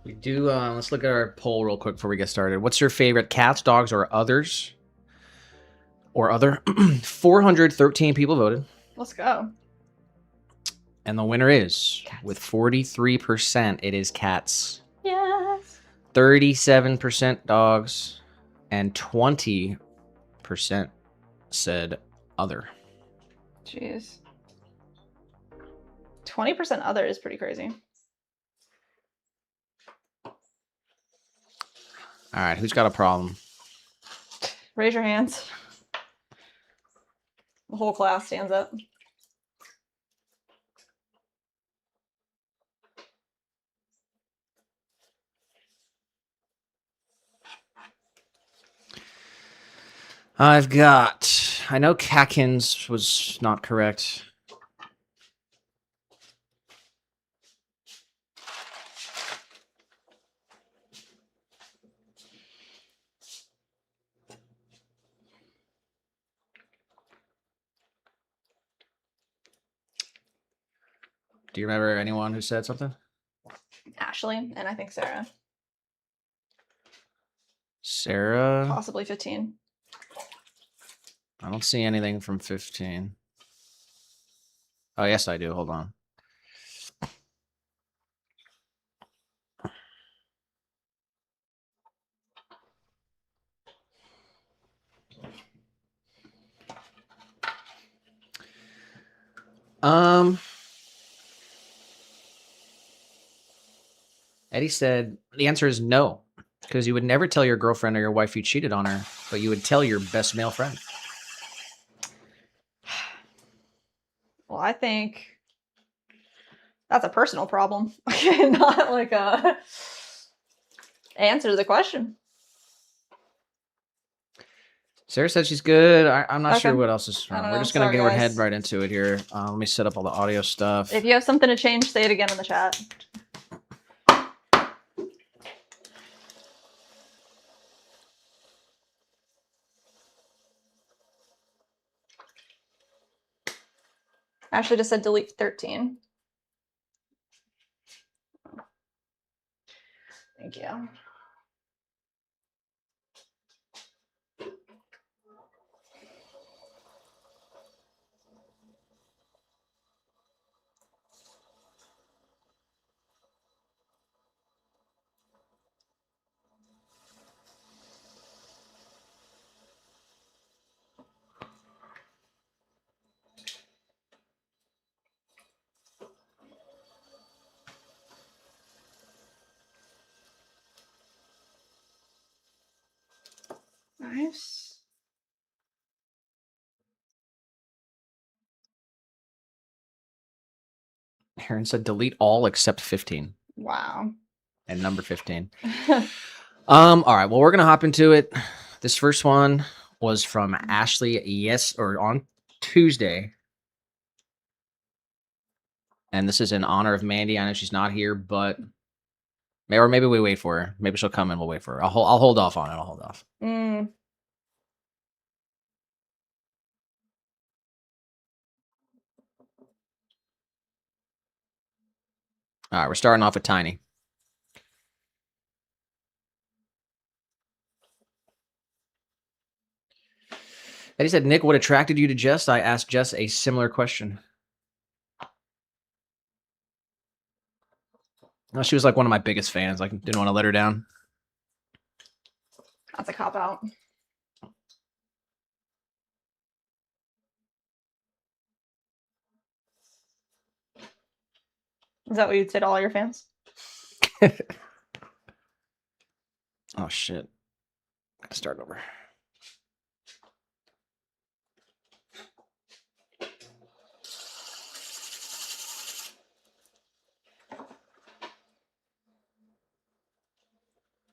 We do, let's look at our poll real quick before we get started. What's your favorite, cats, dogs, or others? Or other? 413 people voted. Let's go. And the winner is, Cats. with 43%, it is cats. Yes. 37% dogs, and 20% said other. Jeez. 20% other is pretty crazy. All right, who's got a problem? Raise your hands. The whole class stands up. I know Kakins was not correct. Do you remember anyone who said something? Ashley, and I think Sarah. Sarah? Possibly 15. I don't see anything from 15. Oh, yes, I do. Hold on. Eddie said the answer is no, because you would never tell your girlfriend or your wife you cheated on her, but you would tell your best male friend. Well, I think that's a personal problem, not like a answer to the question. Sarah said she's good. I'm not Okay. sure what else is I wrong. don't We're know. just going to Sorry, get our guys. head right into it here. Let me set up all the audio stuff. If you have something to change, say it again in the chat. Ashley just said delete 13. Thank you. Nice. Aaron said delete all except 15 Wow. and number 15. All right. Well, we're gonna hop into it. This first one was from Ashley. Yes, or on Tuesday. And this is in honor of Mandy. I know she's not here, but maybe we wait for her. Maybe she'll come and we'll wait for her. I'll hold off on it. I'll hold off. Mm. All right, we're starting off with Tiny. Eddie said, Nick, what attracted you to Jess? I asked Jess a similar question. No, she was like one of my biggest fans. Like, didn't want to let her down. That's a cop out. Is that what you'd say to all your fans? Oh, shit. Gotta start over.